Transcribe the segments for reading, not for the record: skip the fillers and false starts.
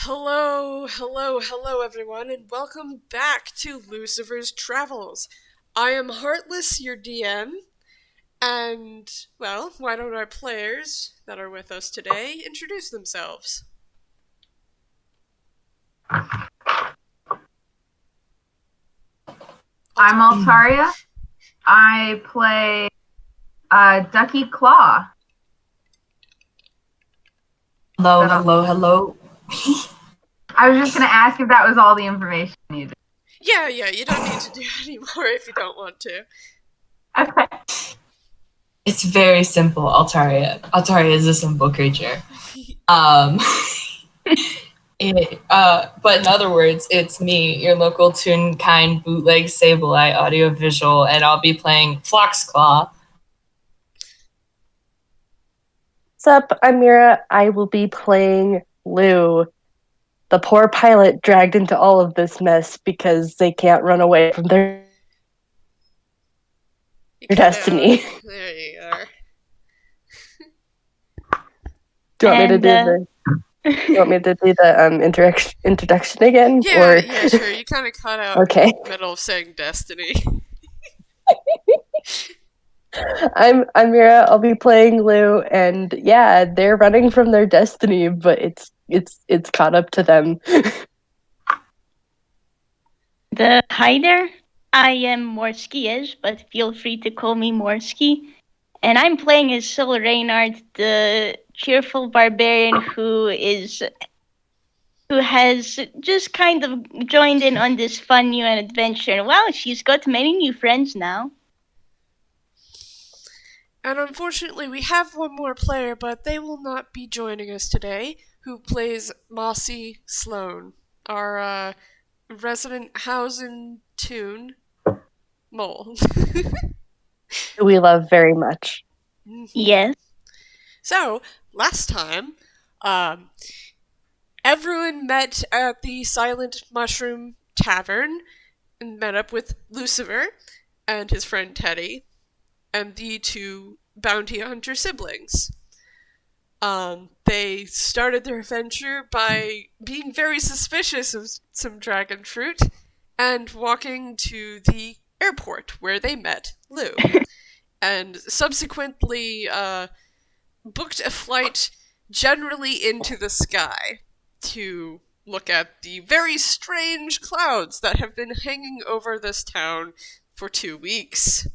Hello everyone, and welcome back to Lucifer's Travels. I am Heartless, your DM, and, well, why don't our players that are with us today introduce themselves? I'm Altaria. I play Ducky Claw. Hello. I was just going to ask if that was all the information you needed. Yeah, you don't need to do any more if you don't want to. Okay. It's very simple, Altaria. Altaria is a simple creature. But in other words, it's me, your local Toon-kind bootleg Sableye audiovisual, and I'll be playing Phlox Claw. What's up? I'm Mira. I will be playing Lou, the poor pilot dragged into all of this mess because they can't run away from their destiny. There you are. Do you want me to do the introduction again? Yeah, sure. You kind of cut out Okay. in the middle of saying destiny. I'm Mira. I'll be playing Lou, and yeah, they're running from their destiny, but it's caught up to them. Hi there. I am Moreski, but feel free to call me Moreski. And I'm playing as Sol Reynard, the cheerful barbarian who has just kind of joined in on this fun new adventure. Wow, she's got many new friends now. And unfortunately, we have one more player, but they will not be joining us today, who plays Mossy Sloan, our resident Hausen Toon mole. We love very much. Yes. So, last time, everyone met at the Silent Mushroom Tavern and met up with Lucifer and his friend Teddy and the two bounty hunter siblings. They started their adventure by being very suspicious of some dragon fruit and walking to the airport where they met Lou. And subsequently booked a flight generally into the sky to look at the very strange clouds that have been hanging over this town for 2 weeks.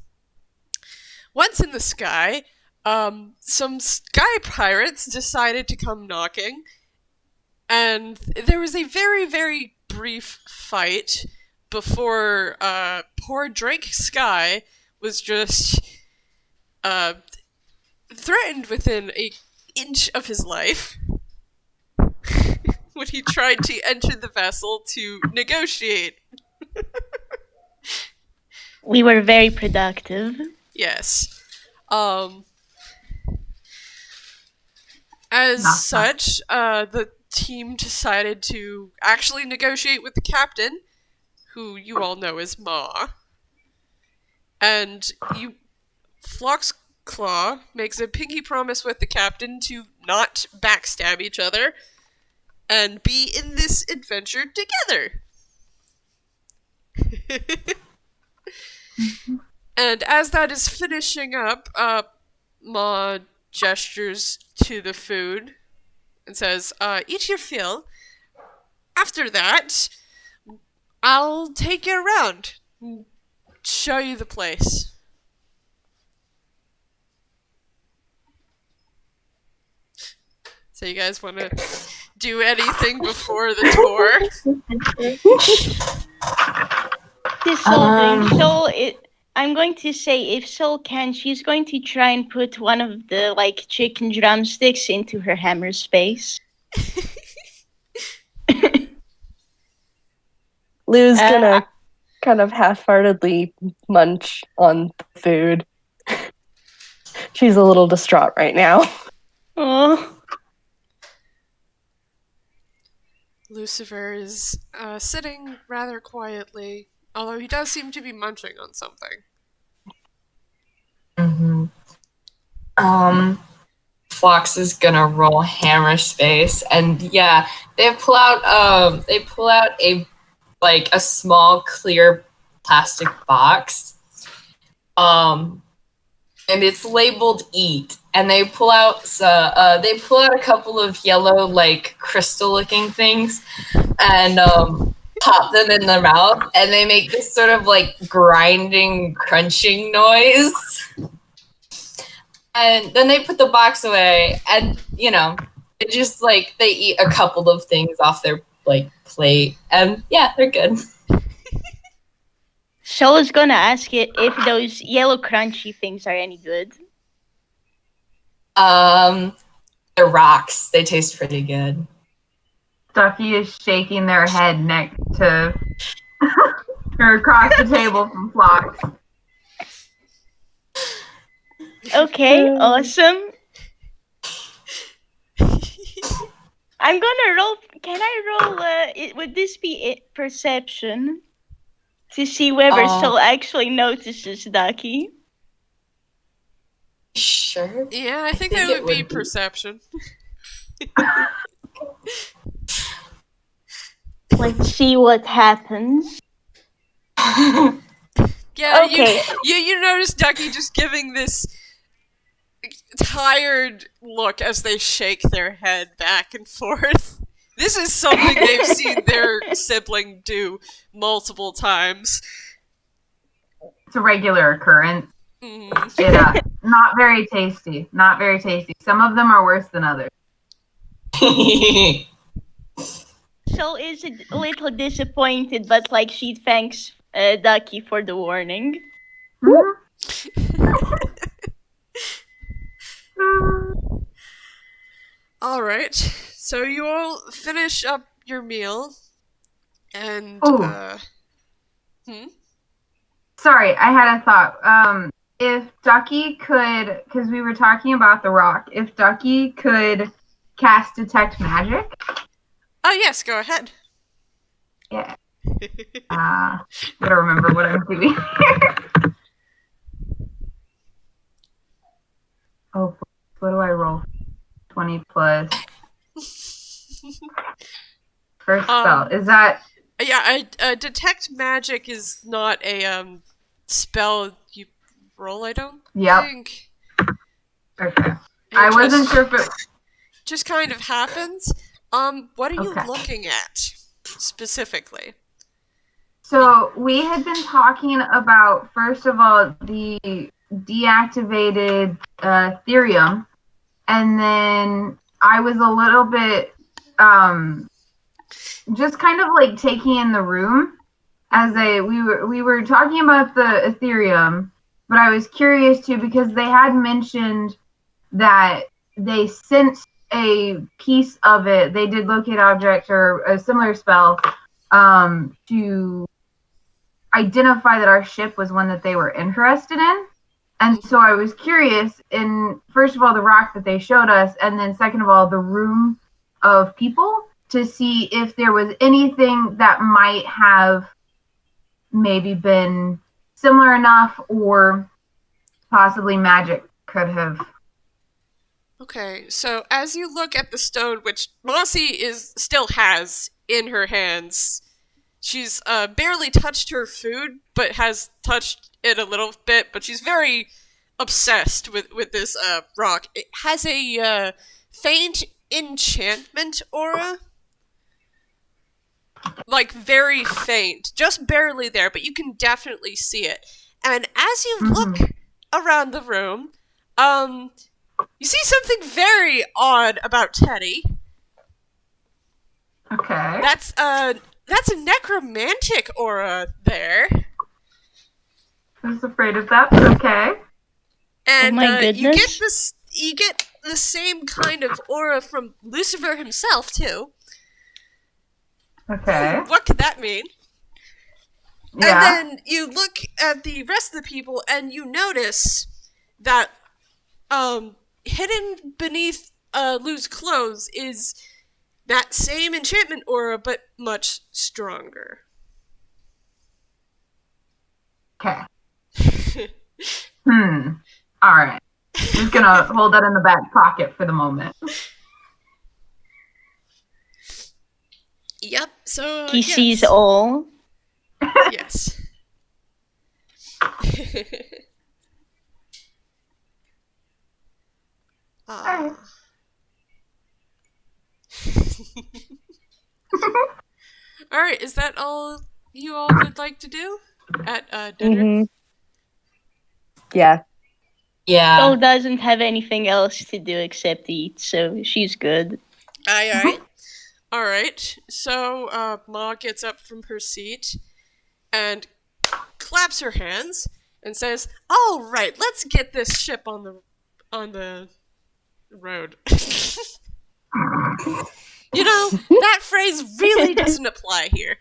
Once in the sky, some sky pirates decided to come knocking, and there was a very, very brief fight before poor Drake Sky was just threatened within an inch of his life when he tried to enter the vessel to negotiate. We were very productive. Yes. As such, the team decided to actually negotiate with the captain, who you all know as Ma. And Phlox Claw makes a pinky promise with the captain to not backstab each other and be in this adventure together. And as that is finishing up, Ma gestures to the food and says, eat your fill. After that, I'll take you around and show you the place. So you guys want to do anything before the tour? I'm going to say if Sol can, she's going to try and put one of the chicken drumsticks into her hammer space. Lou's gonna kind of half-heartedly munch on the food. She's a little distraught right now. Oh. Lucifer is sitting rather quietly, although he does seem to be munching on something. Phlox is gonna roll hammer space, and yeah, they pull out a small clear plastic box, and it's labeled "Eat." And they pull out a couple of yellow like crystal looking things, and pop them in their mouth, and they make this sort of like grinding, crunching noise. And then they put the box away, and it just like they eat a couple of things off their like plate, and yeah, they're good. Sol is gonna ask it if those yellow crunchy things are any good. They're rocks. They taste pretty good. Ducky is shaking their head next to or across the table from Phlox. Okay, awesome. I'm gonna roll. Can I roll? Would this be perception to see whether Sol actually notices Ducky? Sure. Yeah, I think that would be perception. Let's see what happens. Yeah, Okay. you notice Ducky just giving this tired look as they shake their head back and forth. This is something they've seen their sibling do multiple times. It's a regular occurrence. Not very tasty. Not very tasty. Some of them are worse than others. Sol is a little disappointed, but like she thanks Ducky for the warning. All right, so you all finish up your meal, and Sorry, I had a thought. If Ducky could, because we were talking about the rock, if Ducky could cast Detect Magic. Oh yes, go ahead. Yeah. Gotta remember what I'm doing here. Oh, what do I roll? 20 plus. First spell. Is that... Yeah, Detect Magic is not a spell you roll, I don't think. Okay. I wasn't sure if it... Just kind of happens. What are you looking at, specifically? So, we had been talking about, first of all, the deactivated Therium, and then I was a little bit just kind of like taking in the room as we were talking about the Ethereum, but I was curious too because they had mentioned that they sent a piece of it. They did locate object or a similar spell to identify that our ship was one that they were interested in. And so I was curious in, first of all, the rock that they showed us, and then second of all, the room of people to see if there was anything that might have maybe been similar enough or possibly magic could have. Okay, so as you look at the stone, which Mossy still has in her hands, she's barely touched her food, but has touched it a little bit, but she's very obsessed with this rock. It has a faint enchantment aura. Like, very faint. Just barely there, but you can definitely see it. And as you look around the room, you see something very odd about Teddy. Okay. That's a necromantic aura there. I was afraid of that, but okay. And oh my goodness. you get the same kind of aura from Luciver himself too. Okay. What could that mean? Yeah. And then you look at the rest of the people and you notice that hidden beneath Lou's clothes is that same enchantment aura, but much stronger. Okay. All right. Just gonna hold that in the back pocket for the moment. Yep. So He yes. sees all. Yes. Alright. All right. Is that all you all would like to do at dinner? Mm-hmm. Yeah. Yeah. Sol doesn't have anything else to do except eat, so she's good. Aye. All right. So Ma gets up from her seat and claps her hands and says, "All right, let's get this ship on the road." You know, that phrase really doesn't apply here.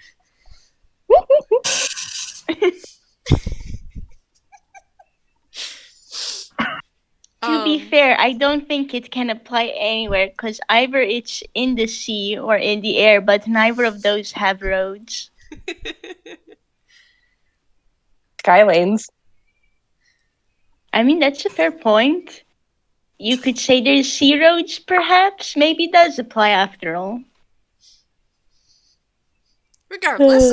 To be fair, I don't think it can apply anywhere, because either it's in the sea or in the air, but neither of those have roads. Skylanes. I mean, that's a fair point. You could say there's sea roads, perhaps? Maybe it does apply after all. Regardless,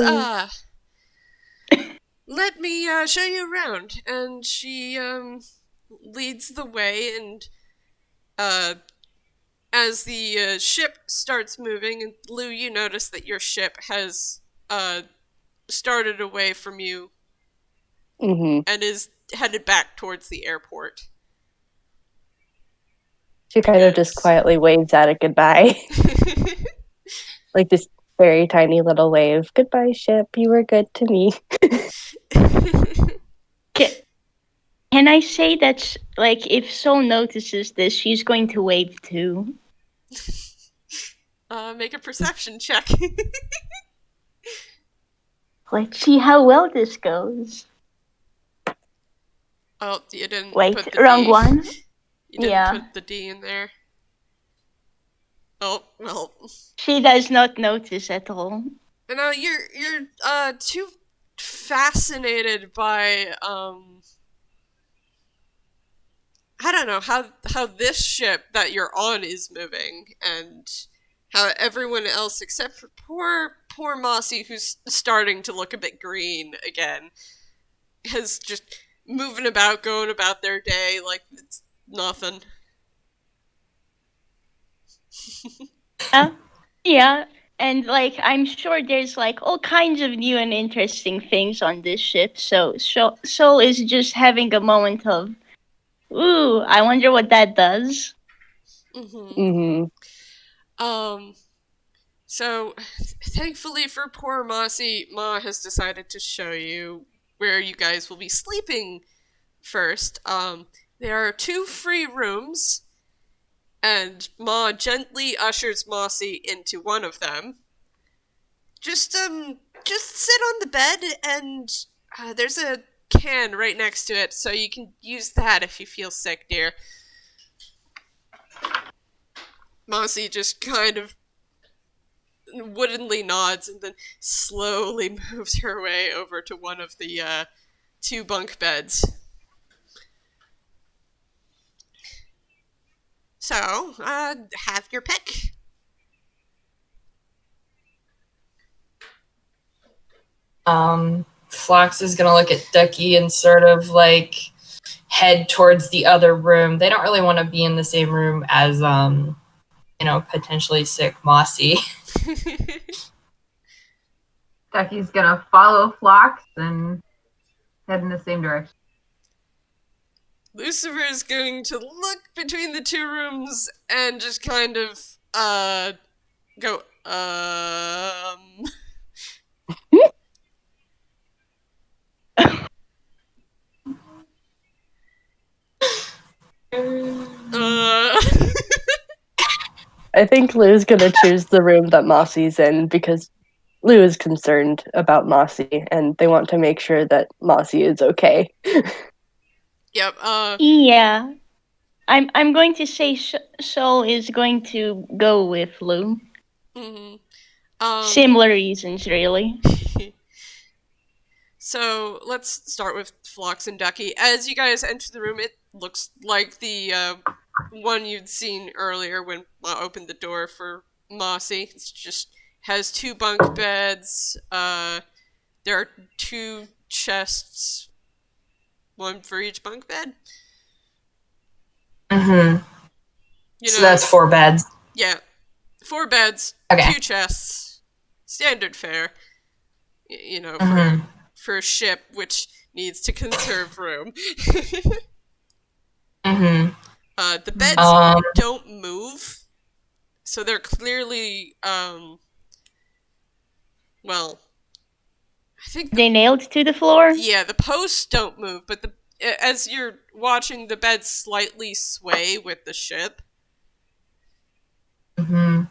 let me show you around. And she leads the way, and as the ship starts moving, and Lou, you notice that your ship has started away from you Mm-hmm. and is headed back towards the airport. She kind of just quietly waves at it goodbye. Like this very tiny little wave. Goodbye, ship. You were good to me. Can I say that, like, if Sol notices this, she's going to wave too? Make a perception check. Let's see how well this goes. Oh, you didn't Wait, put the wrong D. one? You didn't Yeah. put the D in there. Oh, well. She does not notice at all. No, you're too fascinated by I don't know how this ship that you're on is moving, and how everyone else except for poor Mossy, who's starting to look a bit green again, is just moving about, going about their day like it's nothing. Yeah, and like I'm sure there's like all kinds of new and interesting things on this ship. So Sol is just having a moment of, ooh, I wonder what that does. Mm-hmm. So thankfully for poor Mossy, Ma has decided to show you where you guys will be sleeping first. There are 2 free rooms, and Ma gently ushers Mossy into one of them. Just sit on the bed, and there's a can right next to it, so you can use that if you feel sick, dear. Mossy just kind of woodenly nods and then slowly moves her way over to one of the 2 bunk beds. So, have your pick. Phlox is gonna look at Ducky and sort of like head towards the other room. They don't really want to be in the same room as potentially sick Mossy. Ducky's gonna follow Phlox and head in the same direction. Lucifer is going to look between the 2 rooms and just kind of go I think Lou's gonna choose the room that Mossy's in because Lou is concerned about Mossy and they want to make sure that Mossy is okay. Yep. Yeah, I'm going to say Sol is going to go with Lou. Similar reasons, really. So let's start with Phlox and Ducky. As you guys enter the room, it looks like the one you'd seen earlier when Ma opened the door for Mossy. It's just has 2 bunk beds. There are 2 chests, 1 for each bunk bed. Mm-hmm. You So know, that's 4 beds. yeah, 4 beds, Okay. 2 chests, standard fare. You know, Mhm. for a ship which needs to conserve room. Mm-hmm. The beds don't move, so they're clearly, well, I think They nailed to the floor? yeah, the posts don't move, but as you're watching, the beds slightly sway with the ship. Mm-hmm.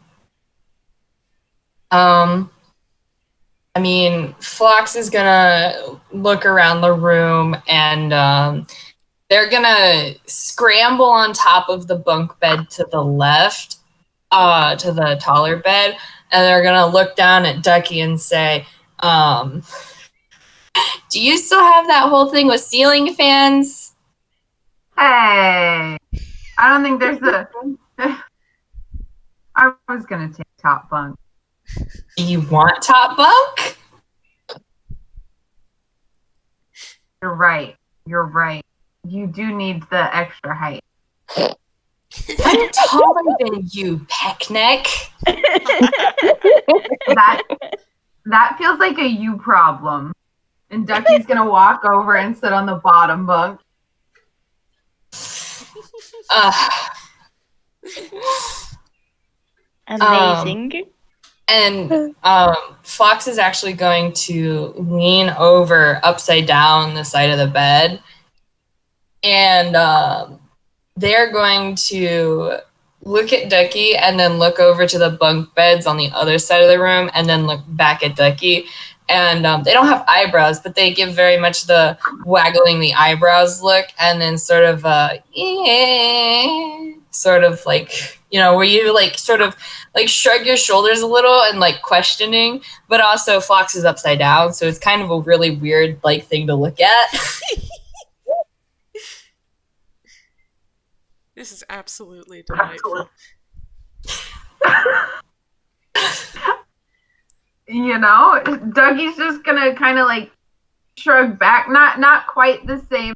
I mean, Phlox is gonna look around the room and they're gonna scramble on top of the bunk bed to the left, to the taller bed, and they're gonna look down at Ducky and say, do you still have that whole thing with ceiling fans? Hey, I don't think there's a. I was gonna take top bunk. Do you want top bunk? You're right. You're right. You do need the extra height. I'm taller than you, peckneck. That feels like a you problem. And Ducky's gonna walk over and sit on the bottom bunk. Amazing. And Phlox is actually going to lean over upside down the side of the bed. And they're going to look at Ducky and then look over to the bunk beds on the other side of the room and then look back at Ducky. And they don't have eyebrows, but they give very much the waggling the eyebrows look, and then sort of sort of like, you know, where you like sort of like shrug your shoulders a little and like questioning, but also Phlox is upside down, so it's kind of a really weird like thing to look at. This is absolutely delightful. You know, Dougie's just gonna kind of like shrug back, not quite the same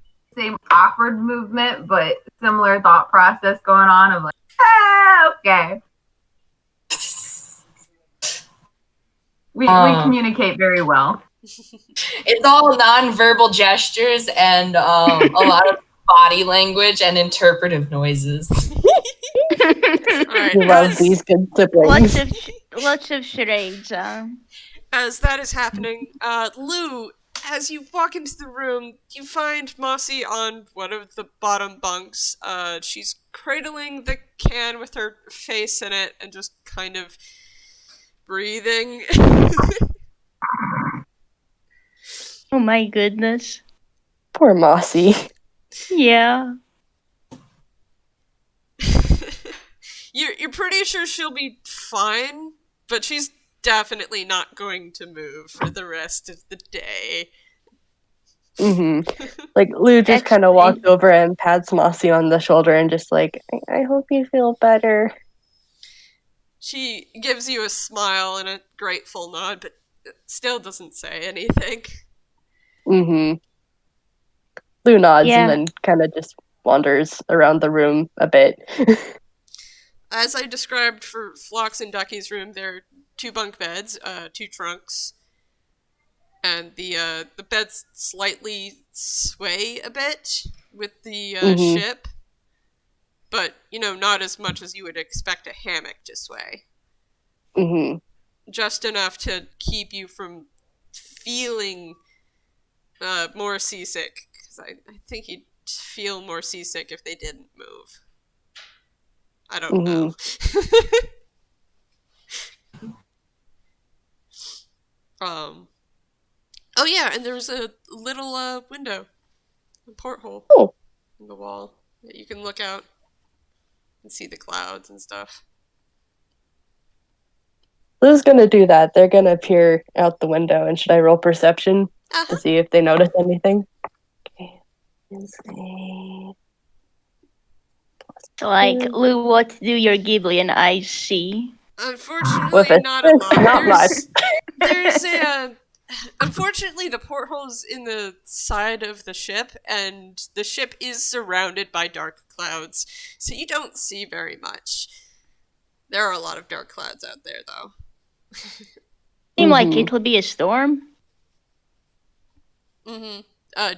awkward movement, but similar thought process going on of like, okay. We communicate very well. It's all nonverbal gestures and a lot of body language and interpretive noises. Alright, We love these good siblings. Lots of charades. As that is happening, Lou, as you walk into the room, you find Mossy on one of the bottom bunks. She's cradling the can with her face in it and just kind of breathing. Oh my goodness. Poor Mossy. Yeah. You're pretty sure she'll be fine, but she's definitely not going to move for the rest of the day. Mm-hmm. Like, Lou just kind of walked over and pats Mossy on the shoulder and just like, I hope you feel better. She gives you a smile and a grateful nod, but still doesn't say anything. Mm-hmm. Lou nods Yeah. and then kind of just wanders around the room a bit. As I described for Phlox and Ducky's room, there are 2 bunk beds, 2 trunks, and the beds slightly sway a bit with the ship, but, you know, not as much as you would expect a hammock to sway. Mm-hmm. Just enough to keep you from feeling more seasick, because I think you'd feel more seasick if they didn't move. I don't know. Oh yeah, and there's a little window, a porthole in the wall that you can look out and see the clouds and stuff. Lou's gonna do that. They're gonna peer out the window, and should I roll perception to see if they notice anything? Okay. So, like, Lou, what do your Ghibli eyes see? Unfortunately, not a lot. Not much. There's a. Unfortunately, the porthole's in the side of the ship, and the ship is surrounded by dark clouds, so you don't see very much. There are a lot of dark clouds out there, though. Seem like it'll be a storm.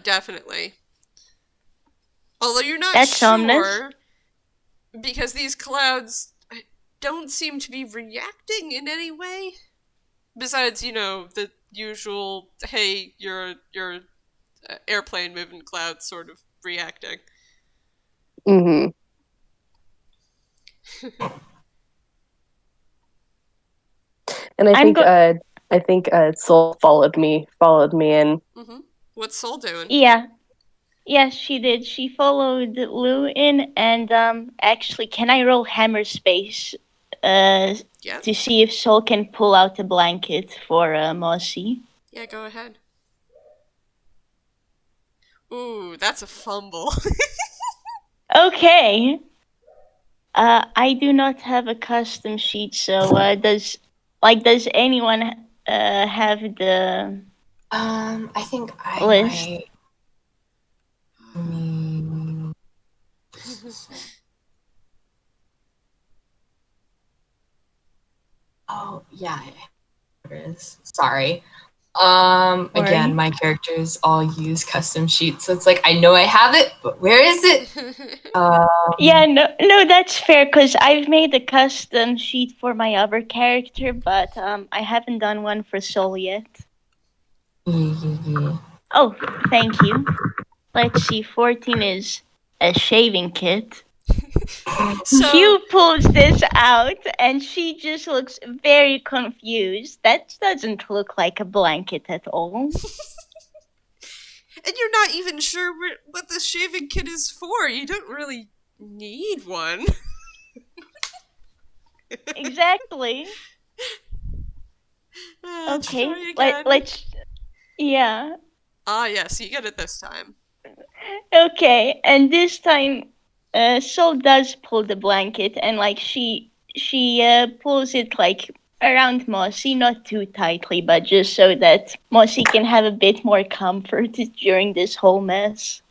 Definitely. Although you're not That's sure, ominous. because these clouds don't seem to be reacting in any way. Besides, the usual, hey, your airplane moving clouds sort of reacting. Mm-hmm. And I think Sol followed me in. Mm-hmm. What's Sol doing? Yeah. Yes, she did. She followed Lou in, and actually, can I roll hammer space Yeah. to see if Sol can pull out a blanket for Mossy? Yeah, go ahead. Ooh, that's a fumble. Okay. I do not have a custom sheet, so does anyone have the I think I list? might. Oh yeah, it is. Sorry. Again, my characters all use custom sheets, so it's like I know I have it, but where is it? Yeah, no, that's fair, because I've made a custom sheet for my other character, but I haven't done one for Sol yet. Oh, thank you. Let's see, 14 is a shaving kit. So, Q pulls this out, and she just looks very confused. That doesn't look like a blanket at all. and you're not even sure what the shaving kit is for. You don't really need one. Exactly. Okay, Try again. let's... Yeah. Ah, yes, you get it this time. Okay, and this time, Sol does pull the blanket, and like she pulls it like around Mossy, not too tightly, but just so that Mossy can have a bit more comfort during this whole mess.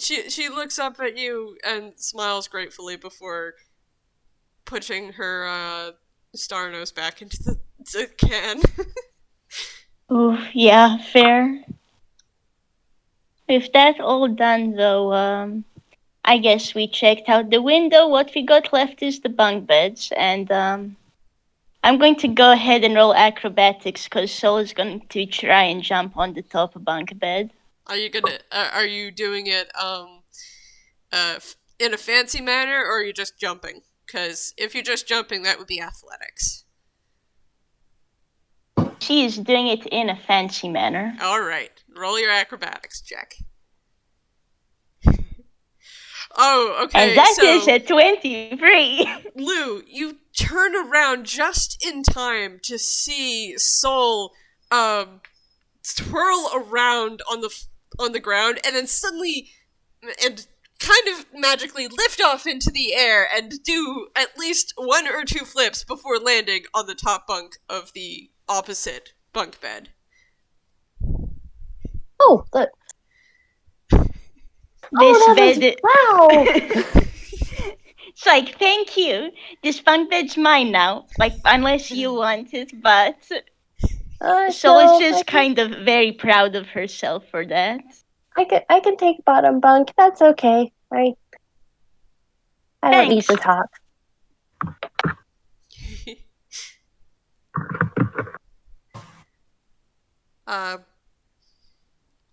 She looks up at you and smiles gratefully before pushing her star nose back into the can. Ooh, yeah, fair. With that all done, though, I guess we checked out the window. What we got left is the bunk beds, and I'm going to go ahead and roll acrobatics because Sol is going to try and jump on the top bunk bed. Are you gonna? Are you doing it in a fancy manner, or are you just jumping? Because if you're just jumping, that would be athletics. She is doing it in a fancy manner. All right, roll your acrobatics check. Oh, okay. And that is a 23. Lou, you turn around just in time to see Sol twirl around on the ground, and then suddenly and kind of magically lift off into the air and do at least 1 or 2 flips before landing on the top bunk of the opposite bunk bed. Oh, that. Bed. Wow. It's like, thank you. This bunk bed's mine now. Like, unless you want it, but Sol is just kind of very proud of herself for that. I can take bottom bunk. That's okay. I don't need the top.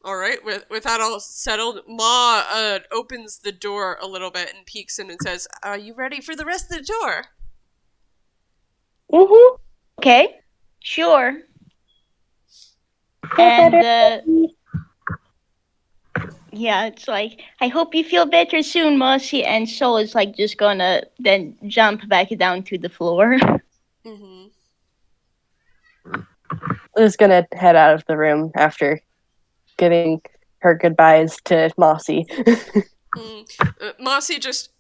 All right. With that all settled, Ma opens the door a little bit and peeks in and says, "Are you ready for the rest of the tour?" Mm-hmm. Okay, sure. And yeah, it's like, I hope you feel better soon, Mossy. And Sol is like just gonna then jump back down to the floor. Mm-hmm. Lou's gonna head out of the room after giving her goodbyes to Mossy. Mossy just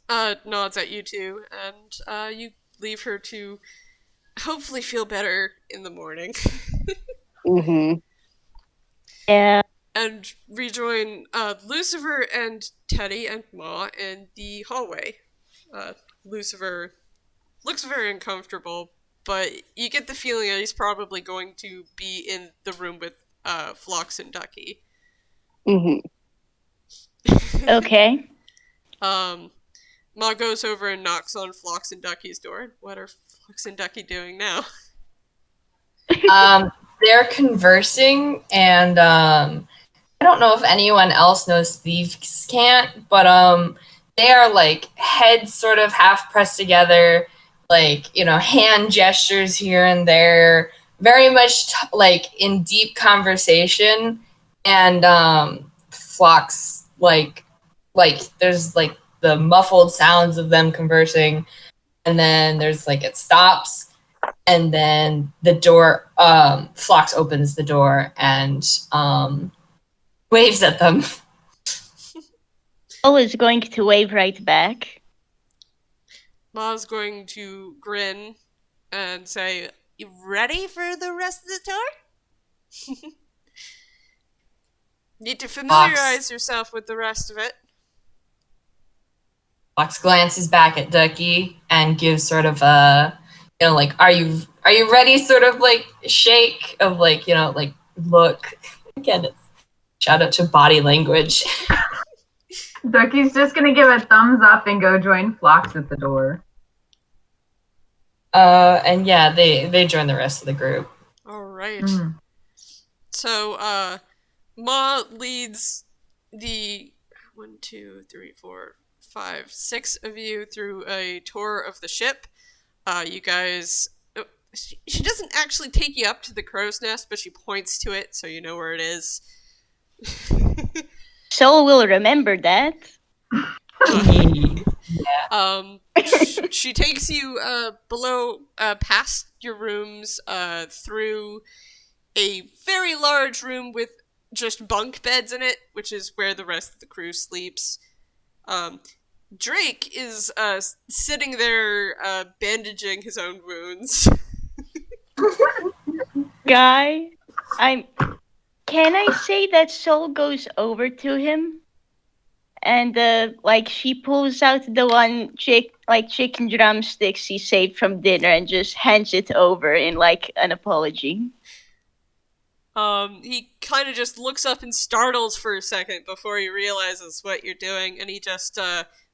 nods at you two, and you leave her to hopefully feel better in the morning. Mm-hmm. Yeah. And rejoin Lucifer and Teddy and Ma in the hallway. Lucifer looks very uncomfortable, but you get the feeling that he's probably going to be in the room with Phlox and Ducky. Mm-hmm. Okay. Ma goes over and knocks on Phlox and Ducky's door. What are Phlox and Ducky doing now? They're conversing, and I don't know if anyone else knows Thieves' Cant, but they are like heads sort of half pressed together, like, hand gestures here and there, very much like in deep conversation. And Phlox, like there's like the muffled sounds of them conversing, and then there's like it stops, and then the door, Phlox opens the door and waves at them. Sol is going to wave right back. Ma's going to grin and say, "You ready for the rest of the tour?" Need to familiarize yourself with the rest of it. Phlox glances back at Ducky and gives sort of a, like, are you ready? Sort of like shake of like, like look. Again, it's shout out to body language. Ducky's just gonna give a thumbs up and go join Phlox at the door. And yeah, they join the rest of the group. All right. Mm. So, Ma leads the 6 of you through a tour of the ship. You guys, she doesn't actually take you up to the crow's nest, but she points to it so you know where it is. Sol will remember that. She takes you below, past your rooms, through a very large room with just bunk beds in it, which is where the rest of the crew sleeps. Drake is sitting there bandaging his own wounds. Guy, can I say that Sol goes over to him? And she pulls out the one chicken drumsticks he saved from dinner and just hands it over in like an apology. He kind of just looks up and startles for a second before he realizes what you're doing, and he just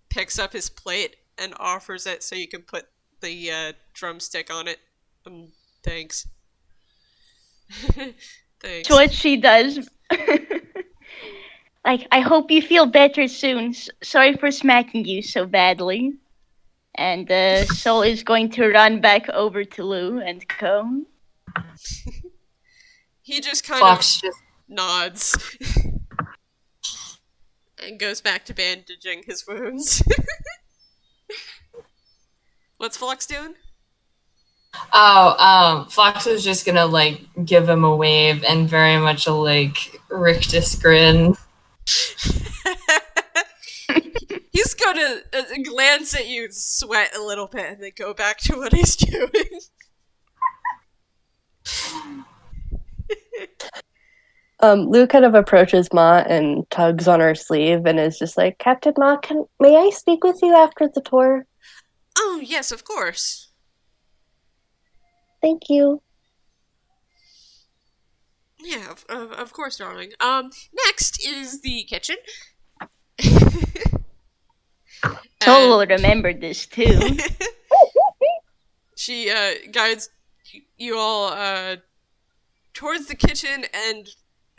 picks up his plate and offers it so you can put the drumstick on it. Thanks. Thanks. That's what she does. I hope you feel better soon. Sorry for smacking you so badly. And Sol is going to run back over to Lou and Co. He just kind of nods and goes back to bandaging his wounds. What's Phlox doing? Phlox was just gonna give him a wave and very much a rictus grin. He's gonna glance at you, sweat a little bit, and then go back to what he's doing. Lou kind of approaches Ma and tugs on her sleeve and is just like, Captain Ma, may I speak with you after the tour? Oh, yes, of course. Thank you. Yeah, of course, darling. Next is the kitchen. Sol will remember this, too. She guides you all towards the kitchen and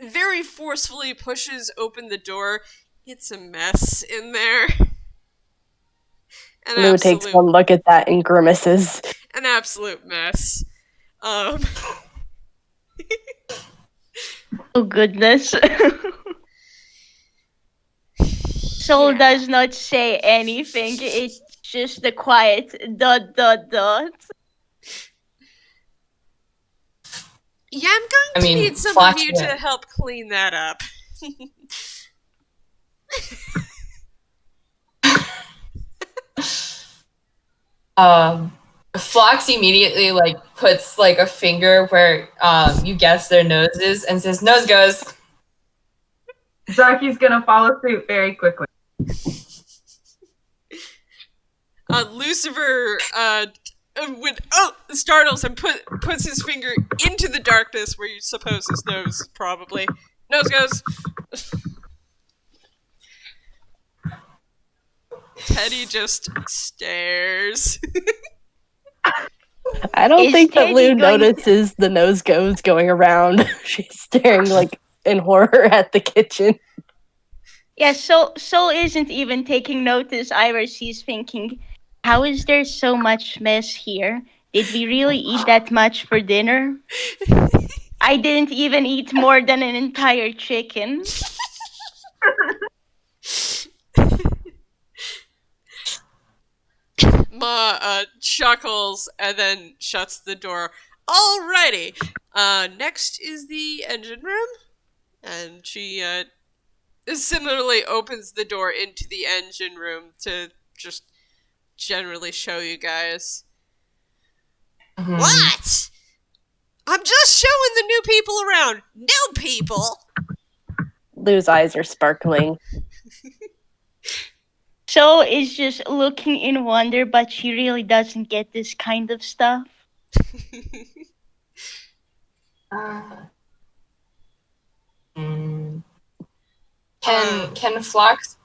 very forcefully pushes open the door. It's a mess in there. Lou takes one look at that and grimaces. An absolute mess. Oh, goodness. Sol does not say anything. It's just the quiet ... Yeah, I'm going to need some of you to help clean that up. Phlox immediately like puts like a finger where you guess their nose is and says, "Nose goes." Ducky's gonna follow suit very quickly. Lucifer startles and puts his finger into the darkness where you suppose his nose probably. Nose goes. Teddy just stares. I don't Is think that Teddy Lou going- notices the nose goes going around. She's staring like in horror at the kitchen. Yeah, Sol isn't even taking notice either. She's thinking, how is there so much mess here? Did we really eat that much for dinner? I didn't even eat more than an entire chicken. Ma chuckles and then shuts the door. Alrighty. Next is the engine room. And she similarly opens the door into the engine room to just generally show you guys. Mhm. What? I'm just showing the new people around. New people? Lou's eyes are sparkling. Sol is just looking in wonder, but she really doesn't get this kind of stuff. Can Phlox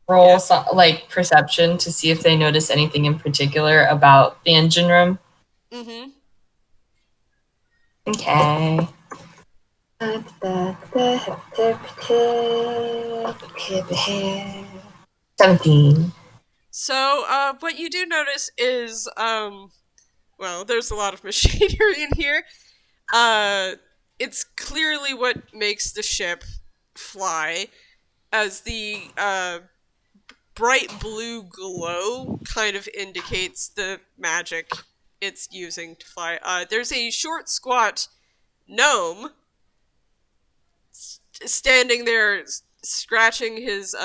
roll some, like perception to see if they notice anything in particular about the engine room? Mm-hmm. Okay. 17. So, what you do notice is, well, there's a lot of machinery in here. It's clearly what makes the ship fly, as the, bright blue glow kind of indicates the magic it's using to fly. There's a short, squat gnome standing there, scratching his,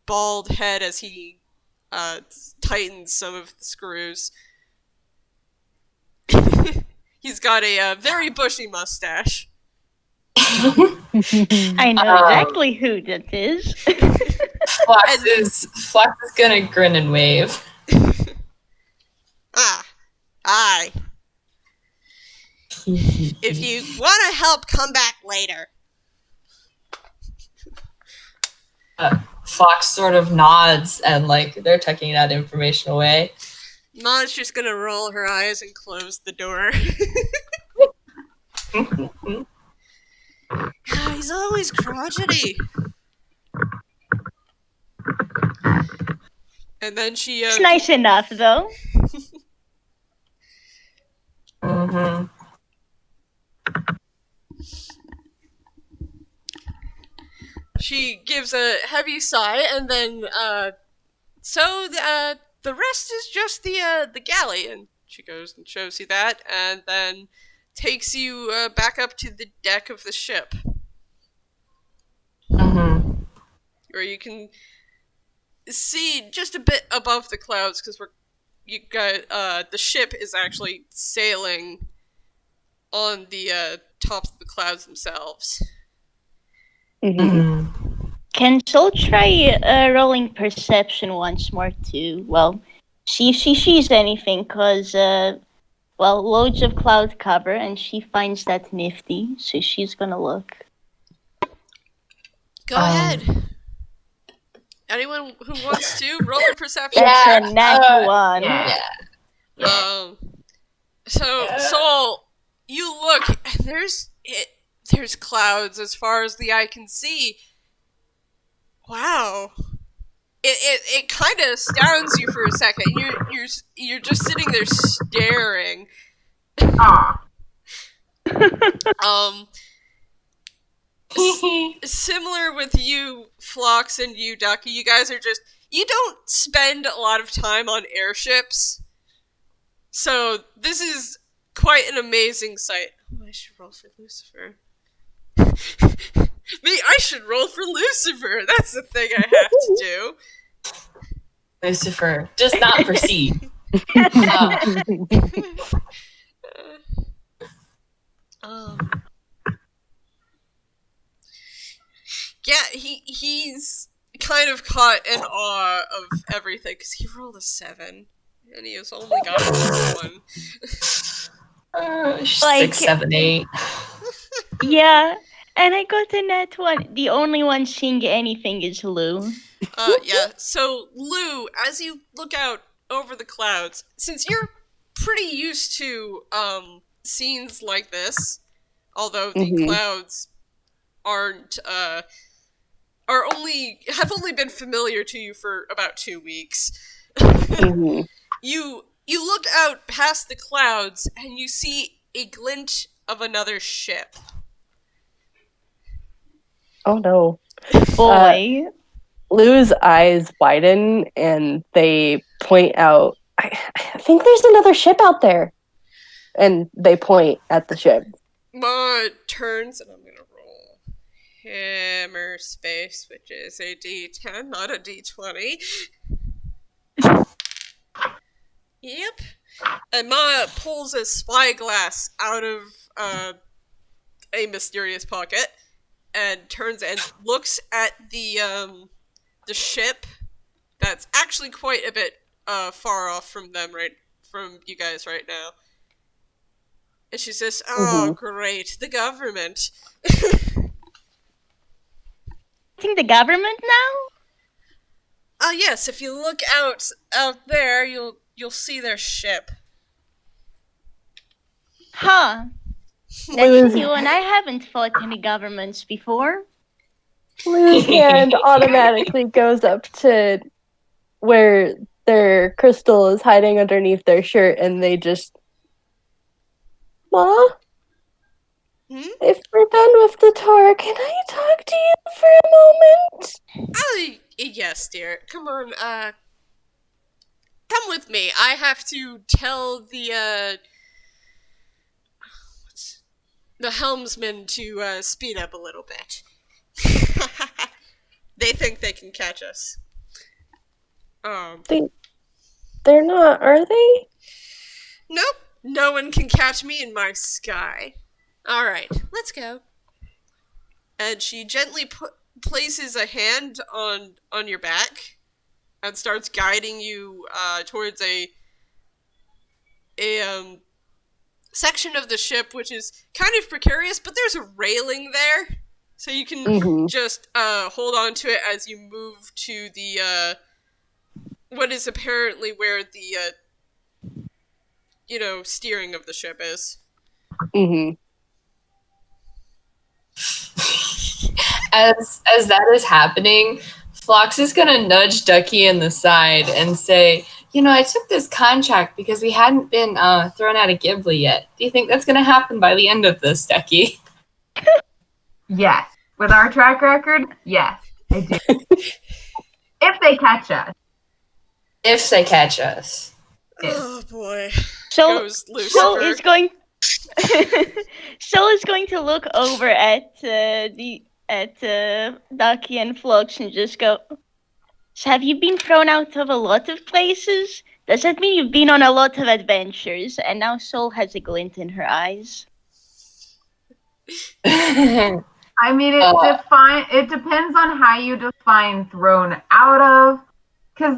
bald head as he tightens some of the screws. He's got a very bushy mustache. I know exactly who that is. Phlox is gonna grin and wave. Aye. If you want to help, come back later. Phlox sort of nods and like they're tucking that information away. Ma's just gonna roll her eyes and close the door. God, he's always crotchety. And then she It's nice enough, though. Mm-hmm. She gives a heavy sigh, and then, so the rest is just the galley, and she goes and shows you that, and then takes you back up to the deck of the ship, Mm-hmm. where you can see just a bit above the clouds, because the ship is actually sailing on the tops of the clouds themselves. Mm-hmm. Can Sol try rolling perception once more too? Well, see if she sees anything, cause loads of cloud cover, and she finds that nifty, so she's gonna look. Go ahead. Anyone who wants to roll a perception? That's a nat one. Yeah. So Sol, you look, and there's clouds as far as the eye can see. Wow. It kind of astounds you for a second. You're just sitting there staring. Aw. Similar with you, Phlox, and you, Ducky, you guys are just, you don't spend a lot of time on airships. So this is quite an amazing sight. Oh, I should roll for Lucifer. I should roll for Lucifer. That's the thing I have to do. Lucifer does not proceed. um, yeah, he's kind of caught in awe of everything because he rolled a 7 and he has only got one. 6, 7, 8. Yeah, and I got a net 1. The only one seeing anything is Lou. Yeah. So Lou, as you look out over the clouds, since you're pretty used to scenes like this, although the clouds aren't have only been familiar to you for about 2 weeks. You look out past the clouds and you see a glint of another ship. Oh no. Boy. Lou's eyes widen and they point out, I think there's another ship out there. And they point at the ship. Ma turns, and I'm gonna roll hammer space, which is a D10, not a D20. Yep. And Ma pulls a spyglass out of a mysterious pocket and turns and looks at the ship that's actually quite a bit far off from you guys right now. And she says, "Oh, great, the government." think the government now? Yes, if you look out there, you'll see their ship. Huh. That's new, and I haven't fought any governments before. Lou's hand automatically goes up to where their crystal is hiding underneath their shirt, and they just... Ma? If we're done with the tour, can I talk to you for a moment? Yes, dear. Come on, come with me. I have to tell the helmsman to speed up a little bit. They think they can catch us. They're not, are they? Nope. No one can catch me in my sky. Alright, let's go. And she gently places a hand on your back and starts guiding you towards a section of the ship which is kind of precarious, but there's a railing there. So you can just hold on to it as you move to the what is apparently where the steering of the ship is. As that is happening, Phlox is gonna nudge Ducky in the side and say, I took this contract because we hadn't been thrown out of Ghibli yet. Do you think that's gonna happen by the end of this, Ducky? Yes. With our track record, yes, I do. If they catch us. If they catch us. Oh boy. Goes Lucifer. Sol is going to look over at Ducky and Phlox and just go, "So have you been thrown out of a lot of places? Does that mean you've been on a lot of adventures?" And now Sol has a glint in her eyes. I mean, it depends on how you define thrown out of. Because,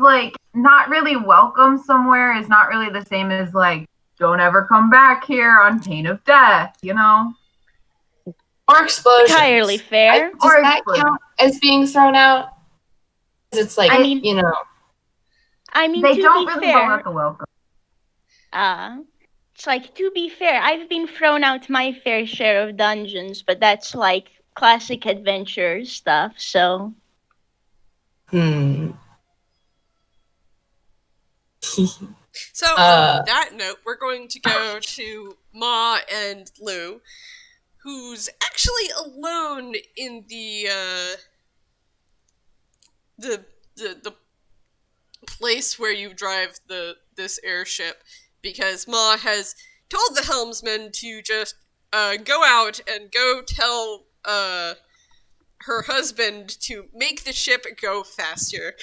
not really welcome somewhere is not really the same as, don't ever come back here on pain of death, Or explosions. Entirely fair. Does that count as being thrown out? It's I mean, they to don't be really fair, go at the welcome. It's to be fair, I've been thrown out my fair share of dungeons, but that's classic adventure stuff, so. So, on that note, we're going to go to Ma and Lou, who's actually alone in the place where you drive this airship, because Ma has told the helmsman to just go out and go tell her husband to make the ship go faster.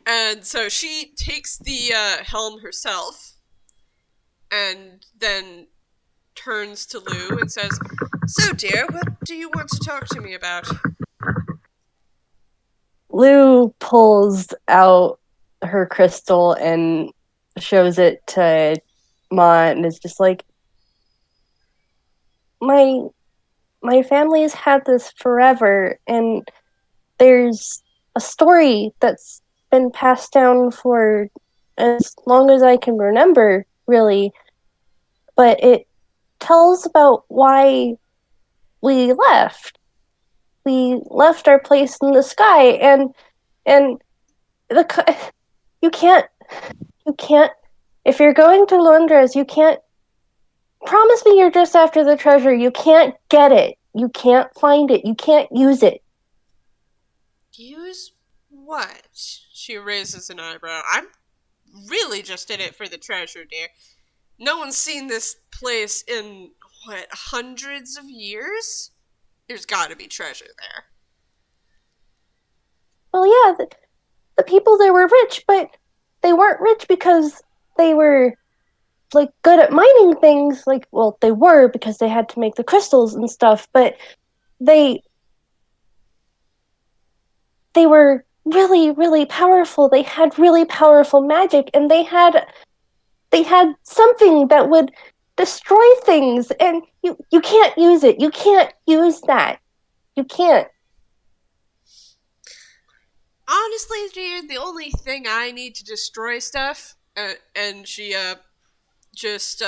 And so she takes the helm herself, and then turns to Lou and says, "So, dear, what do you want to talk to me about?" Lou pulls out her crystal and shows it to Ma and is just like, my family's had this forever, and there's a story that's been passed down for as long as I can remember, really. But it tells about why we left. We left our place in the sky, and you can't. If you're going to Londres, you can't. Promise me you're just after the treasure. You can't get it. You can't find it. You can't use it. Use what? She raises an eyebrow. I'm really just in it for the treasure, dear. No one's seen this place in, what, hundreds of years? There's gotta be treasure there. Well, yeah, the people there were rich, but they weren't rich because they were, like, good at mining things. Like, well, they were because they had to make the crystals and stuff, but they were really, really powerful. They had really powerful magic, and they had something that would destroy things, and you can't use it. You can't use that. You can't. Honestly, dear, the only thing I need to destroy stuff, and she just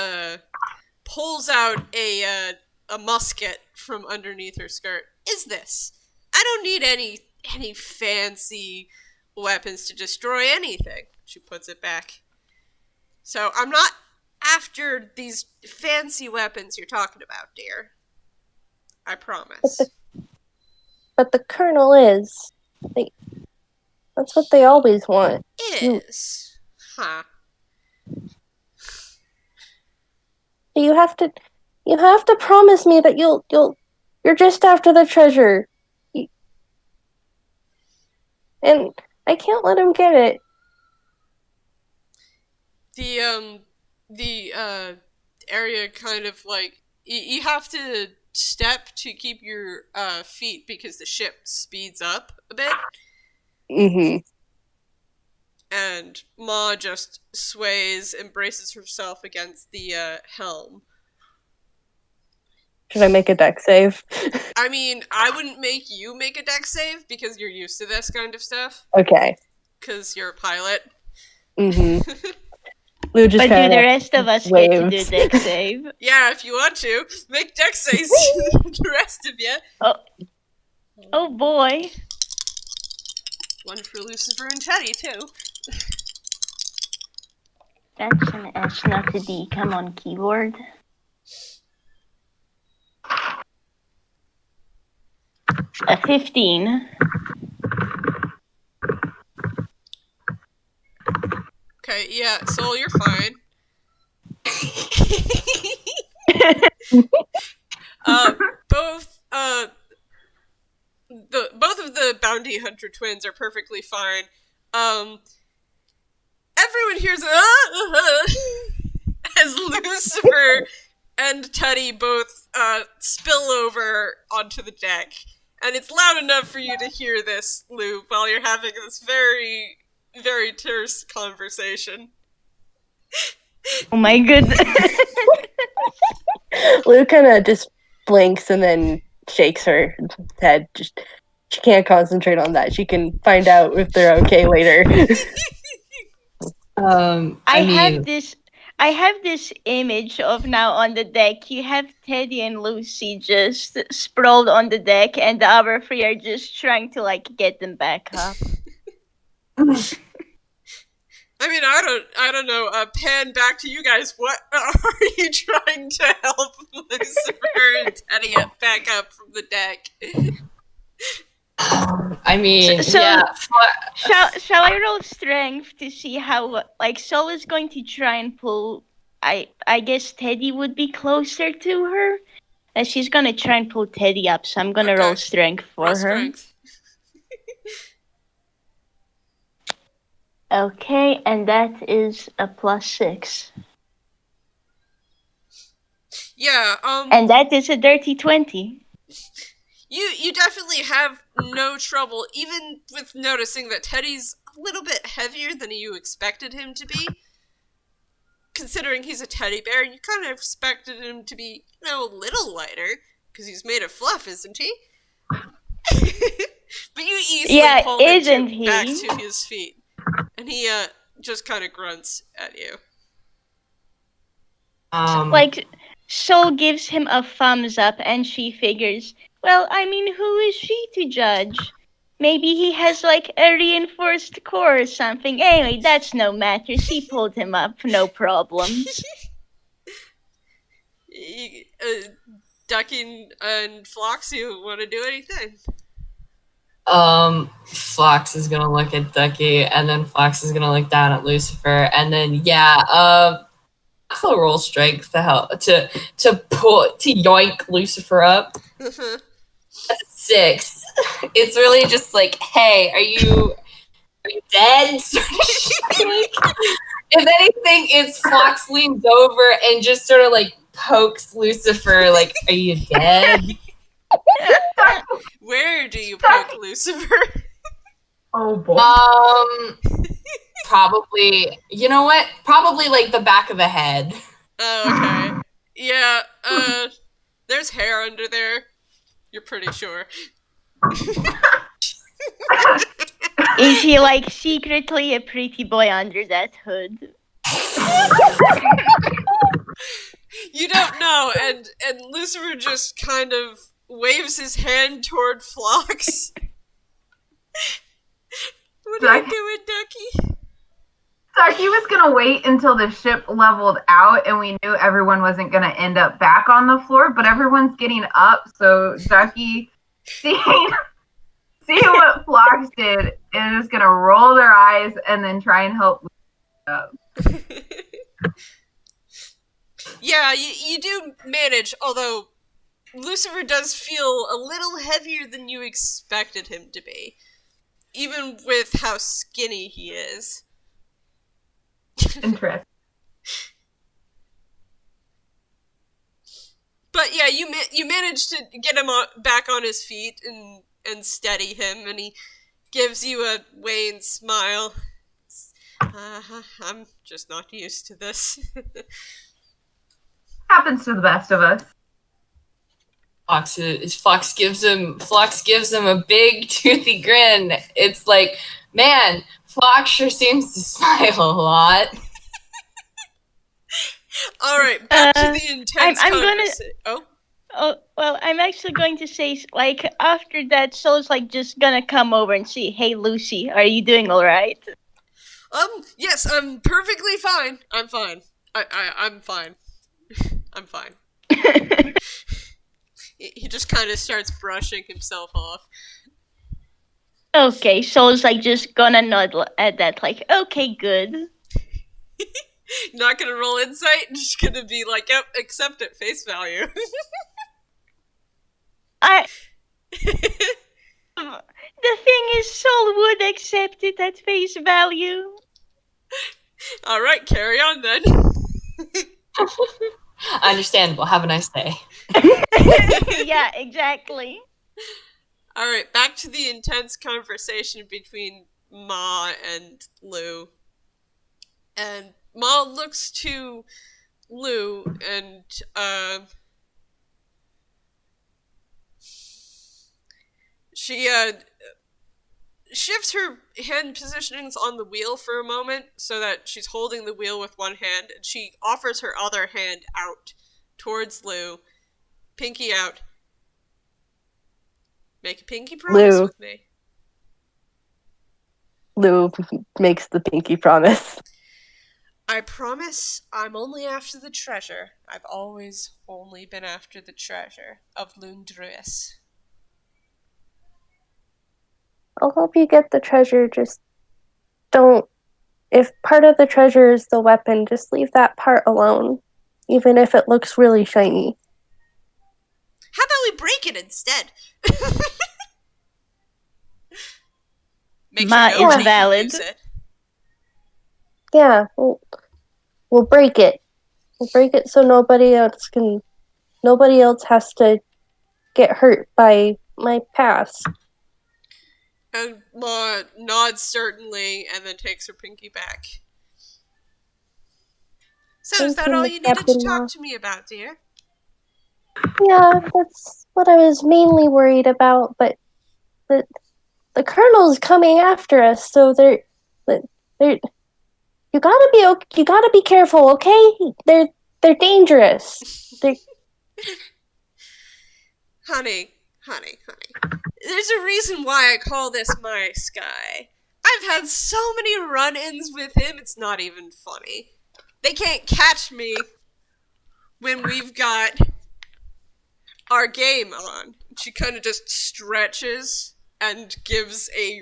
pulls out a musket from underneath her skirt, is this. I don't need any fancy weapons to destroy anything. She puts it back. So I'm not after these fancy weapons you're talking about, dear. I promise. But the Colonel is. That's what they always want. Is. Huh. You have to promise me that you're just after the treasure. And I can't let him get it. The area kind of like you have to step to keep your feet because the ship speeds up a bit. Mm-hmm. And Ma just sways and braces herself against the helm. Should I make a deck save? I mean, I wouldn't make you make a deck save because you're used to this kind of stuff. Okay. Because you're a pilot. Mm-hmm. Lou just But do the rest of us get to do deck save? Yeah, if you want to. Make deck saves, the rest of you. Oh boy. One for Lucifer and Teddy, too. That's an S, not a D. Come on, keyboard. A 15. Okay, yeah, Sol, you're fine. Both of the bounty hunter twins are perfectly fine. Everyone hears as Lucifer and Teddy both spill over onto the deck, and it's loud enough for you to hear this, Lou, while you're having this very, very terse conversation. Oh my goodness. Lou kind of just blinks and then shakes her head. She can't concentrate on that. She can find out if they're okay later. I have this image of now on the deck. You have Teddy and Lucy just sprawled on the deck, and the other three are just trying to like get them back up. I mean, I don't know. Pan, back to you guys. What are you trying to help Lucifer and Teddy back up from the deck? I mean, So- yeah. Shall I roll strength to see how like Sol is going to try and pull? I guess Teddy would be closer to her, and she's gonna try and pull Teddy up. So I'm gonna Okay. roll strength for Roll her. strength. Okay, and that is a +6. Yeah, And that is a dirty 20. You definitely have no trouble, even with noticing that Teddy's a little bit heavier than you expected him to be. Considering he's a teddy bear, you kind of expected him to be, a little lighter, because he's made of fluff, isn't he? But you easily pull him back to his feet. And he just kind of grunts at you. Sol gives him a thumbs up, and she figures, well, I mean, who is she to judge? Maybe he has, a reinforced core or something. Anyway, that's no matter. She pulled him up, no problems. Ducky and Phlox, you want to do anything? Phlox is gonna look at Ducky, and then Phlox is gonna look down at Lucifer, and then also roll strength to help to yoink Lucifer up. That's a 6. It's really just like, hey, are you dead? If anything, it's Phlox leans over and just sort of pokes Lucifer, like, are you dead? Where do you poke Lucifer? Oh boy. Probably, you know what? Probably the back of the head. Oh, okay. Yeah, there's hair under there. You're pretty sure. Is he secretly a pretty boy under that hood? You don't know, and Lucifer just kind of waves his hand toward Phlox. What are you doing, Ducky? Ducky was gonna wait until the ship leveled out and we knew everyone wasn't gonna end up back on the floor, but everyone's getting up, so Ducky, seeing what Phlox did, is just gonna roll their eyes and then try and help up. Yeah, you do manage, although Lucifer does feel a little heavier than you expected him to be. Even with how skinny he is. Interesting. But yeah, you managed to get him back on his feet and steady him, and he gives you a wan smile. I'm just not used to this. Happens to the best of us. Phlox gives him a big toothy grin. It's like, man, Phlox sure seems to smile a lot. All right, back to the intense conversation. Oh, well, I'm actually going to say, after that, Sol's, just gonna come over and see, hey, Lucy, are you doing all right? Yes, I'm perfectly fine. I'm fine. I'm fine. I'm fine. He just kind of starts brushing himself off. Okay, Sol's, just gonna nod at that, okay, good. Not gonna roll insight, just gonna be like, yep, accept it, face value. The thing is, Sol would accept it at face value. Alright, carry on then. Understandable. Have a nice day. Yeah, exactly. Alright, back to the intense conversation between Ma and Lou. And Ma looks to Lou and, she, shifts her hand positionings on the wheel for a moment so that she's holding the wheel with one hand, and she offers her other hand out towards Lou. Pinky out. Make a pinky promise with me. Lou makes the pinky promise. I promise I'm only after the treasure. I've always only been after the treasure of Lundruis. I'll help you get the treasure, just don't... If part of the treasure is the weapon, just leave that part alone, even if it looks really shiny. How about we break it instead? Ma is valid. Yeah, we'll break it. We'll break it so nobody else has to get hurt by my past. And Ma nods certainly and then takes her pinky back. So, is Thank that you, all Miss you needed to Captain talk Ma. to me about, dear? Yeah, that's what I was mainly worried about, but the Colonel's coming after us, so they're you gotta be careful, okay? They're dangerous. Honey. There's a reason why I call this my sky. I've had so many run-ins with him, it's not even funny. They can't catch me when we've got our game on. She kind of just stretches and gives a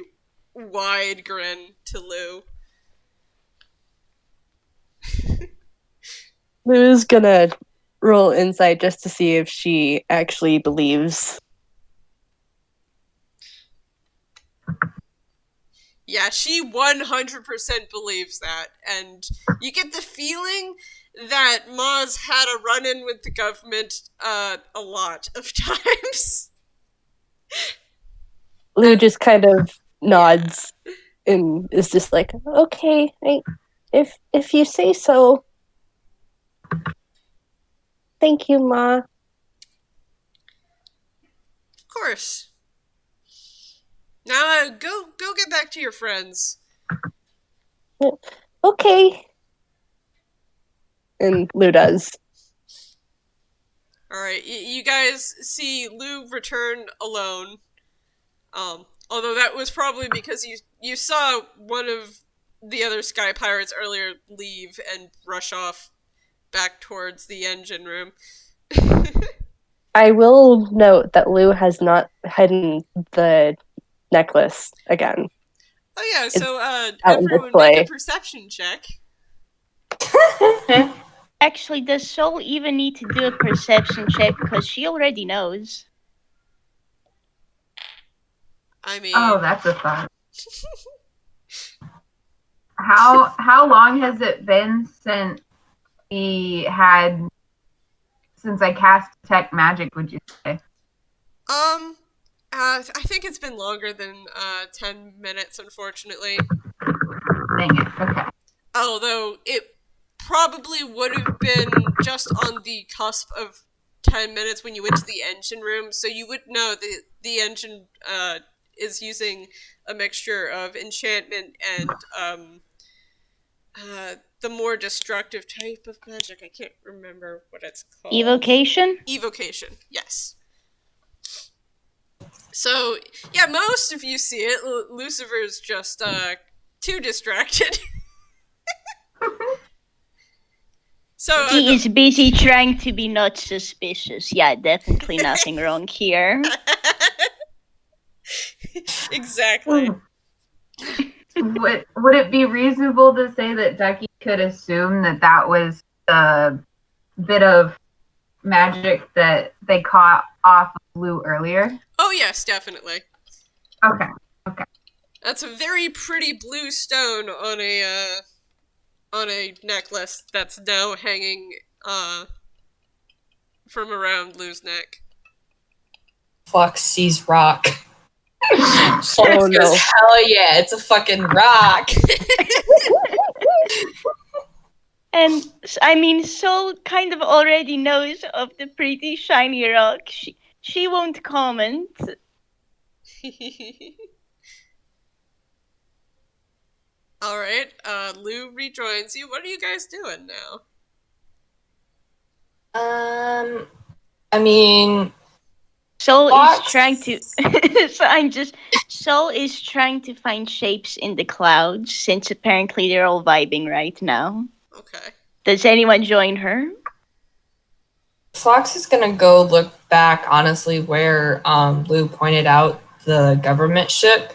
wide grin to Lou. Lou's gonna roll insight just to see if she actually believes. Yeah, she 100% believes that, and you get the feeling that Ma's had a run-in with the government a lot of times. Lou just kind of nods and is just like, Okay, if you say so. Thank you, Ma. Of course. Now, go get back to your friends. Okay. and Lou does. Alright, you guys see Lou return alone. Although that was probably because you saw one of the other Sky Pirates earlier leave and rush off back towards the engine room. I will note that Lou has not hidden the necklace again. Oh yeah, so out in everyone display. make a perception check. Actually, does Sol even need to do a perception check because she already knows? I mean, Oh, that's a thought. How long has it been since I cast detect magic, would you say? I think it's been longer than 10 minutes, unfortunately. Dang it. Okay. Although it probably would have been just on the cusp of 10 minutes when you went to the engine room, so you would know that the engine is using a mixture of enchantment and the more destructive type of magic. I can't remember what it's called. Evocation? Evocation, yes. So, yeah, most of you see it. Lucifer's just too distracted. So He is busy trying to be not suspicious. Yeah, definitely nothing wrong here. Exactly. Would it be reasonable to say that Ducky could assume that was a bit of magic that they caught off of Lou earlier? Oh yes, definitely. Okay. That's a very pretty blue stone on a necklace that's now hanging from around Lou's neck. Phlox sees rock. Phlox Oh, no. goes, hell yeah, it's a fucking rock. And I mean, Sol kind of already knows of the pretty shiny rock. She won't comment. Alright, Lou rejoins you. What are you guys doing now? I mean, Sol Phlox- is trying to. Sol is trying to find shapes in the clouds since apparently they're all vibing right now. Okay. Does anyone join her? Phlox is gonna go look back, honestly, where Lou pointed out the government ship,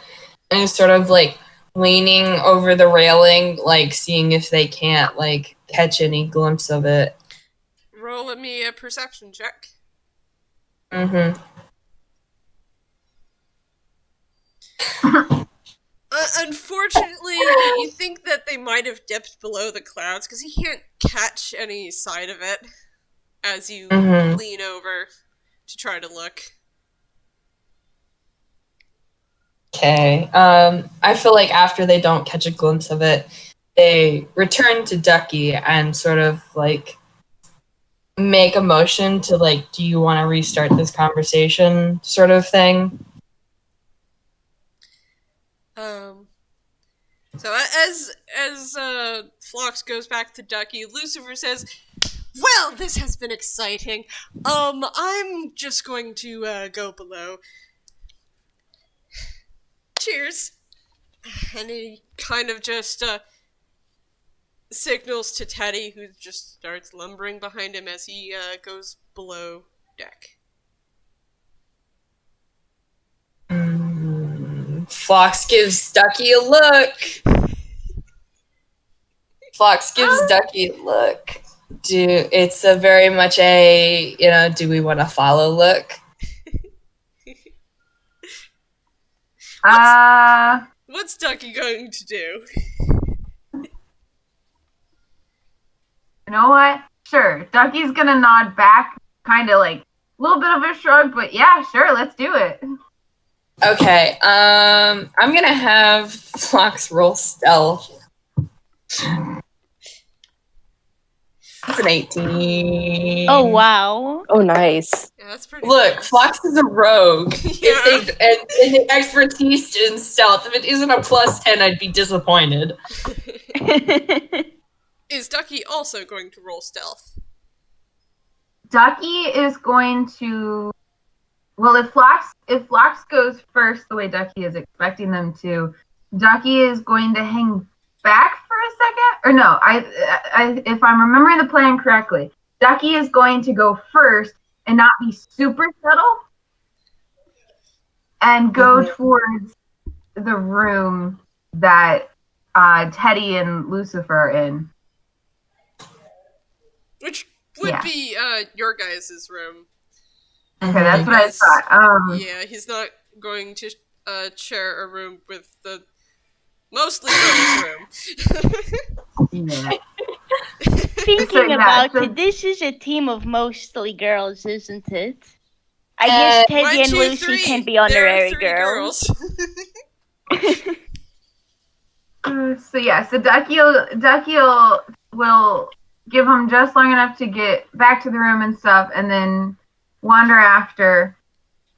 and is sort of like leaning over the railing, like seeing if they can't like catch any glimpse of it. Roll me a perception check. Mm-hmm. Unfortunately, you think that they might have dipped below the clouds because he can't catch any sight of it as you lean over to try to look. Okay. I feel like after they don't catch a glimpse of it, they return to Ducky and sort of like make a motion to like, do you want to restart this conversation sort of thing? So as Phlox goes back to Ducky, Lucifer says, "Well, this has been exciting. I'm just going to go below. Cheers." And he kind of just signals to Teddy, who just starts lumbering behind him as he goes below deck. Phlox gives Ducky a look. Phlox gives Ducky a look. It's a very much a, do we want to follow look? What's Ducky going to do? You know what? Sure. Ducky's gonna nod back, kind of like a little bit of a shrug, but yeah, sure, let's do it. Okay, I'm gonna have Phlox roll stealth. That's an 18. Oh, wow. Oh, nice. Yeah, that's pretty Look, nice. Phlox is a rogue. Yeah. And the expertise in stealth, if it isn't a +10, I'd be disappointed. Is Ducky also going to roll stealth? Ducky is going to. Well, if Phlox goes first, the way Ducky is expecting them to, Ducky is going to hang back for a second. Or no, if I'm remembering the plan correctly, Ducky is going to go first and not be super subtle, and go towards the room that Teddy and Lucifer are in. Which would be your guys' room. Okay, that's what I thought. Yeah, he's not going to share a room with the mostly girls' room. Yeah. Thinking about it, this is a team of mostly girls, isn't it? I guess Teddy and Lucy can be honorary girls. So Ducky will give him just long enough to get back to the room and stuff, and then wander after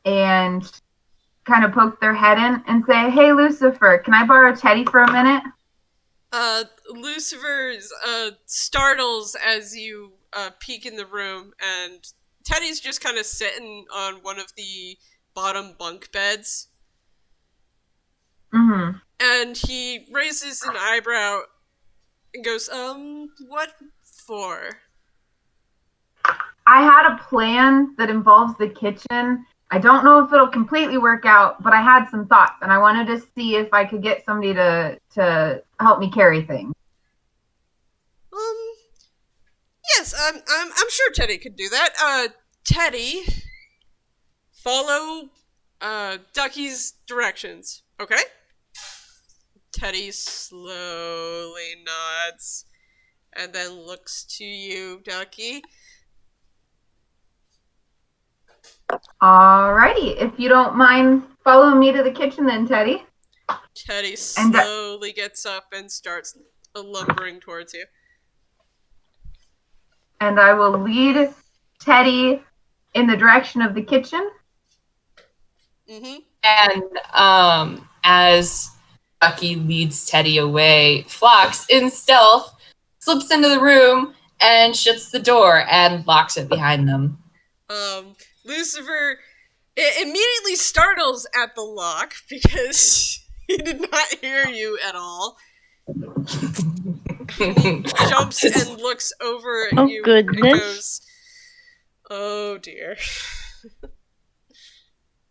and kind of poke their head in and say, "Hey, Lucifer, can I borrow Teddy for a minute?" Lucifer startles as you peek in the room, and Teddy's just kind of sitting on one of the bottom bunk beds. Mm-hmm. And he raises an eyebrow and goes, what for? I had a plan that involves the kitchen. I don't know if it'll completely work out, but I had some thoughts, and I wanted to see if I could get somebody to help me carry things. Yes, I'm sure Teddy could do that. Teddy, follow Ducky's directions, okay? Teddy slowly nods and then looks to you, Ducky. Alrighty, if you don't mind following me to the kitchen then, Teddy. Teddy slowly gets up and starts lumbering towards you. And I will lead Teddy in the direction of the kitchen. Mm-hmm. And as Ducky leads Teddy away, Phlox, in stealth, slips into the room and shuts the door and locks it behind them. Lucifer immediately startles at the lock because he did not hear you at all. He jumps and looks over at you and goes, "Oh dear."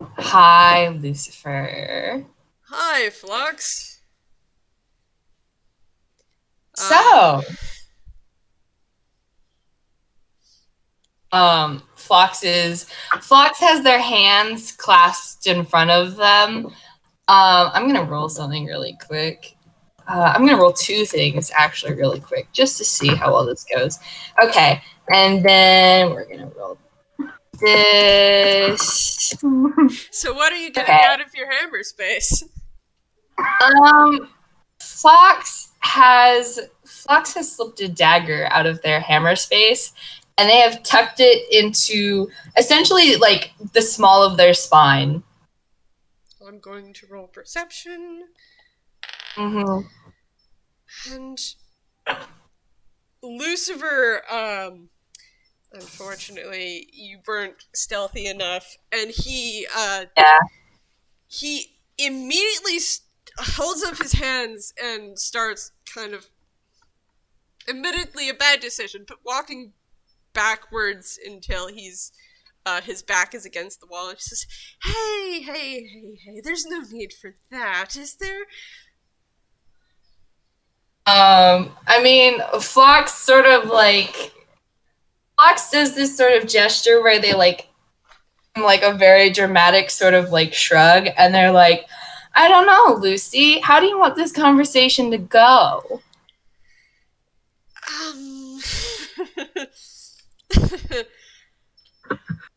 Hi, Lucifer. Hi, Phlox. Phlox has their hands clasped in front of them, I'm gonna roll something really quick. I'm gonna roll 2 things actually really quick just to see how well this goes. Okay, and then we're gonna roll this. So what are you getting Okay. out of your hammer space? Phlox has slipped a dagger out of their hammer space, and they have tucked it into essentially like the small of their spine. I'm going to roll perception. Mm-hmm. And Lucifer, unfortunately, you weren't stealthy enough, and he immediately holds up his hands and starts kind of, admittedly a bad decision, but walking backwards until he's his back is against the wall, and he says, hey, there's no need for that, is there? I mean, Phlox does this sort of gesture where they like a very dramatic sort of like shrug, and they're like, I don't know, Lucy, how do you want this conversation to go?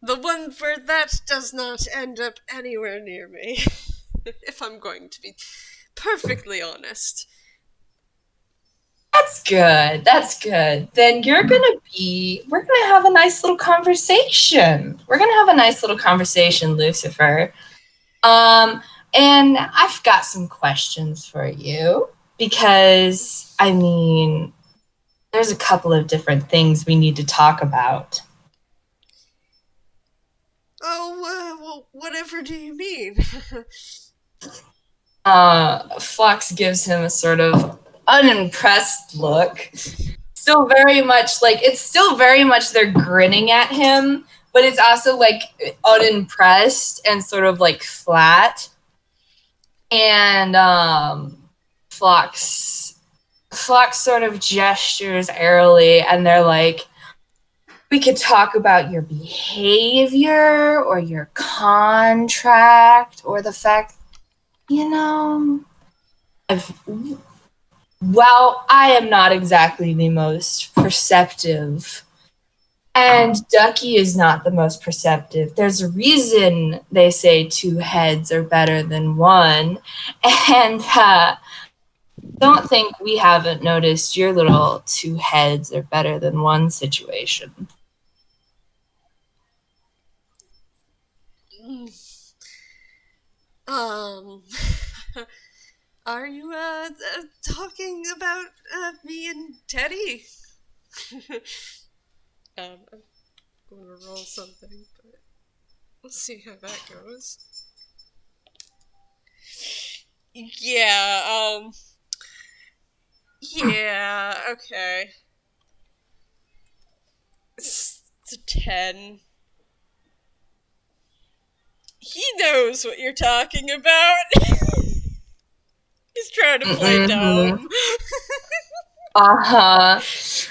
The one where that does not end up anywhere near me, if I'm going to be perfectly honest. That's good. Then we're gonna have a nice little conversation. Lucifer. And I've got some questions for you because, I mean, there's a couple of different things we need to talk about. Oh, well, whatever do you mean? Phlox gives him a sort of unimpressed look. Still very much they're grinning at him, but it's also like unimpressed and sort of like flat. And Phlox sort of gestures airily, and they're like, we could talk about your behavior or your contract or the fact, I am not exactly the most perceptive, and Ducky is not the most perceptive. There's a reason they say 2 heads are better than 1, and don't think we haven't noticed your little 2 heads are better than 1 situation. Are you talking about me and Teddy? I'm gonna roll something, but we'll see how that goes. Yeah, okay. It's a 10. He knows what you're talking about. He's trying to play dumb. Gosh.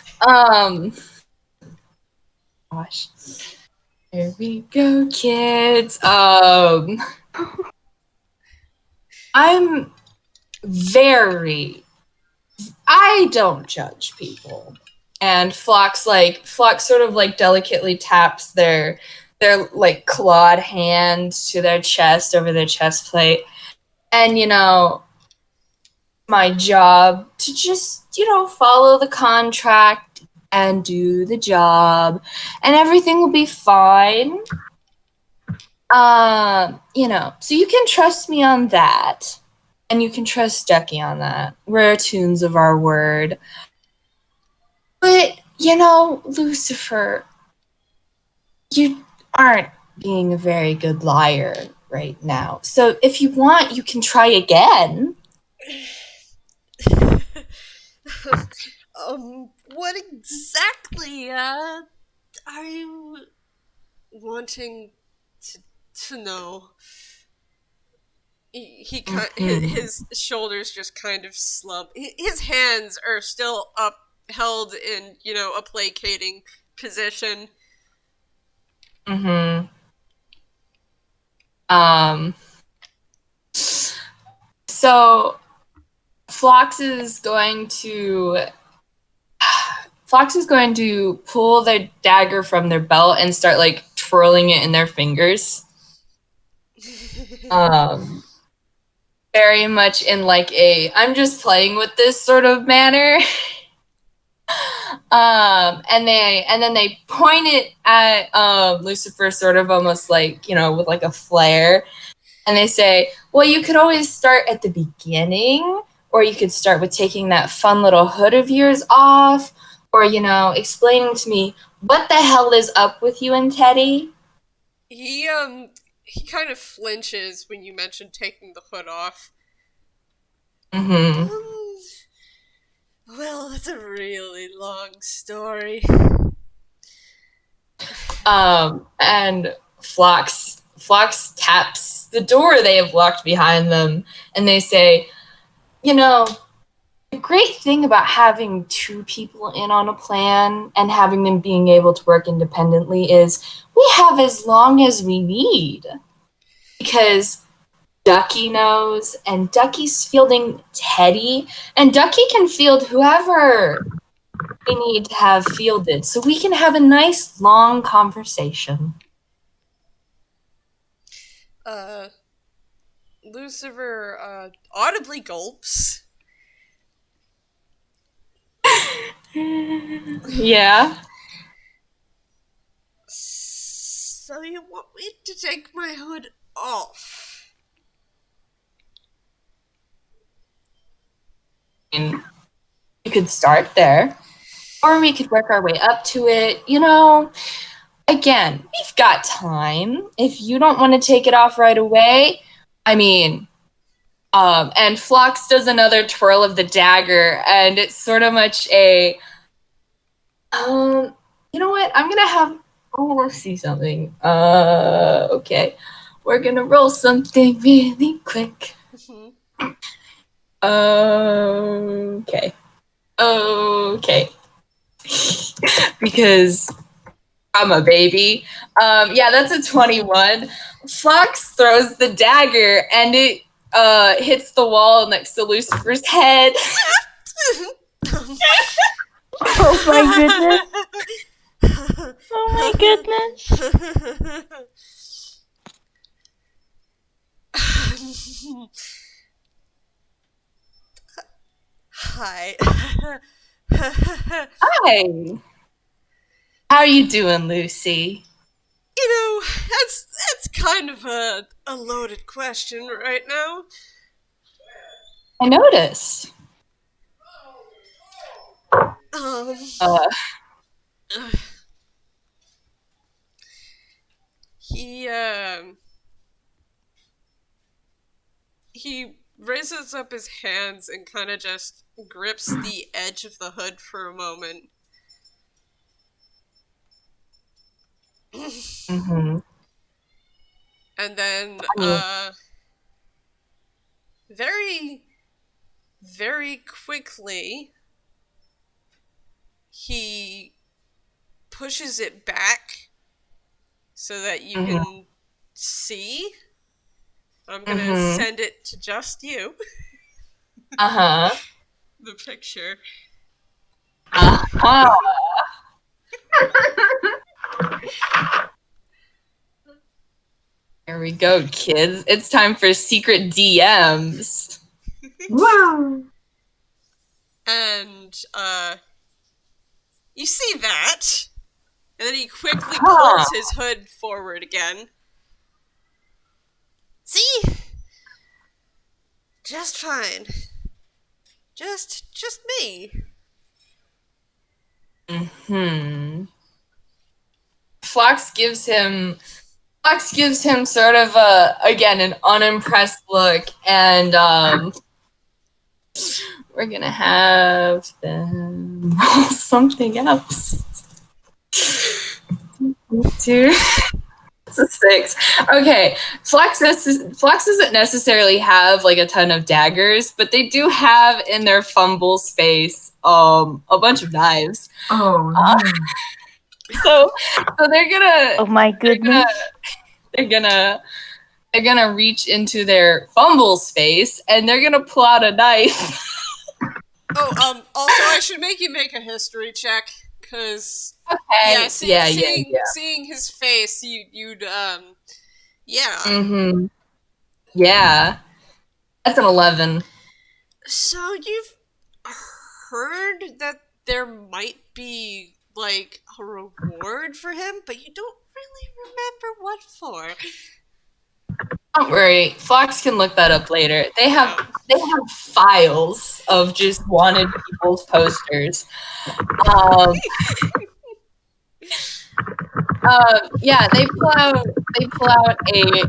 Here we go, kids. I don't judge people. And Phlox sort of like delicately taps their like clawed hand to their chest over their chest plate. And, my job to just, follow the contract and do the job, and everything will be fine. So you can trust me on that, and you can trust Ducky on that. We're attunes of our word. But, Lucifer, you aren't being a very good liar right now. So if you want, you can try again. What exactly are you wanting to know? His shoulders just kind of slump. His hands are still upheld in, a placating position. So Phlox is going to pull their dagger from their belt and start like twirling it in their fingers. Very much in like a I'm just playing with this sort of manner. And then they point it at Lucifer, sort of almost like, you know, with like a flare, and they say, well, you could always start at the beginning, or you could start with taking that fun little hood of yours off, or, you know, explaining to me what the hell is up with you and Teddy. He kind of flinches when you mention taking the hood off. Mm-hmm. Well, it's a really long story. And Phlox taps the door they have locked behind them, and they say, you know, the great thing about having two people in on a plan and having them being able to work independently is we have as long as we need. Because Ducky knows, and Ducky's fielding Teddy, and Ducky can field whoever we need to have fielded, so we can have a nice long conversation. Lucifer audibly gulps. Yeah. So you want me to take my hood off? You could start there, or we could work our way up to it. You know, again, we've got time. If you don't want to take it off right away, I mean, and Phlox does another twirl of the dagger, and it's sort of much a, you know what? I'm gonna have. Oh, let's see something. Okay, we're gonna roll something really quick. Okay. Because I'm a baby. Yeah, that's a 21. Phlox throws the dagger and it hits the wall next to Lucifer's head. Oh my goodness. Oh my goodness. Hi. Hi. How are you doing, Lucy? You know, that's kind of a loaded question right now. I noticed. He raises up his hands and kind of just grips the edge of the hood for a moment. Mm-hmm. And then, very, very quickly, he pushes it back so that you can see. I'm gonna send it to just you. The picture. Here we go, kids. It's time for secret DMs. Wow. And, you see that, and then he quickly pulls his hood forward again. See? Just fine. Just me. Phlox gives him sort of an unimpressed look, and we're gonna have them roll something else. Dude. It's a 6. Okay, Phlox doesn't necessarily have like a ton of daggers, but they do have in their fumble space a bunch of knives. Oh, no. So they're gonna. Oh my goodness. They're they're gonna reach into their fumble space and they're gonna pull out a knife. Oh, also, I should make you make a history check, because Okay. seeing his face, you'd yeah. Mm-hmm. Yeah. That's an 11. So you've heard that there might be like a reward for him, but you don't really remember what for. Don't worry, Phlox can look that up later. They have files of just wanted people's posters. Yeah, they pull out a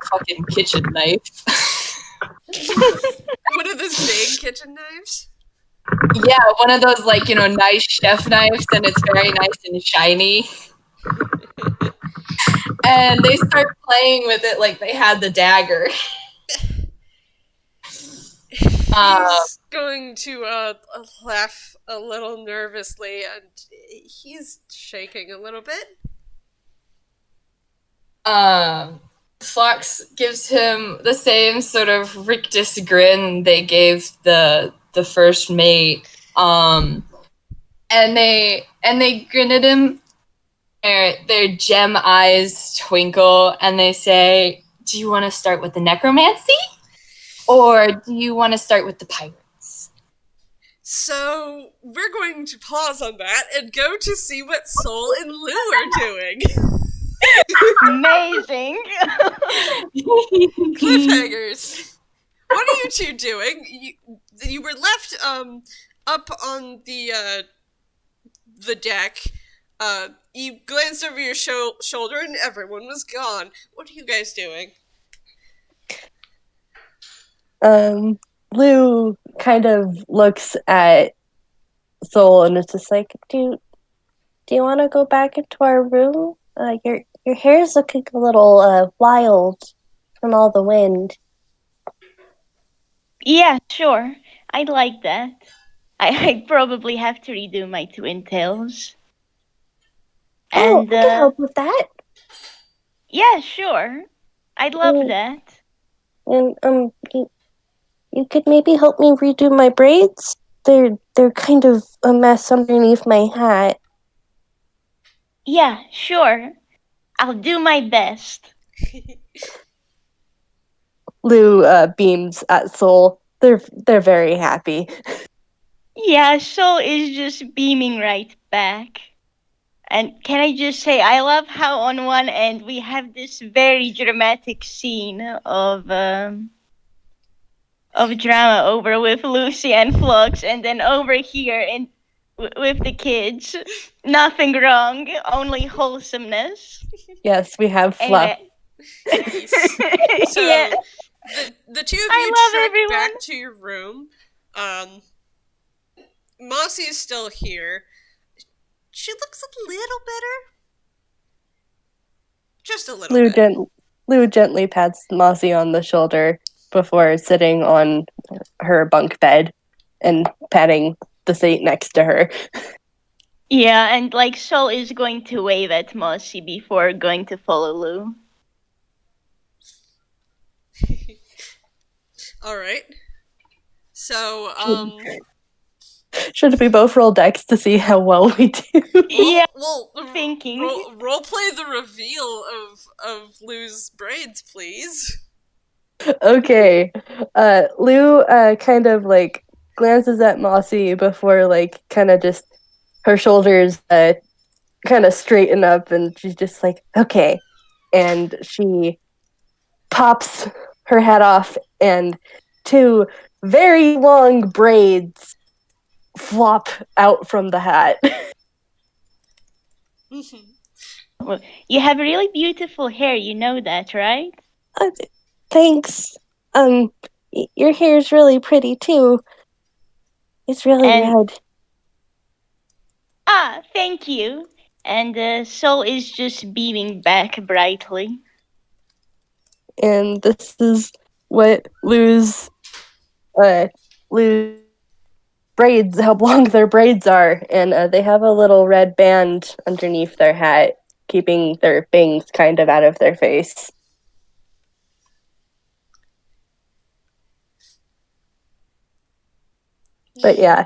fucking kitchen knife. One of those big kitchen knives? Yeah, one of those nice chef knives, and it's very nice and shiny. And they start playing with it like they had the dagger. He's going to laugh a little nervously, and he's shaking a little bit. Phlox gives him the same sort of rictus grin they gave the first mate. And they grin at him. Their gem eyes twinkle, and they say, "Do you want to start with the necromancy? Or do you want to start with the pirates?" So, we're going to pause on that and go to see what Sol and Lou are doing. Amazing. Cliffhangers. What are you two doing? You were left up on the deck. You glanced over your shoulder and everyone was gone. What are you guys doing? Lou kind of looks at Sol and is just like, do you want to go back into our room? Your hair's looking a little wild from all the wind. Yeah, sure. I'd like that. I'd probably have to redo my twin tails. Oh, And, I can help with that. Yeah, sure. I'd love that. And you could maybe help me redo my braids? They're kind of a mess underneath my hat. Yeah, sure. I'll do my best. Lou beams at Sol. They're very happy. Yeah, Sol is just beaming right back. And can I just say, I love how on one end we have this very dramatic scene of drama over with Lucy and Phlox, and then over here with the kids, nothing wrong, only wholesomeness. Yes, we have fluff. So, yeah. the two of you trek back to your room. Mossy is still here. She looks a little better. Just a little bit. Lou gently pats Mossy on the shoulder before sitting on her bunk bed and patting the seat next to her. Yeah, and Sol is going to wave at Mossy before going to follow Lou. Alright. So, should we both roll dex to see how well we do? Yeah, thinking. Role play the reveal of Lou's braids, please. Okay. Lou kind of glances at Mossy before kind of just her shoulders kind of straighten up, and she's just like, okay. And she pops her head off, and two very long braids flop out from the hat. Well, you have really beautiful hair, you know that, right? Thanks. Your hair's really pretty too. It's really red. Ah, thank you. And Sol is just beaming back brightly. And this is what Lou's braids, how long their braids are, and they have a little red band underneath their hat, keeping their bangs kind of out of their face. But yeah.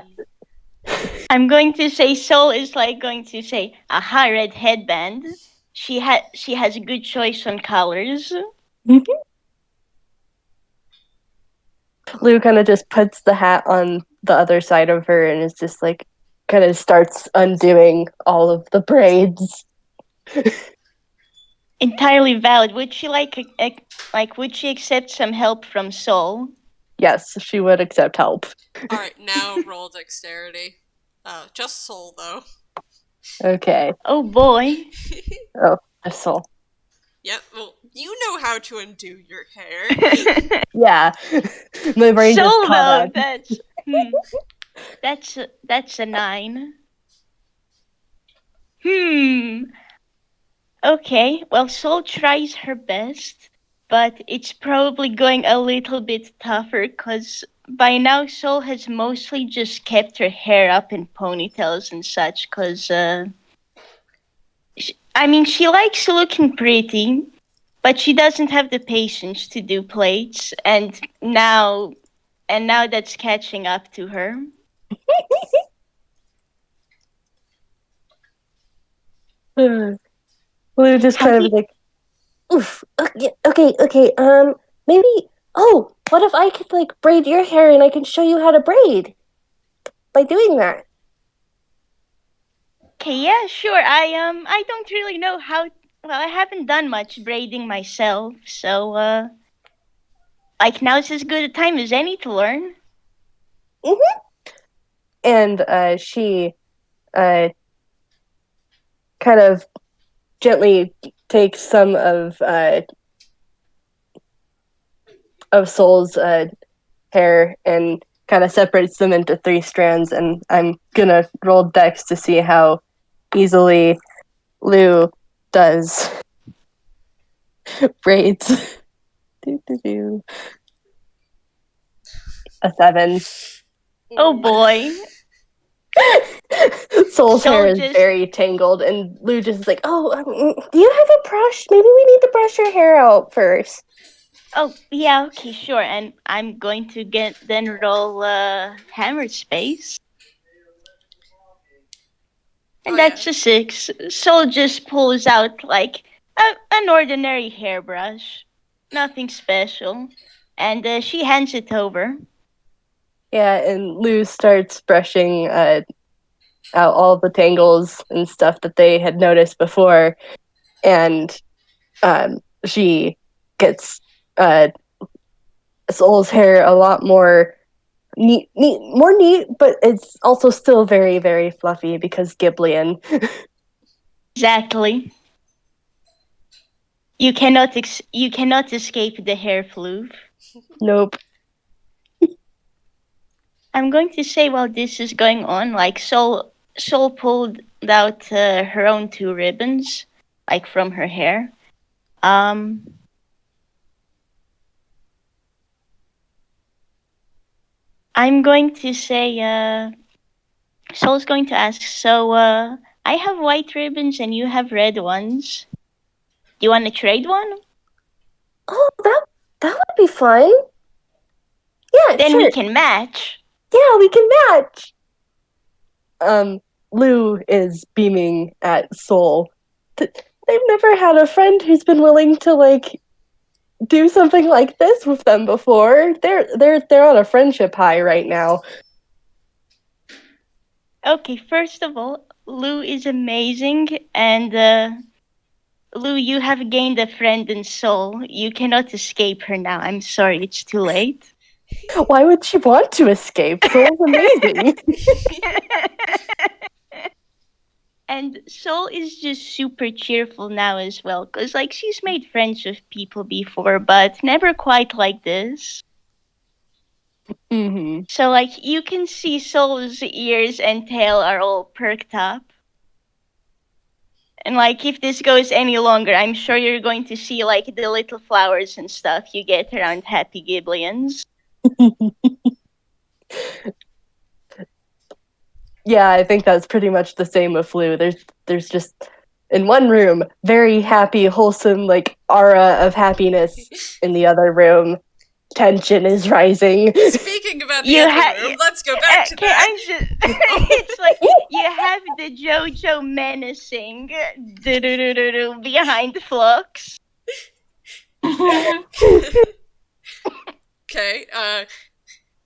I'm going to say Sol is like going to say, aha, red headband. She has a good choice on colors. Lou kind of just puts the hat on the other side of her and is just like, kind of starts undoing all of the braids. Entirely valid. Would she would she accept some help from Sol? Yes, she would accept help. Alright, now roll dexterity. Just Sol, though. Okay. Oh boy. Oh, that's Sol. Yep, well, you know how to undo your hair. Yeah. My brain just Sol, caught though, up. that's a 9. Okay, well, Sol tries her best, but it's probably going a little bit tougher because by now Sol has mostly just kept her hair up in ponytails and such because, she likes looking pretty, but she doesn't have the patience to do plaits, and now that's catching up to her. Lou just kind of like, oof, okay, maybe, what if I could, like, braid your hair and I can show you how to braid by doing that? Okay, yeah, sure. I don't really know how. Well, I haven't done much braiding myself, so now's as good a time as any to learn. Mm-hmm. And she kind of gently takes some of Sol's hair and kind of separates them into 3 strands, and I'm gonna roll dex to see how easily Lou does braids. A 7. Oh boy. Sol's hair is very tangled, and Lou just is like, do you have a brush? Maybe we need to brush your hair out first. Oh, yeah, okay, sure. And I'm going to roll hammer space. And that's a 6. Sol just pulls out, like, an ordinary hairbrush. Nothing special. And she hands it over. Yeah, and Lou starts brushing out all the tangles and stuff that they had noticed before. And she gets Sol's hair a lot more neat, but it's also still very, very fluffy because Ghiblian. Exactly. You cannot escape the hair floof. Nope. I'm going to say while this is going on, like Sol pulled out her own 2 ribbons, like from her hair. I'm going to say, Sol's going to ask, so, I have white ribbons and you have red ones. Do you want to trade one? Oh, that would be fun. Yeah, then sure. we can match. Yeah, we can match. Lou is beaming at Sol. They've never had a friend who's been willing to, like, do something like this with them before. They're on a friendship high right now. Okay, first of all, Lou is amazing, and Lou, you have gained a friend in Sol. You cannot escape her now. I'm sorry, it's too late. Why would she want to escape? Sol's amazing. And Sol is just super cheerful now as well, because, like, she's made friends with people before, but never quite like this. Mm-hmm. So, like, you can see Sol's ears and tail are all perked up. And, like, if this goes any longer, I'm sure you're going to see, like, the little flowers and stuff you get around Happy Ghiblians. Yeah, I think that's pretty much the same with Lou. There's just, in one room, very happy, wholesome, like, aura of happiness. In the other room, tension is rising. Speaking about the other room, let's go back to that. I'm just, it's like you have the JoJo menacing behind Phlox. Okay,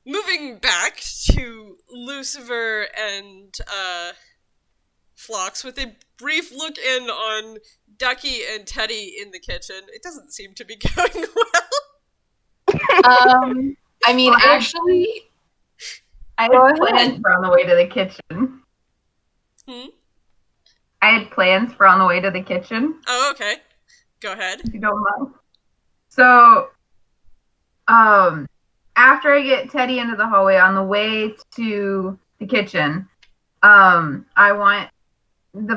moving back to Lucifer and Phlox with a brief look in on Ducky and Teddy in the kitchen. It doesn't seem to be going well. I mean, actually, I Go had ahead. plans for on the way to the kitchen. I had plans for on the way to the kitchen. Oh, okay. Go ahead. If you don't mind. So, after I get Teddy into the hallway on the way to the kitchen, the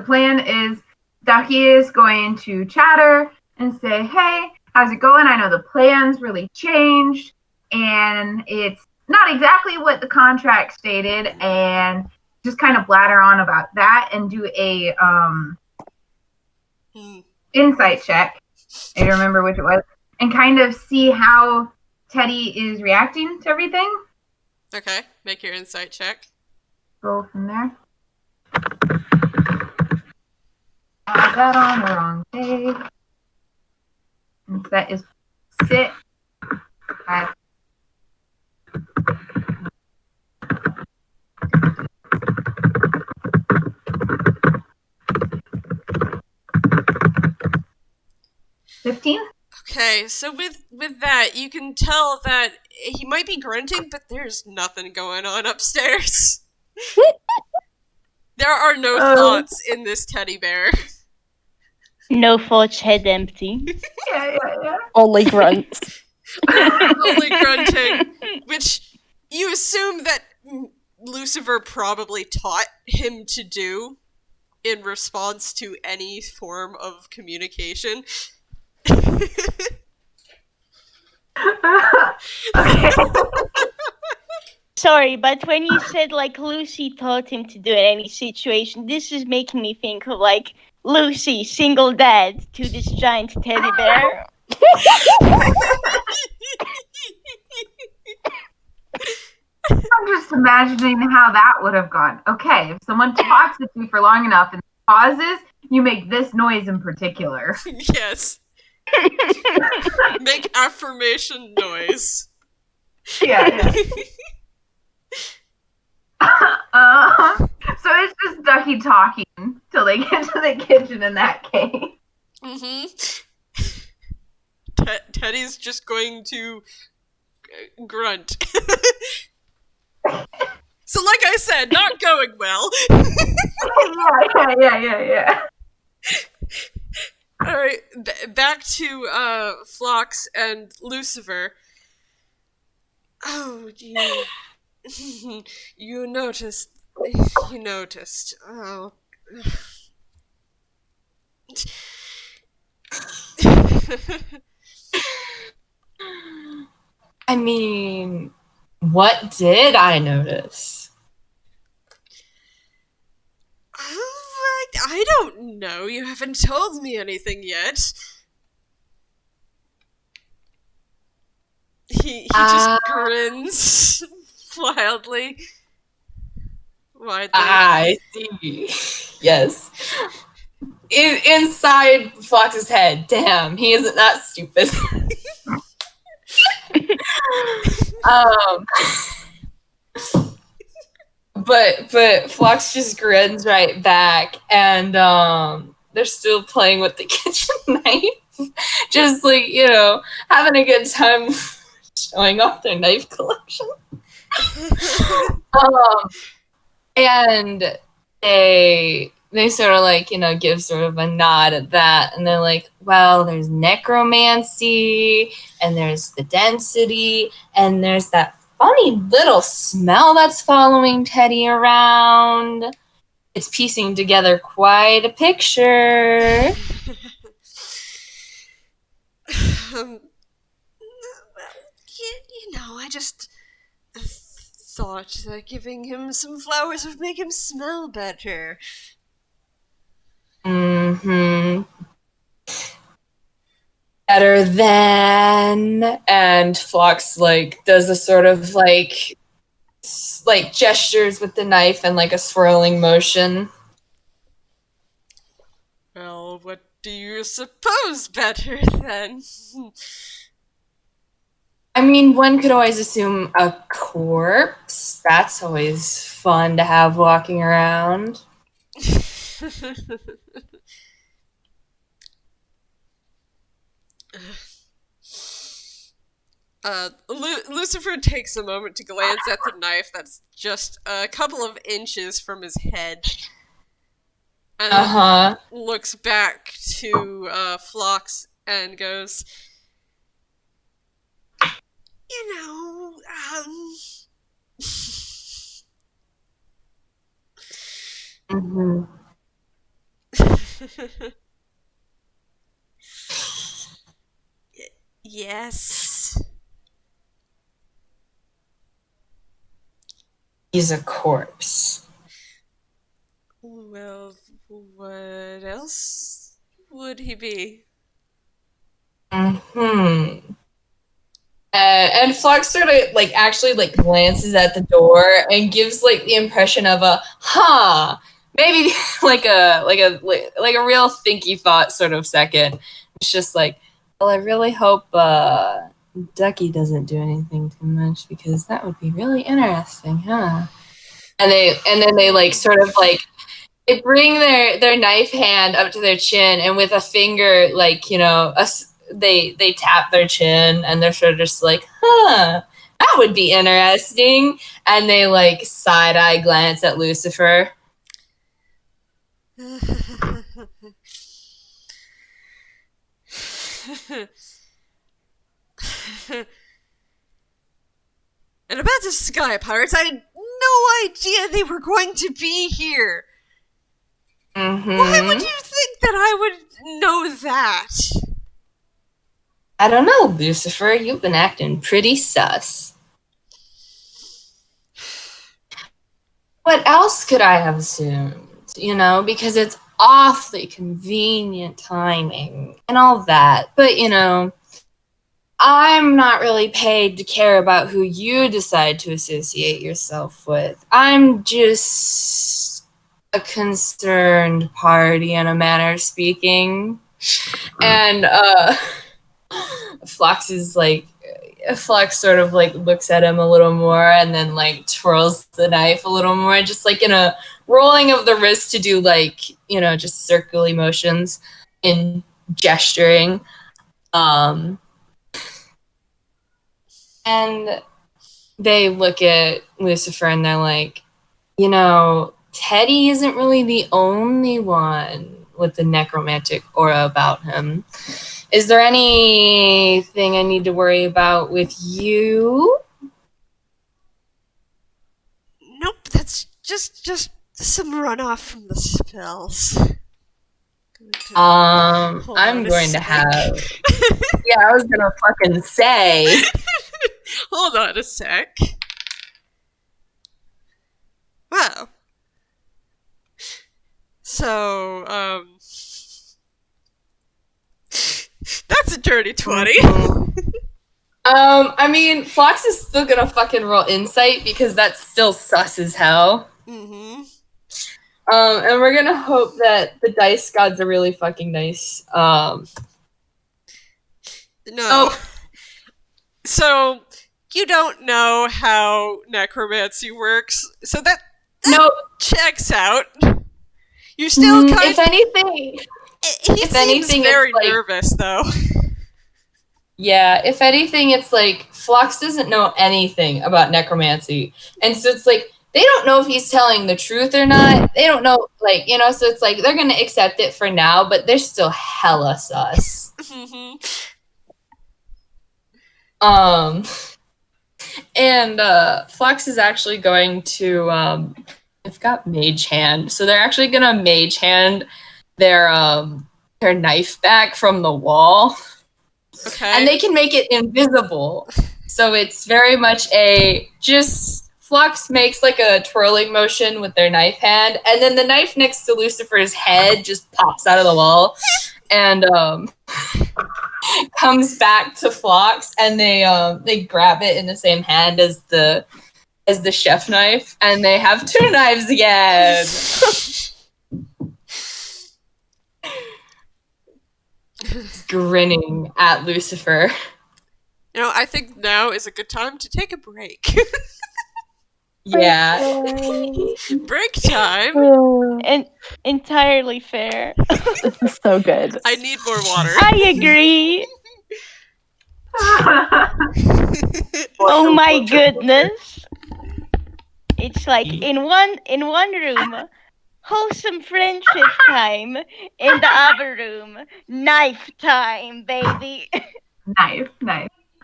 plan is Ducky is going to chatter and say, hey, how's it going? I know the plans really changed and it's not exactly what the contract stated, and just kind of blather on about that and do a insight check. I don't remember which it was. And kind of see how Teddy is reacting to everything. Okay, make your insight check. Go from there. I got on the wrong page. And that is sit. At 15. Okay, so with that, you can tell that he might be grunting, but there's nothing going on upstairs. There are no thoughts in this teddy bear. No thoughts, head empty. Yeah. Only grunts. Only grunting, which you assume that Lucifer probably taught him to do in response to any form of communication. Okay. Sorry, but when you said, like, Lucy taught him to do in any situation, this is making me think of, like, Lucy, single dad, to this giant teddy bear. I'm just imagining how that would have gone. Okay, if someone talks with you for long enough and pauses, you make this noise in particular. Yes. Make affirmation noise. Yeah. So it's just Ducky talking till they get to the kitchen in that case. Teddy's just going to grunt. So like I said, not going well. Yeah. Alright, back to Phlox and Lucifer. Oh, you noticed. You noticed. Oh. I mean, what did I notice? I don't know. You haven't told me anything yet. He just grins wildly. Widely. I see. Yes. Inside Phlox's head. Damn, he isn't that stupid. But Phlox just grins right back, and they're still playing with the kitchen knife, just like, you know, having a good time showing off their knife collection. And they sort of, like, you know, give sort of a nod at that, and they're like, well, there's necromancy, and there's the density, and there's that funny little smell that's following Teddy around. It's piecing together quite a picture. Well, you know, I just thought that giving him some flowers would make him smell better. Better than, and Phlox like does a sort of like gestures with the knife and like a swirling motion. Well, what do you suppose better than? I mean, one could always assume a corpse. That's always fun to have walking around. Lucifer takes a moment to glance at the knife that's just a couple of inches from his head. And looks back to Phlox and goes, you know, yes. He's a corpse. Well, what else would he be? And Phlox sort of like actually like glances at the door and gives like the impression of a maybe like a real thinky thought sort of second. It's just like, well, I really hope Ducky doesn't do anything too much because that would be really interesting, huh? And then they like sort of like they bring their knife hand up to their chin and with a finger like, you know, they tap their chin and they're sort of just like, that would be interesting. And they like side-eye glance at Lucifer. And about the sky pirates, I had no idea they were going to be here. Why would you think that I would know that? I don't know, Lucifer. You've been acting pretty sus. What else could I have assumed? You know, because it's awfully convenient timing and all that. But, you know, I'm not really paid to care about who you decide to associate yourself with. I'm just a concerned party in a manner of speaking. And Phlox sort of like looks at him a little more and then like twirls the knife a little more, just like in a rolling of the wrist to do like, you know, just circular motions in gesturing. And they look at Lucifer and they're like, you know, Teddy isn't really the only one with the necromantic aura about him. Is there anything I need to worry about with you? Nope, that's just some runoff from the spells. I'm going to have... Yeah, I was gonna fucking say... Hold on a sec. Wow. So, that's a dirty 20. I mean, Phlox is still gonna fucking roll insight because that's still sus as hell. And we're gonna hope that the dice gods are really fucking nice. No. Oh. So, you don't know how necromancy works, so that Nope. checks out. You're still kind if anything... He seems very nervous, though. Yeah, if anything, it's like, Phlox doesn't know anything about necromancy. And so it's like, they don't know if he's telling the truth or not. They don't know, like, you know, so it's like, they're going to accept it for now, but they're still hella sus. And Phlox is actually going to, they've got Mage Hand, so they're actually going to Mage Hand their knife back from the wall. Okay. And they can make it invisible. So it's very much Phlox makes like a twirling motion with their knife hand, and then the knife next to Lucifer's head just pops out of the wall. And comes back to Phlox, and they grab it in the same hand as the chef knife, and they have 2 knives again. Grinning at Lucifer. I think now is a good time to take a break. Yeah. Break time. And entirely fair. This is so good. I need more water. I agree. Oh my goodness. It's like in one room, wholesome friendship time. In the other room, knife time, baby. Nice.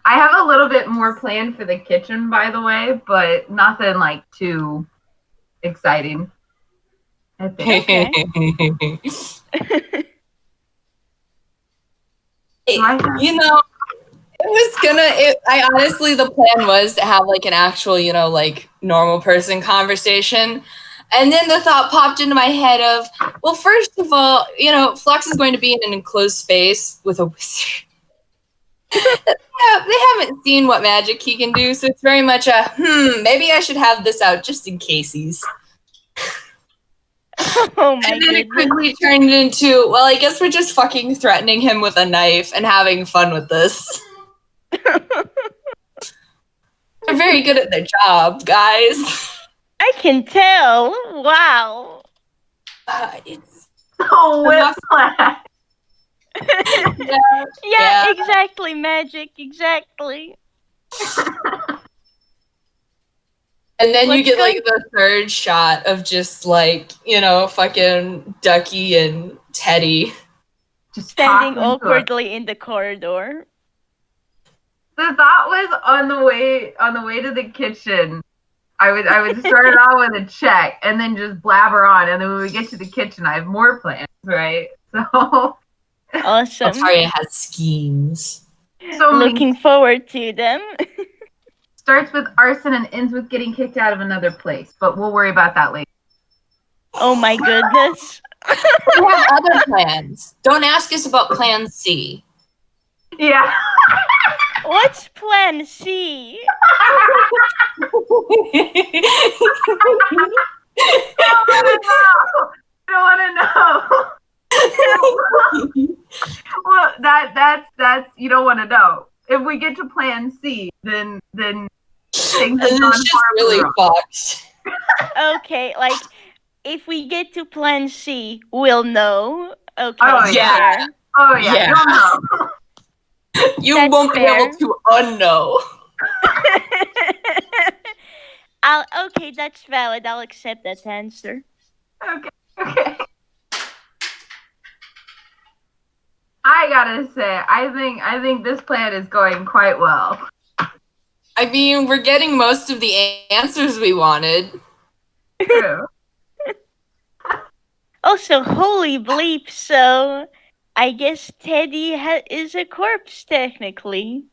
I have a little bit more planned for the kitchen, by the way, but nothing like too exciting. I think. Okay. I honestly, the plan was to have like an actual, like normal person conversation. And then the thought popped into my head of, well, first of all, Phlox is going to be in an enclosed space with a wizard. They haven't seen what magic he can do, so it's very much a, maybe I should have this out just in caseies. Oh my And then it goodness. quickly turned into, well, I guess we're just fucking threatening him with a knife and having fun with this. They're very good at their job, guys. I can tell. Wow. It's Whiplash. Yeah, exactly, magic, exactly. And then you Let's get go- like the third shot of just like, fucking Ducky and Teddy. Just Standing talking to us. awkwardly in the corridor. The thought was on the way to the kitchen. I would start it off with a check and then just blabber on, and then when we get to the kitchen, I have more plans, right? So Awesome. Altaria has schemes. Looking forward to them. starts with arson and ends with getting kicked out of another place, but we'll worry about that later. Oh my goodness. We have other plans. Don't ask us about Plan C. Yeah. What's plan C? I don't want to know. Well, that's you don't want to know. If we get to Plan C, then things And have gone it's just horribly really wrong. fucked. Okay, like if we get to plan C, we'll know. Okay. Oh, yeah. fair. Oh yeah, Yeah. you'll know. You That's won't be fair. able to unknow. Okay, that's valid. I'll accept that answer. Okay. I gotta say, I think this plan is going quite well. I mean, we're getting most of the answers we wanted. True. Also, holy bleep, so I guess Teddy is a corpse, technically.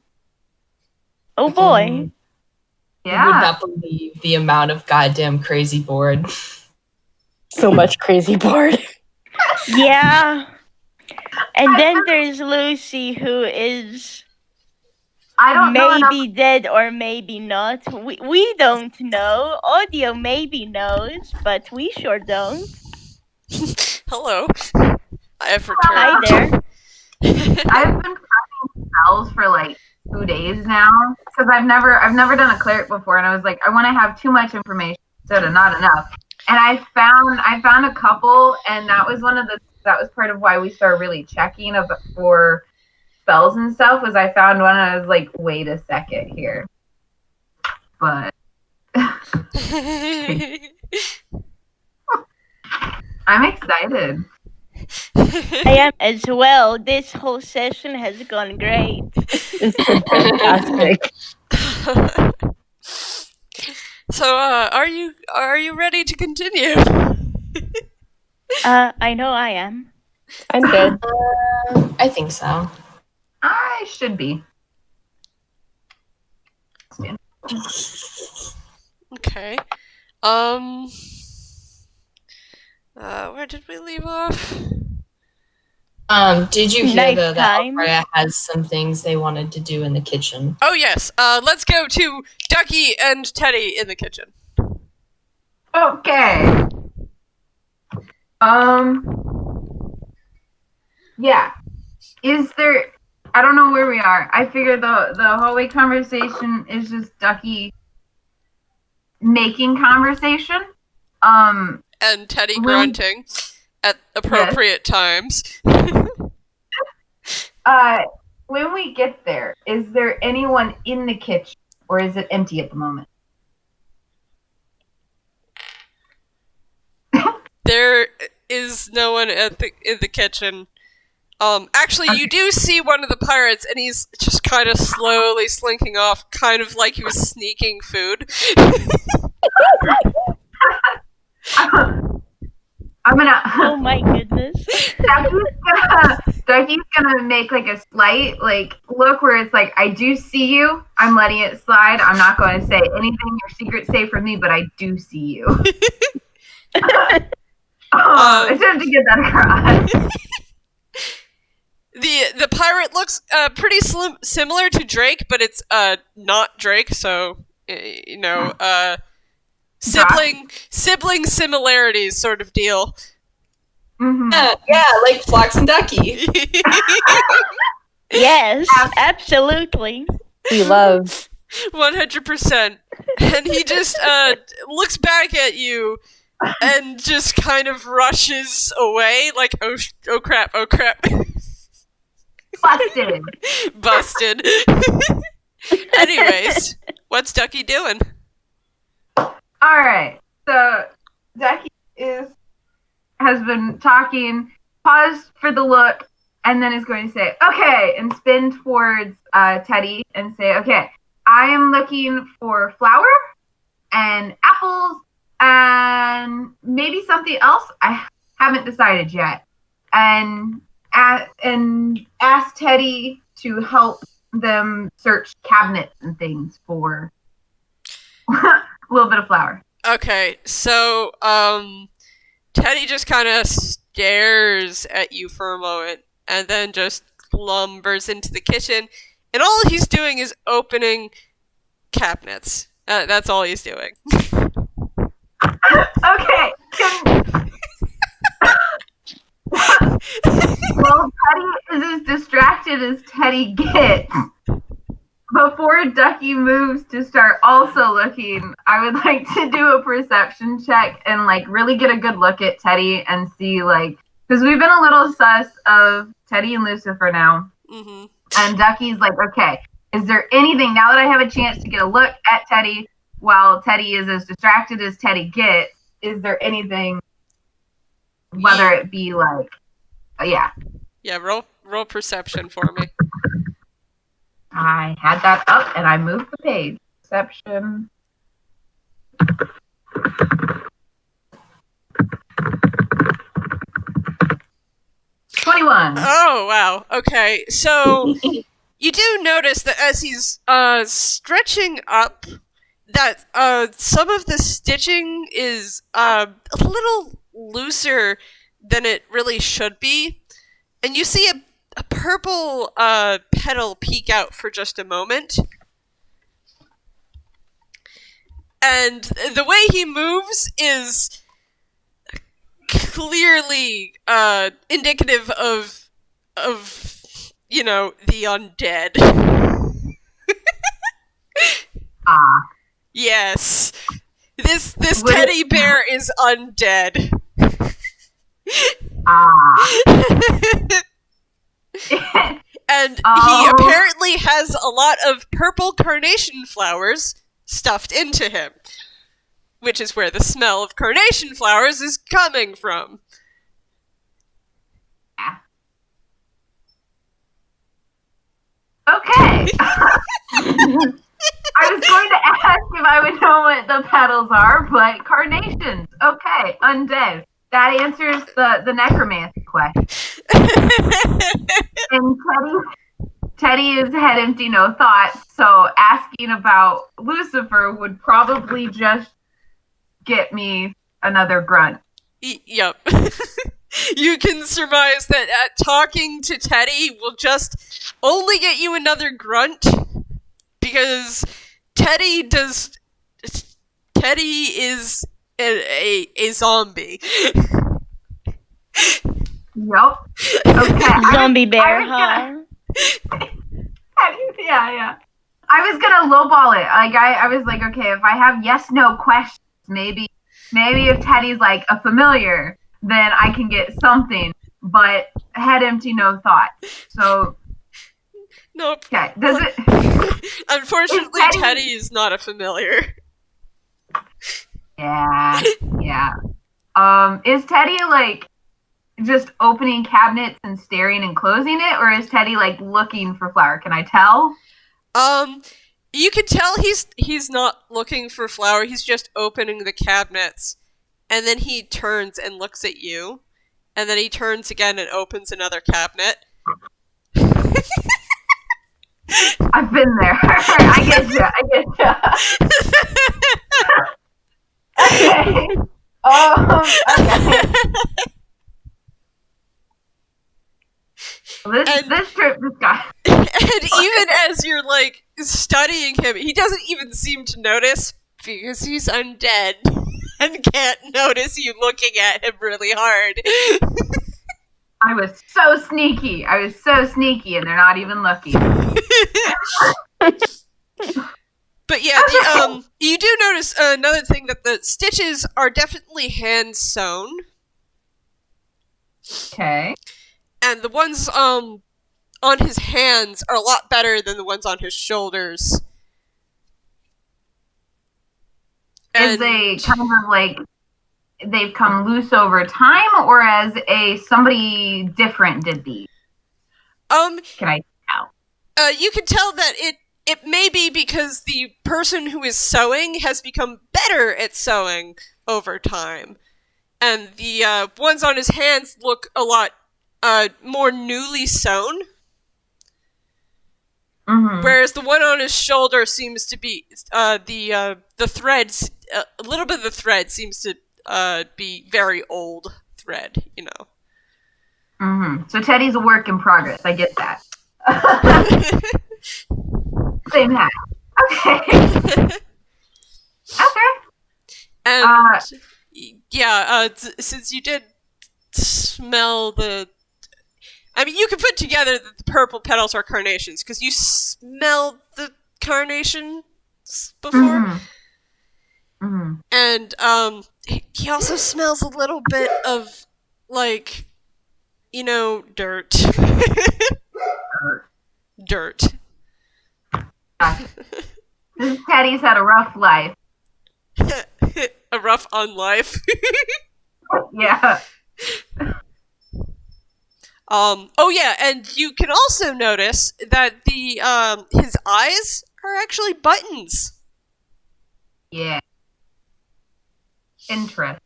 Oh boy. You would Yeah. not believe the amount of goddamn crazy board. So much crazy board. Yeah. And then there's Lucy, who is I don't know enough. maybe dead or maybe not. We don't know. Audio maybe knows, but we sure don't. Hello. I have returned. Hi there. I've been prepping spells for like 2 days now because I've never done a cleric before, and I was like, I want to have too much information instead of not enough. And I found a couple, and that was part of why we started really checking for spells and stuff. Was I found one, and I was like, wait a second here, but I'm excited. I am as well. This whole session has gone great. It's been fantastic. So, are you ready to continue? I know I am. I'm good. I think so. I should be. Okay. Where did we leave off? Did you hear though that Nighttime. Altaria has some things they wanted to do in the kitchen? Oh yes, let's go to Ducky and Teddy in the kitchen. Okay. Yeah. Is there? I don't know where we are. I figure the hallway conversation is just Ducky making conversation. And Teddy grunting at appropriate times. When we get there, is there anyone in the kitchen, or is it empty at the moment? There is no one in the kitchen. Actually, you do see one of the pirates, and he's just kind of slowly slinking off, kind of like he was sneaking food. I'm gonna. Oh my goodness. Ducky's gonna make like a slight look where it's like, I do see you. I'm letting it slide. I'm not going to say anything your secret's safe from me, but I do see you. I tried to get that across. The pirate looks pretty similar to Drake, but it's not Drake. So sibling similarities sort of deal. Mm-hmm. Yeah, like Phlox and Ducky. Yes, absolutely. We love. 100%. And he just looks back at you and just kind of rushes away like, oh crap. Busted. Anyways, what's Ducky doing? Alright, so Ducky has been talking, paused for the look, and then is going to say, okay, and spin towards Teddy and say, okay, I am looking for flour and apples and maybe something else. I haven't decided yet. And ask Teddy to help them search cabinets and things for a little bit of flour. Okay, so, Teddy just kind of stares at you for a moment and then just lumbers into the kitchen, and all he's doing is opening cabinets. That's all he's doing. Okay. Well, Teddy is as distracted as Teddy gets. Before Ducky moves to start also looking, I would like to do a perception check and really get a good look at Teddy and see because we've been a little sus of Teddy and Lucifer now. Mm-hmm. And Ducky's like, okay, is there anything, now that I have a chance to get a look at Teddy while Teddy is as distracted as Teddy gets, is there anything, whether it be yeah. Yeah, roll perception for me. I had that up and I moved the page. Perception. $21. Oh, wow. Okay, so you do notice that as he's stretching up, that some of the stitching is a little looser than it really should be. And you see a purple petal peek out for just a moment. And the way he moves is clearly indicative of the undead. Yes. This teddy bear is undead. And he apparently has a lot of purple carnation flowers stuffed into him, which is where the smell of carnation flowers is coming from. Okay. I was going to ask if I would know what the petals are, but carnations. Okay, undead. That answers the necromancy question. And Teddy is head empty, no thoughts, so asking about Lucifer would probably just get me another grunt. Yep. You can surmise that talking to Teddy will just only get you another grunt, because Teddy is a zombie. Yep. Okay. Zombie bear, was huh? Yeah. I was gonna lowball it. Like I was like, okay, if I have yes/no questions, maybe if Teddy's like a familiar, then I can get something. But head empty, no thought. So Nope. okay. Does it? Unfortunately, Teddy is not a familiar. Yeah. Is Teddy like just opening cabinets and staring and closing it, or is Teddy like looking for flour? Can I tell? You can tell he's not looking for flour. He's just opening the cabinets, and then he turns and looks at you, and then he turns again and opens another cabinet. I've been there. I get you. Okay. Okay. This trip just got. And even as you're like studying him, he doesn't even seem to notice because he's undead and can't notice you looking at him really hard. I was so sneaky, and they're not even looking. But yeah, you do notice another thing, that the stitches are definitely hand sewn. Okay. And the ones on his hands are a lot better than the ones on his shoulders. Is they kind of like they've come loose over time, or as somebody different did these? Can I tell? You can tell that it may be because the person who is sewing has become better at sewing over time. And the ones on his hands look a lot more newly sewn. Mm-hmm. Whereas the one on his shoulder seems to be the threads, a little bit of the thread seems to be very old thread, you know. Mm-hmm. So Teddy's a work in progress. I get that. Same hat. Okay. Okay. And since you did smell I mean, you can put together that the purple petals are carnations, because you smelled the carnations before. Mm-hmm. And he also smells a little bit of, like, you know, dirt. Dirt. This Teddy's had a rough life. A rough on life. Yeah. Oh yeah, and you can also notice that the his eyes are actually buttons. Yeah. Interesting.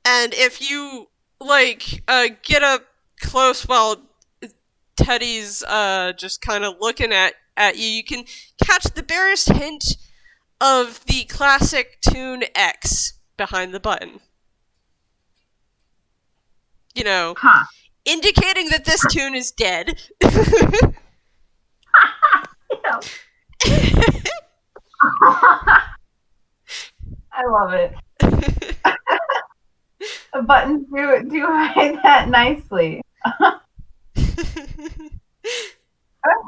And if you like get up close while Teddy's just kind of looking at you, you can catch the barest hint of the classic tune X behind the button. You know, indicating that this tune is dead. I love it. The buttons do hide that nicely.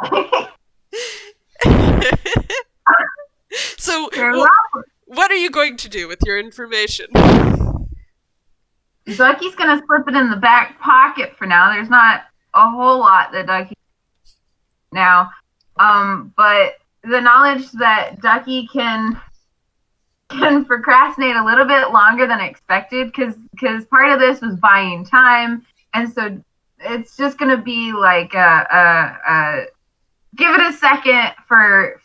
Okay. So, what are you going to do with your information? Ducky's gonna slip it in the back pocket for now. There's not a whole lot that Ducky now, but the knowledge that Ducky can procrastinate a little bit longer than expected, because part of this was buying time, and so it's just gonna be like give it a second for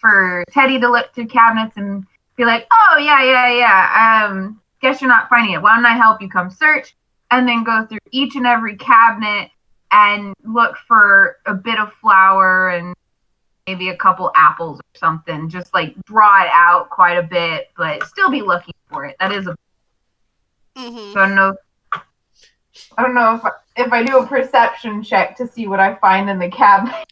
Teddy to look through cabinets and be like, oh yeah. Guess you're not finding it. Why don't I help you come search? And then go through each and every cabinet and look for a bit of flour and maybe a couple apples or something. Just like draw it out quite a bit, but still be looking for it. That is a. Mm-hmm. So I don't know if I do a perception check to see what I find in the cabinet.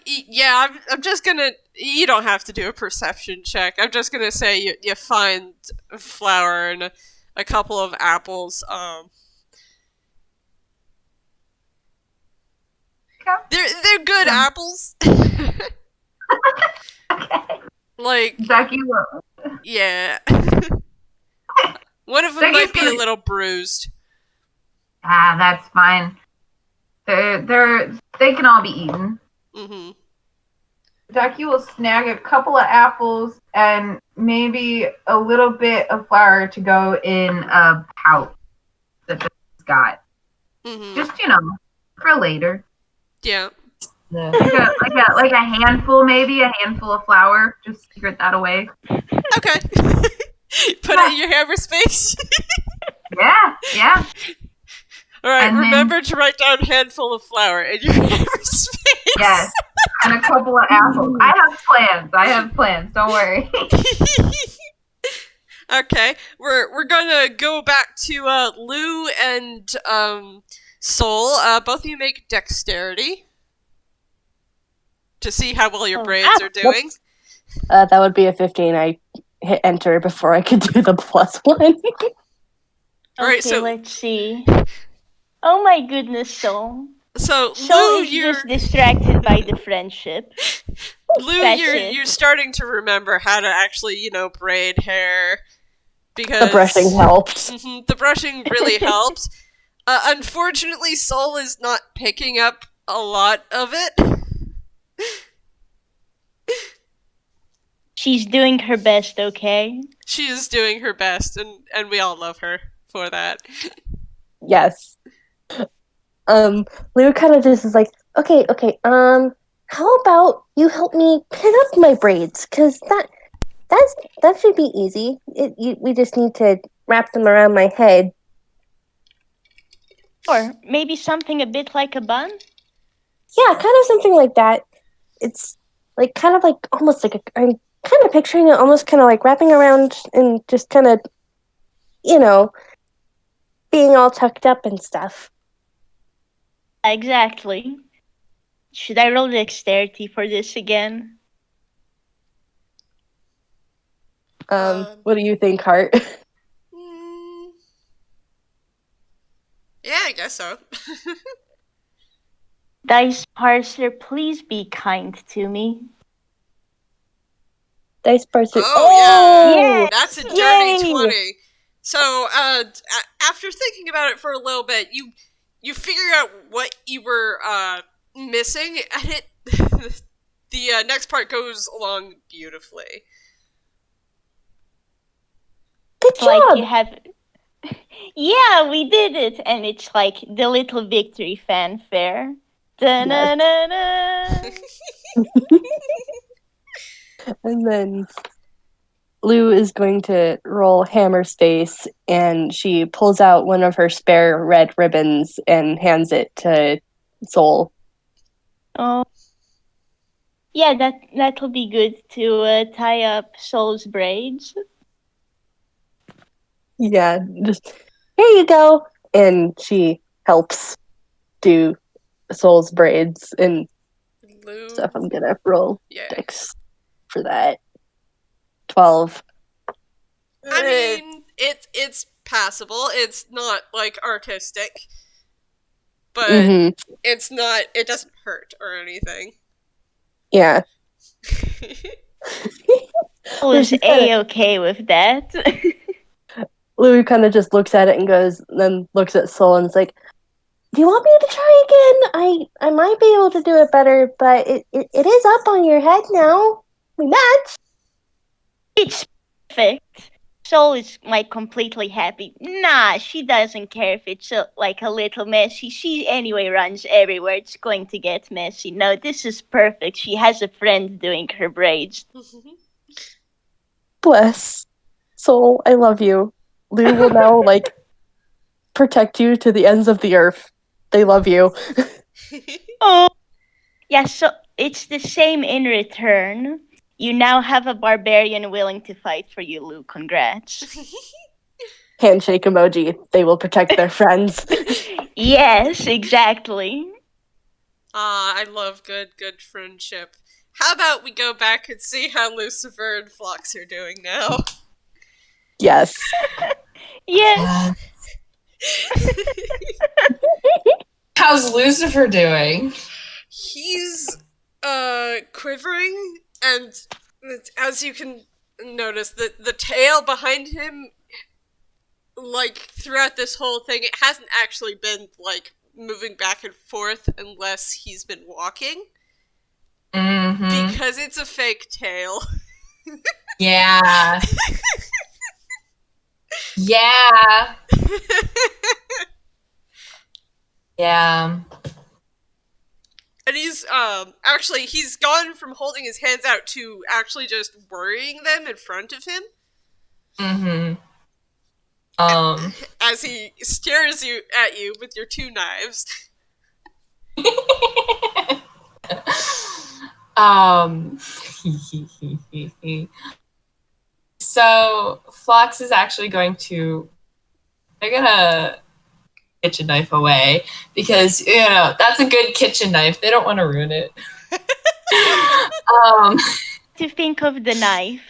Yeah, I'm just gonna... You don't have to do a perception check. I'm just gonna say you find flour and a couple of apples. They're good apples. Okay. Like, Ducky, yeah. One of them Ducky's might be a little bruised. that's fine. They can all be eaten. Mm-hmm. Ducky will snag a couple of apples and maybe a little bit of flour to go in a pouch that she's got. Mm-hmm. Just, for later. Yeah. Yeah. Like a handful, maybe a handful of flour. Just secret that away. Okay. Put it in your hammer space. Yeah. All right. And remember to write down handful of flour in your hammer space. Yes. And a couple of apples. I have plans. Don't worry. Okay. We're gonna go back to Lou and Sol. Both of you make dexterity to see how well your braids are doing. That would be a 15. I hit enter before I could do the +1. All right, Okay, so let's see. Oh my goodness, Sol. So Sol Lou, is just distracted by the friendship. Lou, That's you're it. you're starting to remember how to actually, braid hair because The brushing helped. Mhm, the brushing really helps. Unfortunately, Sol is not picking up a lot of it. She's doing her best, okay? She is doing her best, and we all love her for that. Yes. Lou kind of just is like, okay, how about you help me pin up my braids? Because that should be easy. We just need to wrap them around my head. Or maybe something a bit like a bun? Yeah, kind of something like that. It's like kind of like almost like I'm kind of picturing it almost kind of like wrapping around and just kind of, being all tucked up and stuff. Exactly. Should I roll dexterity for this again? What do you think, Hart? Yeah, I guess so. Dice parser, please be kind to me. Dice parser. Oh, yeah. That's a dirty Yay! 20. So, after thinking about it for a little bit, you figure out what you were missing, and it the next part goes along beautifully. Good It's like job! you have... Yeah, we did it! And it's like the little victory fanfare. Da-na-na-na. And then Lou is going to roll hammer space, and she pulls out one of her spare red ribbons and hands it to Sol. Oh. Yeah, that'll be good to tie up Sol's braids. Yeah, just here you go. And she helps do Sol's braids and Lou. stuff. I'm gonna roll Yeah. dex for that. 12. I mean, it's passable. It's not like artistic, but it's not. It doesn't hurt or anything. Yeah. Was A-okay with that. Louis kind of just looks at it and goes, then looks at Sol and is like, do you want me to try again? I might be able to do it better, but it is up on your head now. We match. It's perfect. Sol is like completely happy. Nah, she doesn't care if it's like a little messy. She anyway runs everywhere. It's going to get messy. No, this is perfect. She has a friend doing her braids. Bless. Sol, I love you. Lou will now, protect you to the ends of the earth. They love you. Oh. Yeah, so it's the same in return. You now have a barbarian willing to fight for you, Lou. Congrats. Handshake emoji. They will protect their friends. Yes, exactly. I love good friendship. How about we go back and see how Lucifer and Phlox are doing now? Yes. Yes. How's Lucifer doing? He's quivering, and as you can notice, the tail behind him, like throughout this whole thing, it hasn't actually been like moving back and forth unless he's been walking. Mm-hmm. Because it's a fake tail. Yeah. Yeah. Yeah. And he's actually he's gone from holding his hands out to actually just worrying them in front of him. Mm-hmm. As he stares at you with your two knives. So Phlox is actually they're gonna kitchen knife away because that's a good kitchen knife. They don't want to ruin it. To think of the knife.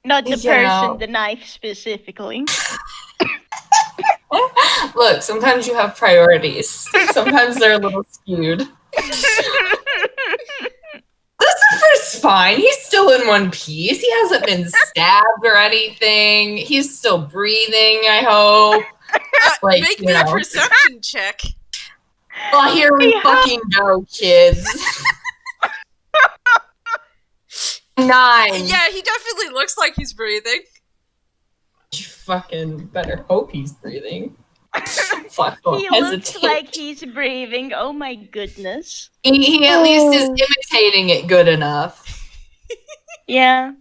Not the person, the knife specifically. Look, sometimes you have priorities. Sometimes they're a little skewed. Lucifer's fine. He's still in one piece. He hasn't been stabbed or anything. He's still breathing, I hope. Make me a perception check. Well, here we fucking go, kids. 9. Yeah, he definitely looks like he's breathing. You fucking better hope he's breathing. Fuck, He looks like he's breathing. Oh my goodness. He at least is imitating it good enough. Yeah.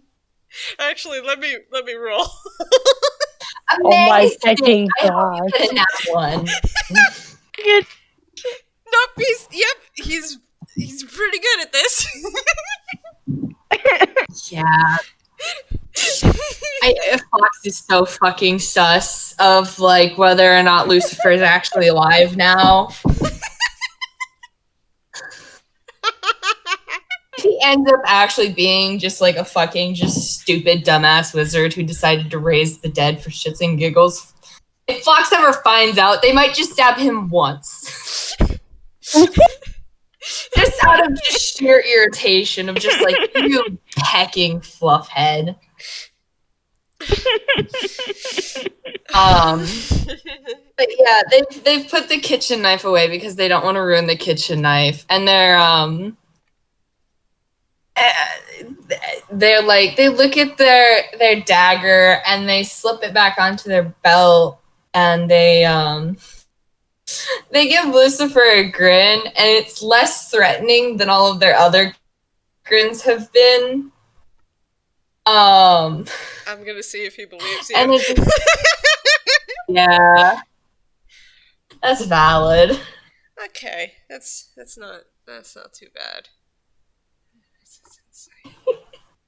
Actually, let me roll. Oh my fucking god. That one. Good. Nope, he's pretty good at this. Yeah. Phlox is so fucking sus of like whether or not Lucifer is actually alive now. He ends up actually being just like a fucking just stupid dumbass wizard who decided to raise the dead for shits and giggles. If Phlox ever finds out, they might just stab him once. Just out of just sheer irritation of just like, you pecking fluffhead. But yeah, they've put the kitchen knife away because they don't want to ruin the kitchen knife, and they're like, they look at their dagger and they slip it back onto their belt, and they give Lucifer a grin, and it's less threatening than all of their other grins have been. I'm gonna see if he believes you. And yeah, that's valid. Okay, that's not too bad.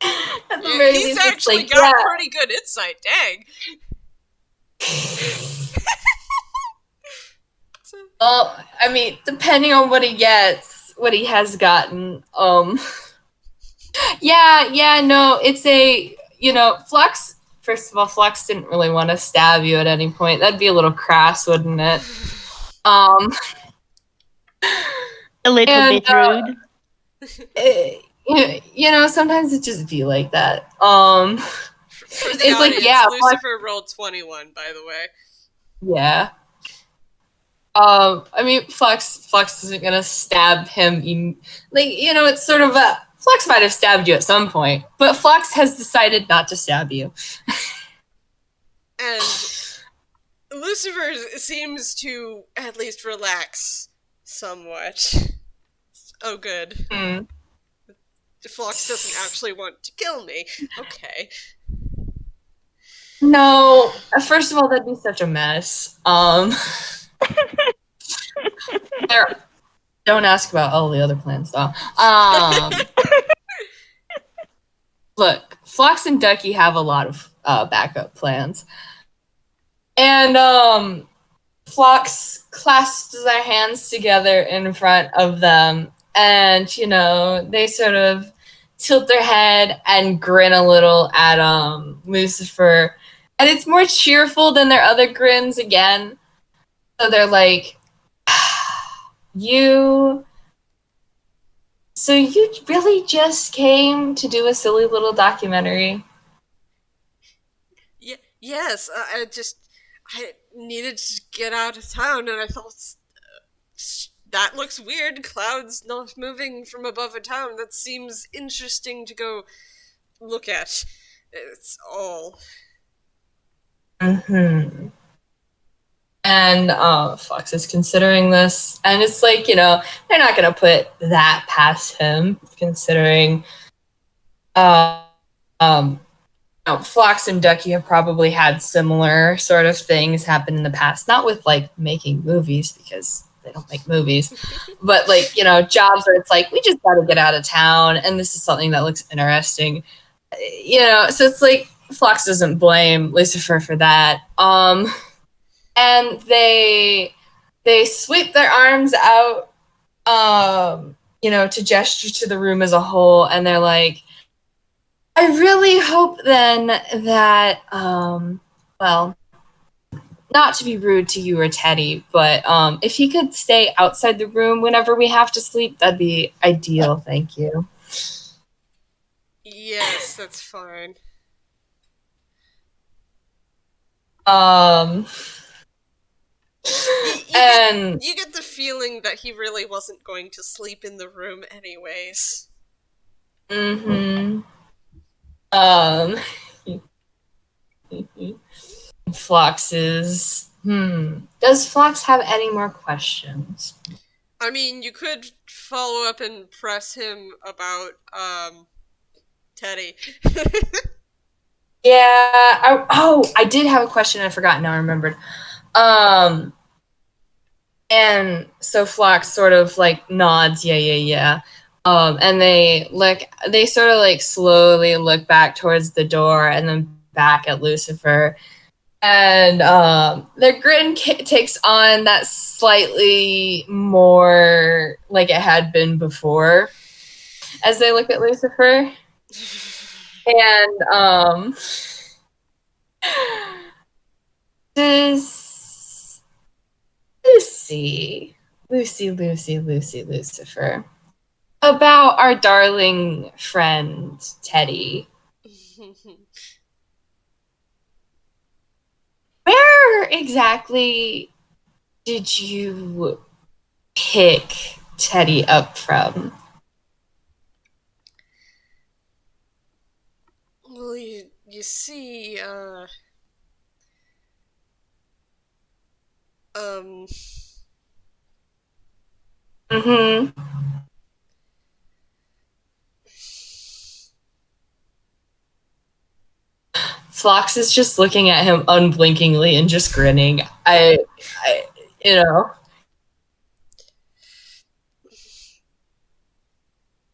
At the Yeah, very he's least, it's actually like, got pretty good insight. Dang. Well, I mean, depending on what he gets, what he has gotten, no, it's a, Phlox, first of all, Phlox didn't really want to stab you at any point. That'd be a little crass, wouldn't it? A little bit rude. Sometimes it just be like that. For the it's audience, like, yeah, Lucifer rolled 21, by the way. Yeah. I mean, Phlox isn't gonna stab him. It's sort of a Phlox might have stabbed you at some point, but Phlox has decided not to stab you. And Lucifer seems to at least relax somewhat. Oh, good. Phlox doesn't actually want to kill me. Okay. No, first of all, that'd be such a mess. Don't ask about all the other plans, though. Look, Phlox and Ducky have a lot of backup plans. And Phlox clasps their hands together in front of them, and you know, they sort of tilt their head and grin a little at Lucifer, and it's more cheerful than their other grins again. So they're like, you really just came to do a silly little documentary? Yes, I needed to get out of town, and I thought that looks weird. Clouds not moving from above a town. That seems interesting to go look at. It's all. Mm-hmm. And Fox is considering this, and it's like, you know, they're not gonna put that past him, considering Phlox and Ducky have probably had similar sort of things happen in the past. Not with like making movies, because they don't make movies, but like, you know, jobs where it's like, we just gotta get out of town, and this is something that looks interesting. You know, so it's like Phlox doesn't blame Lucifer for that. And they sweep their arms out, you know, to gesture to the room as a whole, and they're like, I really hope then that, well, not to be rude to you or Teddy, but if he could stay outside the room whenever we have to sleep, that'd be ideal. Thank you. Yes, that's fine. You get the feeling that he really wasn't going to sleep in the room anyways. Mm-hmm. Phlox is... Does Phlox have any more questions? I mean, you could follow up and press him about, Teddy. Yeah. I did have a question. I forgot. Now I remembered. And so Phlox sort of like nods, yeah. And they sort of like slowly look back towards the door and then back at Lucifer. And their grin takes on that slightly more like it had been before as they look at Lucifer. And does Lucifer, about our darling friend Teddy. Where exactly did you pick Teddy up from? Well, you see, Mm-hmm. Phlox is just looking at him unblinkingly and just grinning. I you know.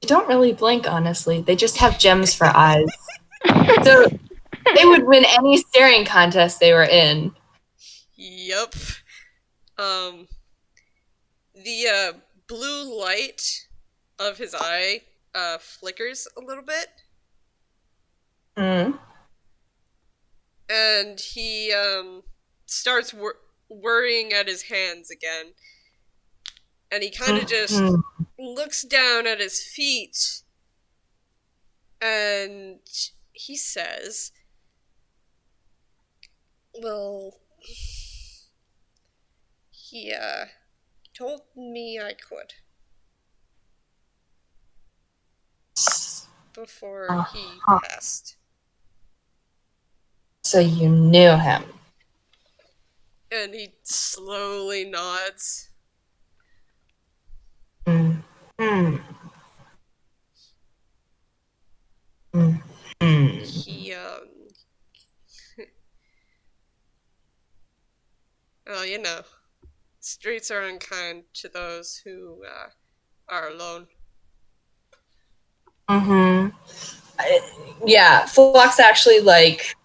They don't really blink, honestly. They just have gems for eyes. So they would win any staring contest they were in. Yup. The blue light of his eye flickers a little bit. Mm. And he starts worrying at his hands again. And he kind of just looks down at his feet. And he says, well, he told me I could. Before he passed. So you knew him. And he slowly nods. He, well, you know, streets are unkind to those who are alone. Yeah, Phlox actually, like,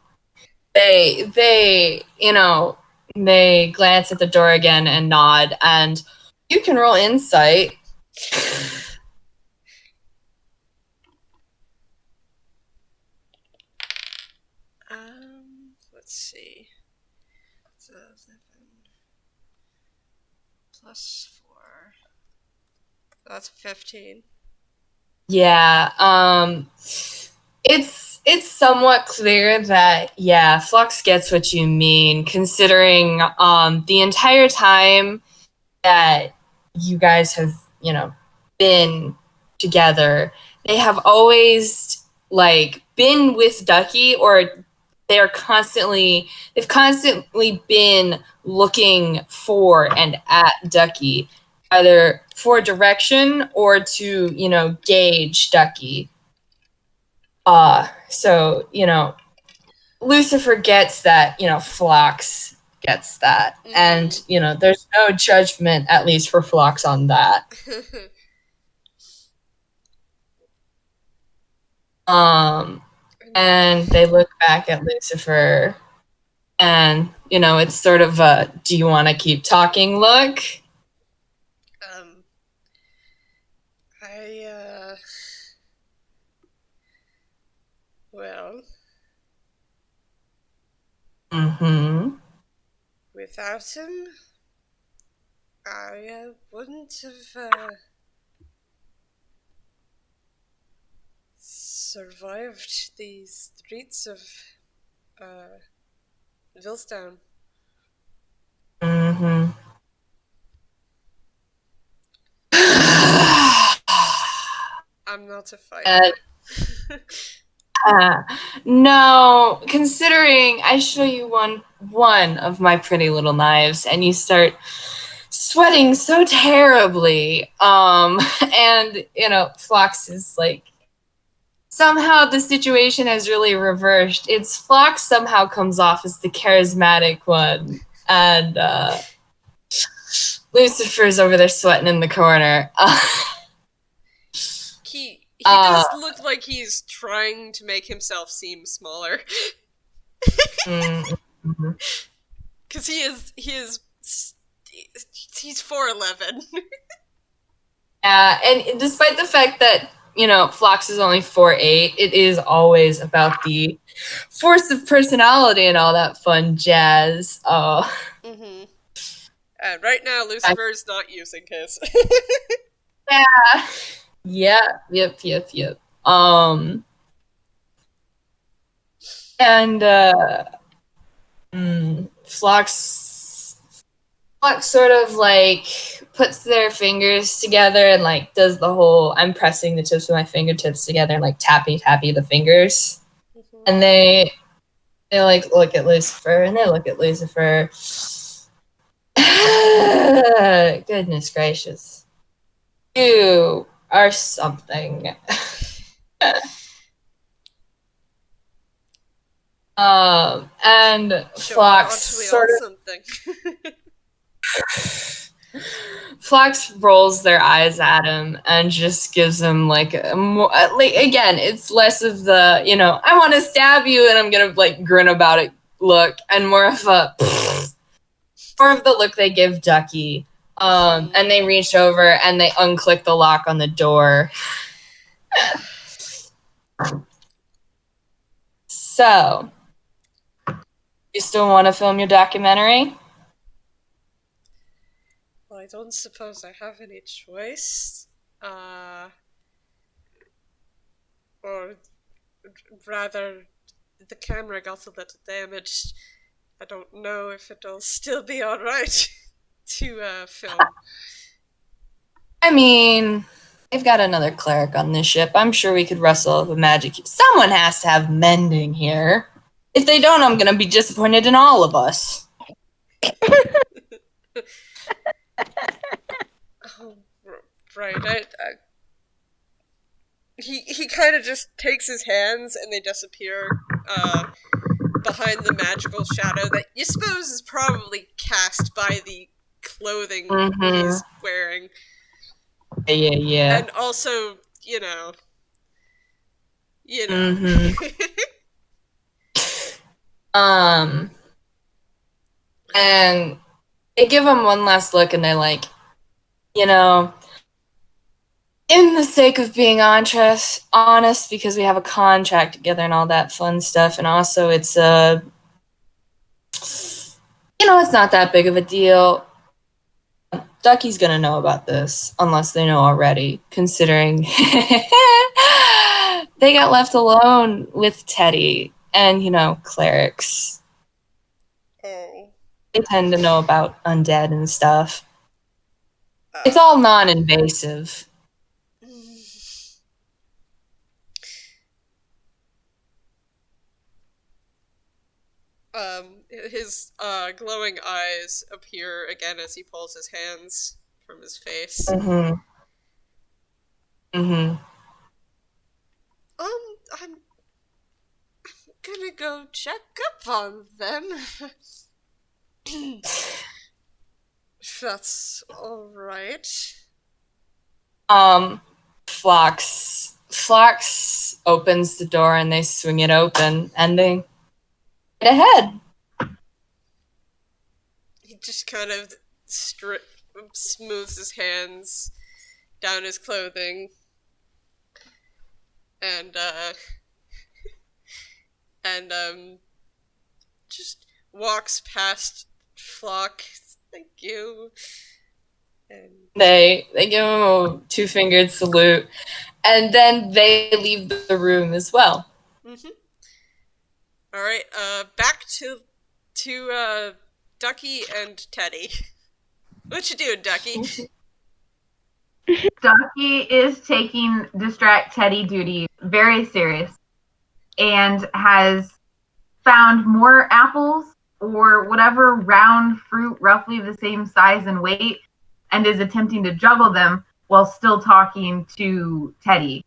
they, you know, they glance at the door again and nod, and you can roll insight. Let's see. So 7 plus 4. That's 15. Yeah, it's somewhat clear that, yeah, Phlox gets what you mean, considering the entire time that you guys have, been together, they have always, been with Ducky, or they've constantly been looking for and at Ducky, either for direction or to, gauge Ducky. So, Lucifer gets that, Phlox gets that. Mm-hmm. And, there's no judgment, at least for Phlox, on that. And they look back at Lucifer, and, it's sort of a, do you want to keep talking look? Well. Mm-hmm. Without him, I wouldn't have survived the streets of Vilstown. Mm-hmm. I'm not a fighter. No, considering I show you one of my pretty little knives, and you start sweating so terribly. And Phlox is like, somehow the situation has really reversed. It's Phlox somehow comes off as the charismatic one, and Lucifer's over there sweating in the corner. He does look like he's trying to make himself seem smaller. Because he's 4'11". Yeah, and despite the fact that, Phlox is only 4'8", it is always about the force of personality and all that fun jazz. Mm-hmm. And right now, Lucifer's not using his. Yeah. Yeah. Yep. And Phlox sort of puts their fingers together and does the whole I'm pressing the tips of my fingertips together and tappy the fingers. Mm-hmm. And they look at Lucifer, and they look at Lucifer. Goodness gracious. You are something. And Phlox sort of something. Phlox rolls their eyes at him and just gives him a more, again, it's less of the, I want to stab you and I'm gonna grin about it look, and more of the look they give Ducky. And they reach over and they unclick the lock on the door. So, you still want to film your documentary? Well, I don't suppose I have any choice. Or rather, the camera got a little damaged. I don't know if it'll still be alright to film. I mean, they've got another cleric on this ship. I'm sure we could wrestle up a magic. Someone has to have mending here. If they don't, I'm gonna be disappointed in all of us. Oh, right. He kind of just takes his hands and they disappear behind the magical shadow that you suppose is probably cast by the clothing he's wearing. Yeah. And also, And they give him one last look, and they're like, you know, in the sake of being honest, because we have a contract together and all that fun stuff, and also it's it's not that big of a deal. Ducky's gonna know about this, unless they know already, considering they got left alone with Teddy and, clerics. Oh. They tend to know about undead and stuff. It's all non-invasive. His glowing eyes appear again as he pulls his hands from his face. Mm-hmm. Mm-hmm. I'm gonna go check up on them. If that's alright. Phlox opens the door and they swing it open, ending right ahead. He just kind of smooths his hands down his clothing and just walks past Phlox. Thank you. And They give him a 2-fingered salute, and then they leave the room as well. Mm-hmm. All right. Back to Ducky and Teddy. What you doing, Ducky? Ducky is taking distract Teddy duty very serious and has found more apples or whatever round fruit roughly the same size and weight and is attempting to juggle them while still talking to Teddy.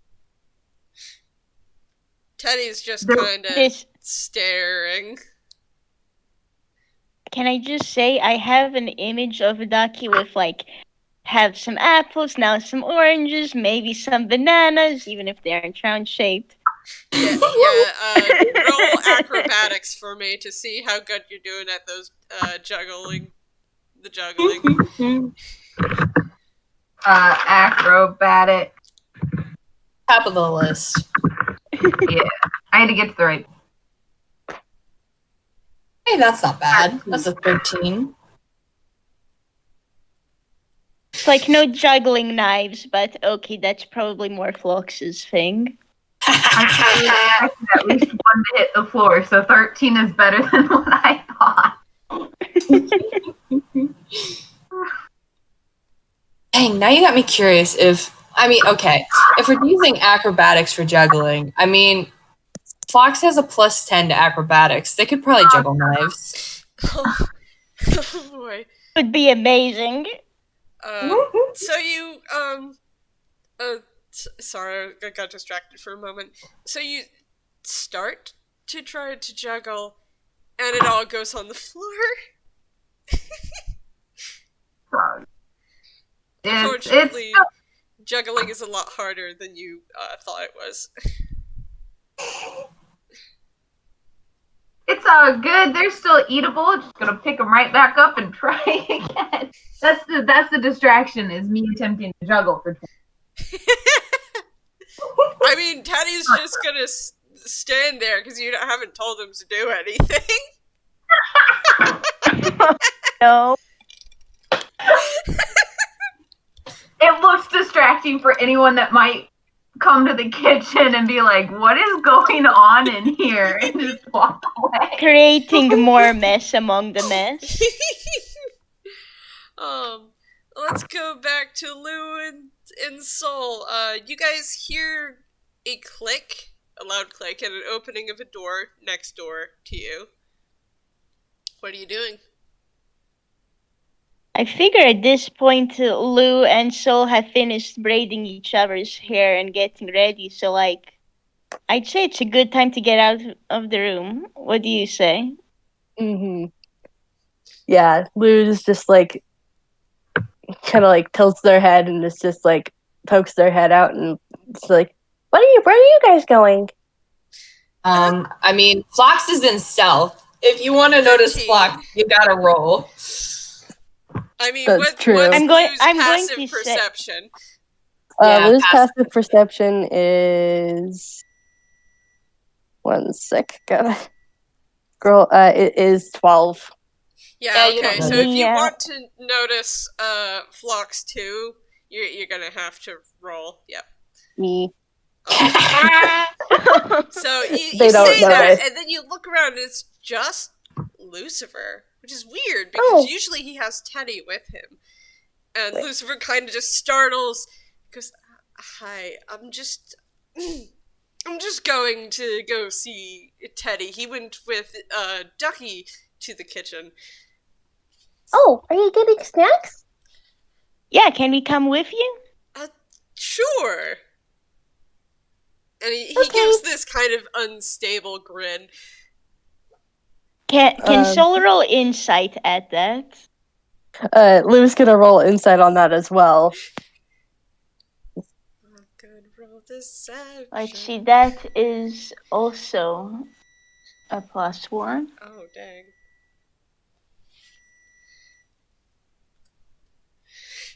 Teddy's just kind of staring. Can I just say, I have an image of Ducky with, have some apples, now some oranges, maybe some bananas, even if they aren't round-shaped. Yeah, roll acrobatics for me to see how good you're doing at those juggling. Acrobatic. Top of the list. Yeah, I had to get to the right. Hey, that's not bad. That's a 13. It's no juggling knives, but okay, that's probably more Phlox's thing. I expected at least one to hit the floor, so 13 is better than what I thought. Dang, now you got me curious if we're using acrobatics for juggling, Phlox has a +10 to acrobatics. They could probably juggle knives. Oh boy. Would be amazing. So you, sorry, I got distracted for a moment. So you start to try to juggle, and it all goes on the floor. Unfortunately, juggling is a lot harder than you thought it was. It's all good. They're still eatable. Just gonna pick them right back up and try again. That's the distraction, is me attempting to juggle for 20. Teddy's just gonna stand there because you haven't told him to do anything. No. It looks distracting for anyone that might come to the kitchen and be like, what is going on in here? And just walk away. Creating more mess among the mess. Let's go back to Lou and Sol. You guys hear a loud click, and an opening of a door next door to you. What are you doing? I figure at this point, Lou and Sol have finished braiding each other's hair and getting ready, so, I'd say it's a good time to get out of the room. What do you say? Mm-hmm. Yeah, Lou's just, kind of, tilts their head and just, pokes their head out and it's where are you guys going? Phlox is in stealth. If you want to notice 13. Phlox, you gotta roll. I mean, That's what's true. Lou's I'm going passive to say- perception? Yeah, Lou's passive. passive perception is 1 sec. Girl, it is 12. Yeah, you okay. don't So if you Yeah. want to notice Phlox too, you're gonna have to roll. Yep. Me. So you They don't say that, notice. and then you look around, and it's just Lucifer, which is weird because usually he has Teddy with him, and Lucifer kind of just startles, goes, "Hi, I'm just going to go see Teddy. He went with Ducky to the kitchen." Oh, are you getting snacks? Yeah, can we come with you? Sure. And he Okay. gives this kind of unstable grin. Can Sol roll insight at that? Lou's gonna roll insight on that as well. Good roll deception. Let's see, that is also a +1. Oh, dang.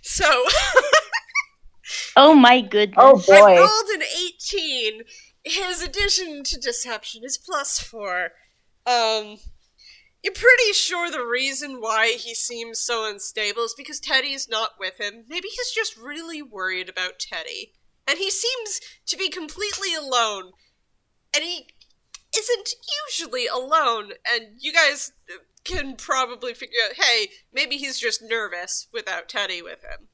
So, Oh my goodness. Oh I boy. rolled an 18. His addition to deception is +4. You're pretty sure the reason why he seems so unstable is because Teddy's not with him. Maybe he's just really worried about Teddy. And he seems to be completely alone. And he isn't usually alone. And you guys can probably figure out, hey, maybe he's just nervous without Teddy with him.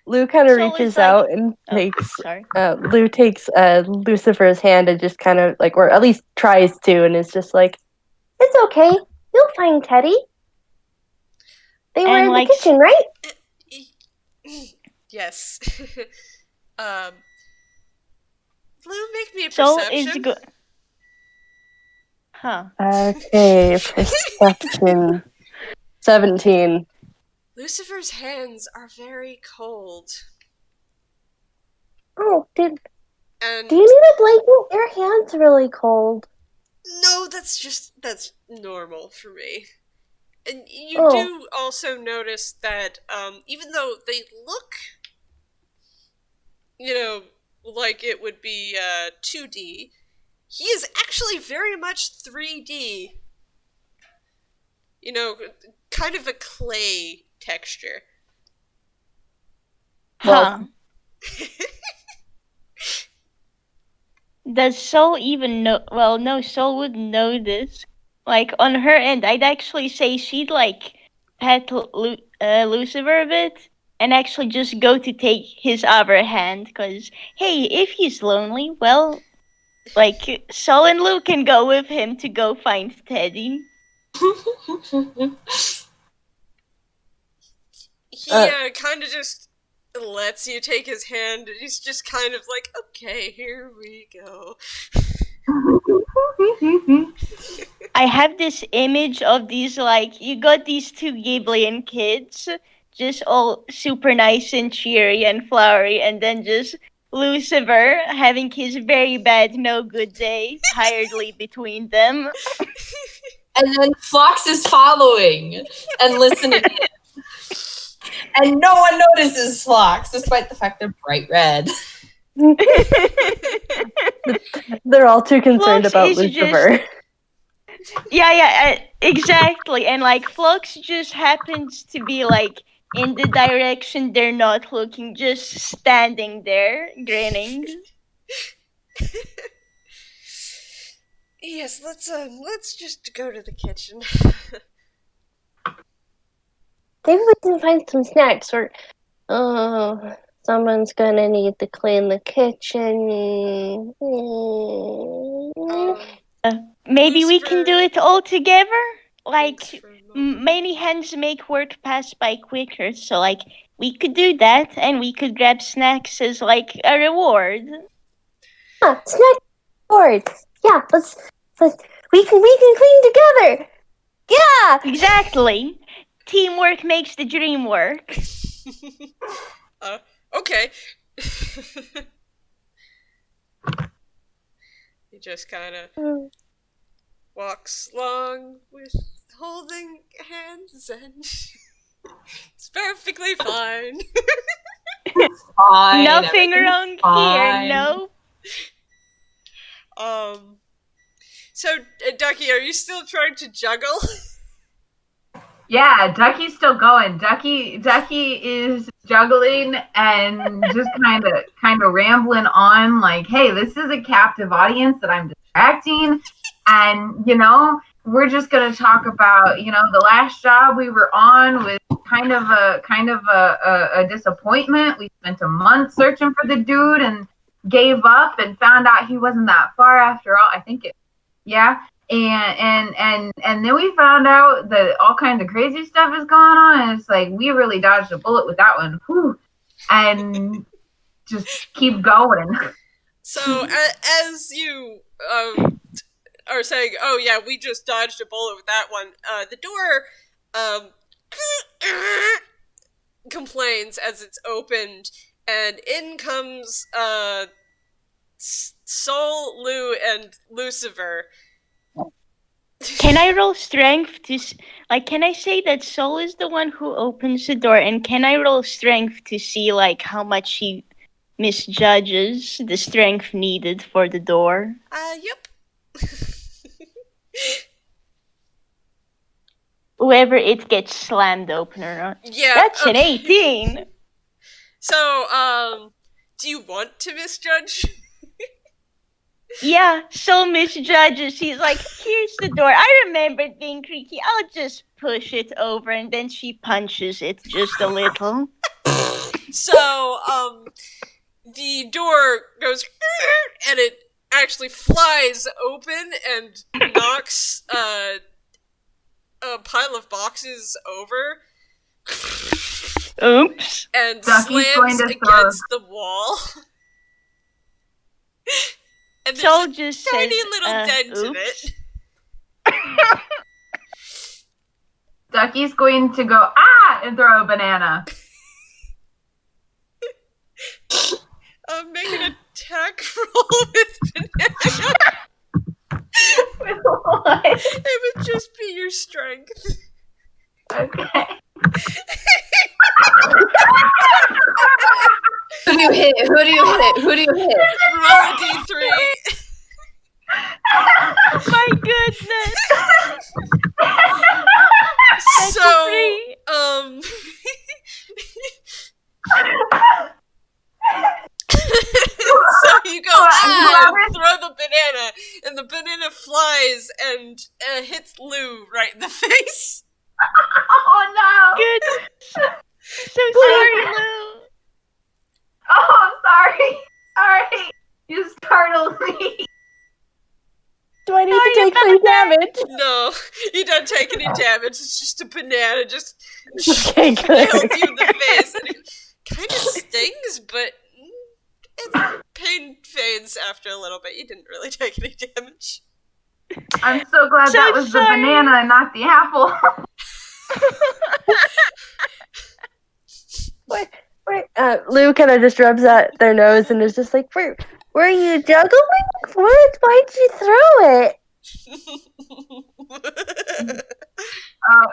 Lou kind of Sol is reaches like- out and Oh, takes sorry. Lou takes Lucifer's hand and just kind of like, or at least tries to, and is just like, It's okay. You'll find Teddy. They were And, in like, the kitchen, right? Yes. Blue, make me a Sol perception. is good. Huh. okay, perception 17. Lucifer's hands are very cold. Oh, do And you need a blanket? Your hand's really cold. no, that's normal for me. And you Oh. do also notice that even though they look, like it would be 2D, he is actually very much 3D. Kind of a clay texture. Huh. Does Sol even know? Well, no, Sol would know this. Like, on her end, I'd actually say she'd, like, pet Lucifer a bit and actually just go to take his other hand. Because, hey, if he's lonely, well, like, Sol and Lu can go with him to go find Teddy. He kind of just lets you take his hand, and he's just kind of like, okay, here we go. I have this image of these, like, you got these two Ghiblian kids, just all super nice and cheery and flowery, and then just Lucifer having his very bad, no good day tiredly between them. And then Phlox is following and listening in. And no one notices Phlox, despite the fact they're bright red. They're all too concerned Phlox about is Lucifer. Yeah, exactly. And, like, Phlox just happens to be, like, in the direction they're not looking, just standing there, grinning. Yes, let's just go to the kitchen. Maybe we can find some snacks, or someone's gonna need to clean the kitchen. Maybe we can do it all together? Like, Thanks for a moment. many hands make work pass by quicker, so, like, we could do that, and we could grab snacks as, like, a reward. Ah, snack board. Yeah, we can clean together. Yeah. Exactly. Teamwork makes the dream work. Okay. He just kind of walks along with holding hands, and it's perfectly fine. Fine. Nothing everything's wrong fine. here, no. So, Ducky, are you still trying to juggle? Yeah, Ducky's still going. Ducky is juggling and just kind of rambling on like, hey, this is a captive audience that I'm distracting, and we're just gonna talk about the last job we were on was kind of a disappointment. We spent a month searching for the dude and gave up and found out he wasn't that far after all. I think and then we found out that all kinds of crazy stuff is going on, and it's like we really dodged a bullet with that one. Whew. And just keep going. So as you are saying, oh yeah, we just dodged a bullet with that one, the door complains as it's opened, and in comes Sol, Lou, and Luciver. Can I roll strength to can I say that Sol is the one who opens the door, and can I roll strength to see how much he misjudges the strength needed for the door? Yep. Whoever it gets slammed open or not. Yeah. That's an 18. So, do you want to misjudge? Yeah, Sol misjudges. He's like, here's the door. I remember it being creaky. I'll just push it over, and then she punches it just a little. So, the door goes, and it actually flies open and knocks a pile of boxes over. Oops. And Ducky's slams against the wall. And there's Sol a just tiny says, little dent in oops. it. Ducky's going to go and throw a banana. Make an attack roll with banana. What? It would just be your strength. Okay. Who do you hit? Roll a d3. My goodness. That's So, three. So you go, and throw the banana, and the banana flies and hits Lou right in the face. Oh no! Good. So sorry, Lou. Oh, I'm sorry. Sorry. You startled me. Do I need to take 3 damage? No, you don't take any damage. It's just a banana just Okay, nailed good. you in the face, and it kind of stings, but pain fades after a little bit. You didn't really take any damage. I'm so glad So that was sorry. the banana and not the apple. Lou kind of just rubs at their nose and is just like, were you juggling? Why'd you throw it?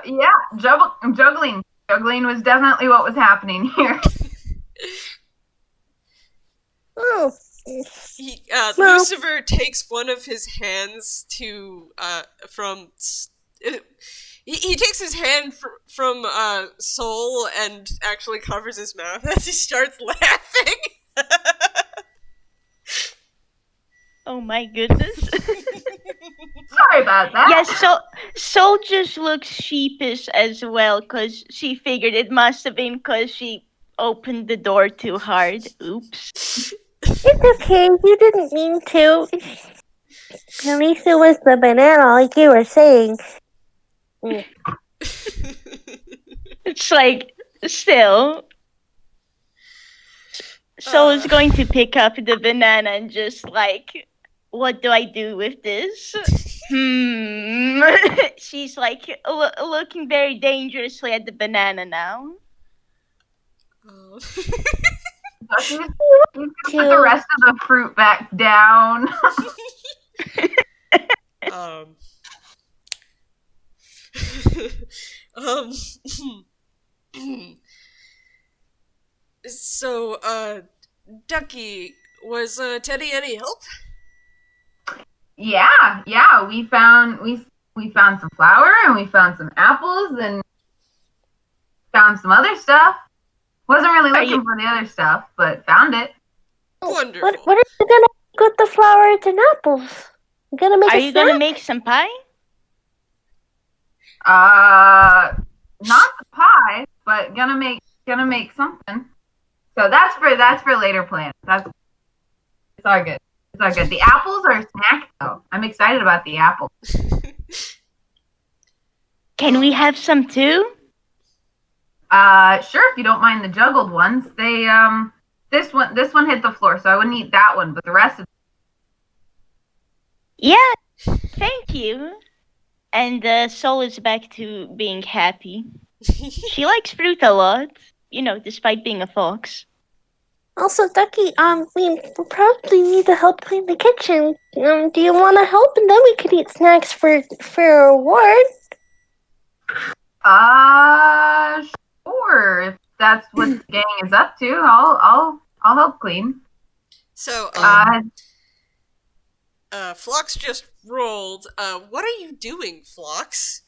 Yeah, juggling. Juggling was definitely what was happening here. Oh. Lucifer takes one of his hands he takes his hand from Sol and actually covers his mouth as he starts laughing. Oh my goodness. Sorry about that. Yeah, Sol just looks sheepish as well, because she figured it must have been because she opened the door too hard. Oops. It's okay, you didn't mean to. At least it was the banana, like you were saying. It's like, still. Sol is going to pick up the banana and just what do I do with this? She's looking very dangerously at the banana now. Oh. You can put the rest of the fruit back down. um, um, so, Ducky, was, Teddy any help? Yeah, we found some flour and we found some apples and found some other stuff. Wasn't really looking for the other stuff, but found it. Wonderful. What are you gonna make with the flowers and apples? You gonna make Are a you snack? gonna make some pie? Not the pie, but gonna make something. So that's for later plans. It's all good. It's all good. The apples are a snack though. I'm excited about the apples. Can we have some too? Sure, if you don't mind the juggled ones. They this one hit the floor, so I wouldn't eat that one, but the rest of Yeah, thank you. And Sol is back to being happy. She likes fruit a lot, despite being a fox. Also, Ducky, we probably need to help clean the kitchen. Do you want to help? And then we could eat snacks for a reward. Sure. If that's what the gang is up to, I'll help clean. So, Phlox just rolled. What are you doing, Phlox?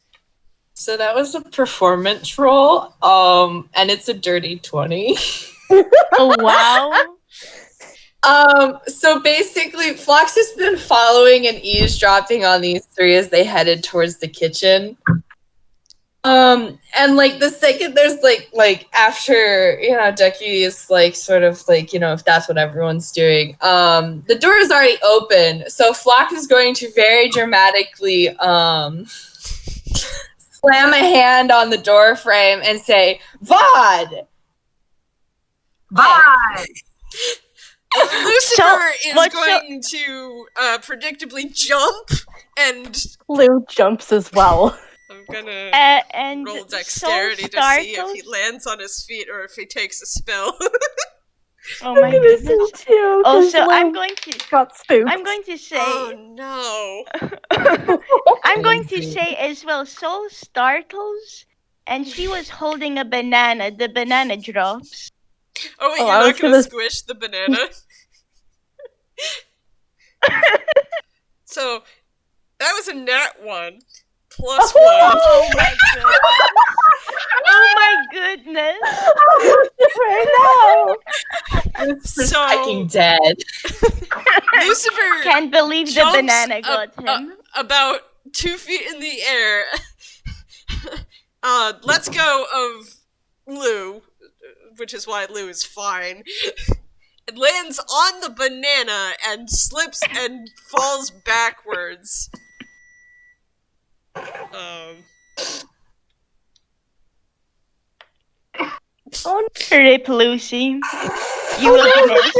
So that was a performance roll, and it's a dirty 20. Oh, wow. So basically, Phlox has been following and eavesdropping on these three as they headed towards the kitchen. And like the second there's like after, Ducky is like sort of like, if that's what everyone's doing, the door is already open. So Phlox is going to very dramatically slam a hand on the door frame and say, "Vod!" Bye. Lucifer is going to predictably jump, and Lou jumps as well. I'm gonna and roll dexterity to see if he lands on his feet or if he takes a spell. Oh my goodness. Too, Also, Lou I'm going to say. Oh no! I'm going to say as well. Sol startles, and she was holding a banana. The banana drops. Oh wait, Oh, you're I not was gonna gonna- squish the banana? So, that was a nat 1. Plus 1. Oh my goodness! Oh my goodness! So, Fucking dead. Lucifer Can't believe the jumps banana got him. about 2 feet in the air. Let's go of Lou, which is why Lou is fine. It lands on the banana and slips and falls backwards. Oh, rip Lucy. You will be missed.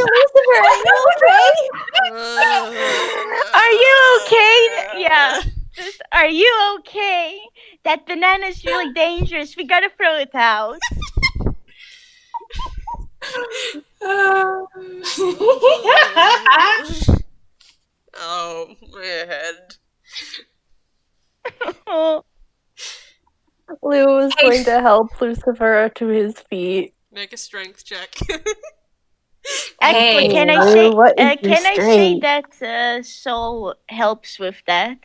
Are you okay? Yeah. Just, are you okay? That banana's really dangerous. We gotta throw it out. Oh, my head. Oh, Lou is going to help Lucifer to his feet. Make a strength check. actually, Hey, can I Lou, say? what is your Can I say strength? that Sol helps with that?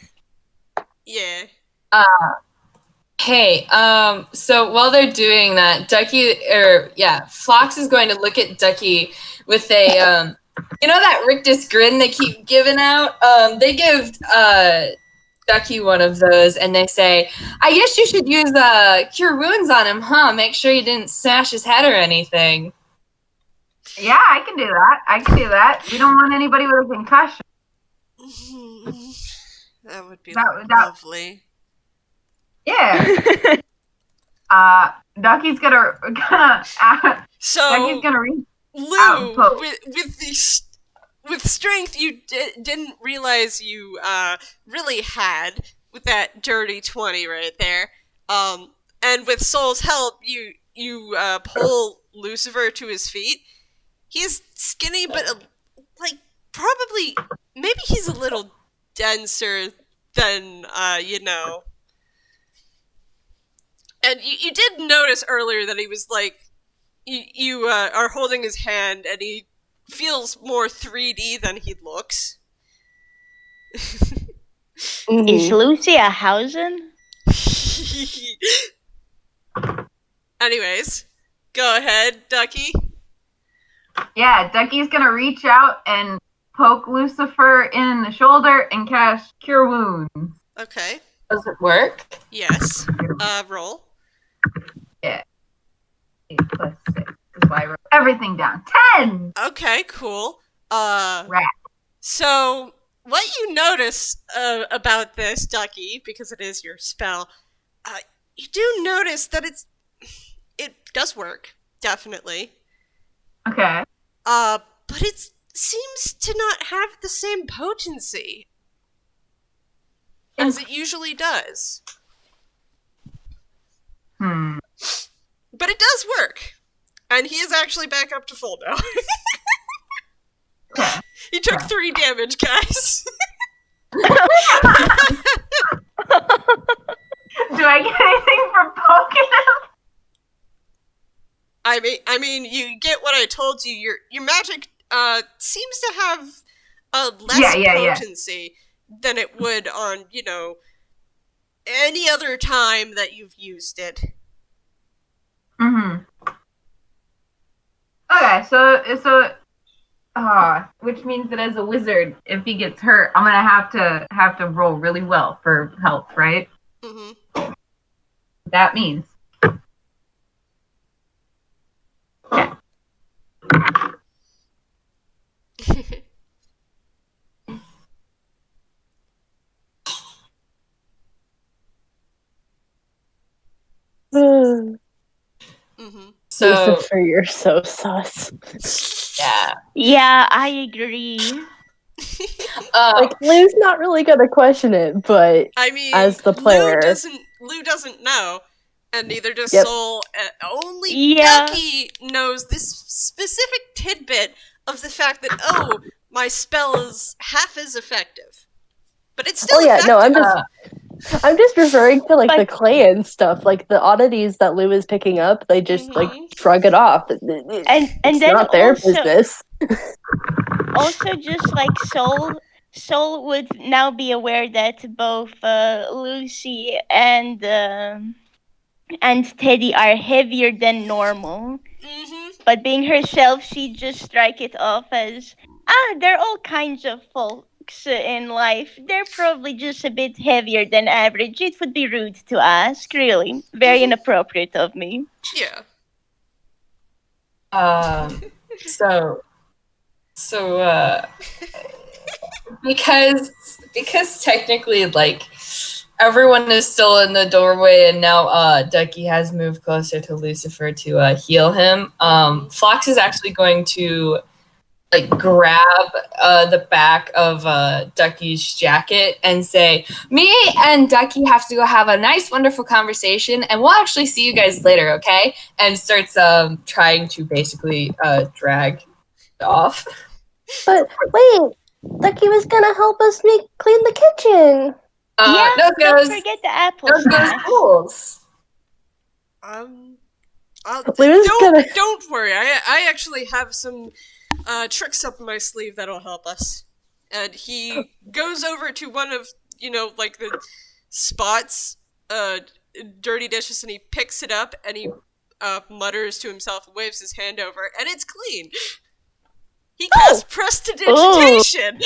Yeah. Hey, so while they're doing that, Phlox is going to look at Ducky with a, that rictus grin they keep giving out? They give, Ducky one of those, and they say, "I guess you should use, Cure Wounds on him, huh? Make sure you didn't smash his head or anything." Yeah, I can do that. We don't want anybody with a concussion. That would be That- lovely. Yeah. Ducky's gonna So, reach Lou, out, poke. with strength you didn't realize you really had with that dirty 20 right there. And with Sol's help, you pull Lucifer to his feet. He's skinny, but probably maybe he's a little denser than, And you did notice earlier that he was like, you are holding his hand, and he feels more 3D than he looks. Is Lucy a Hausen? Anyways, go ahead, Ducky. Yeah, Ducky's gonna reach out and poke Lucifer in the shoulder and cast Cure Wounds. Okay. Does it work? Yes. Roll. Yeah. 8 plus 6. That's why I wrote everything down. 10! Okay, cool. Rat. So, what you notice about this, Ducky, because it is your spell, you do notice that it does work, definitely. Okay. But it seems to not have the same potency as it usually does. But it does work. And he is actually back up to full now. He took 3 damage, guys. Do I get anything for poking him? I mean, you get what I told you. Your magic seems to have less potency than it would on, any other time that you've used it. Okay, so which means that as a wizard, if he gets hurt, I'm gonna have to roll really well for health, right? That means. Okay. So, Lucifer, you're so sus. yeah. Yeah, I agree. Lou's not really gonna question it, but I mean, as the player, Lou doesn't know, and neither does Yep. Sol. Only Ducky knows this specific tidbit of the fact that my spell is half as effective, but it's still effective. no, I'm just referring to the clan stuff, the oddities that Lou is picking up. They just shrug it off. And it's then not their also, business. Also, just like Sol would now be aware that both Lucy and Teddy are heavier than normal. But being herself, she'd just strike it off as, there are all kinds of folks in life. They're probably just a bit heavier than average. It would be rude to ask, really. Very inappropriate of me. Yeah. Because technically, everyone is still in the doorway, and now Ducky has moved closer to Lucifer to heal him. Phlox is actually going to grab the back of Ducky's jacket and say, "Me and Ducky have to go have a nice, wonderful conversation, and we'll actually see you guys later, okay?" And starts trying to basically drag it off. But wait, Ducky was gonna help us clean the kitchen. Don't forget the apples. Schools. Don't worry. I actually have some tricks up my sleeve that'll help us. And he goes over to one of the spots, dirty dishes, and he picks it up and he mutters to himself, and waves his hand over, and it's clean. He casts prestidigitation.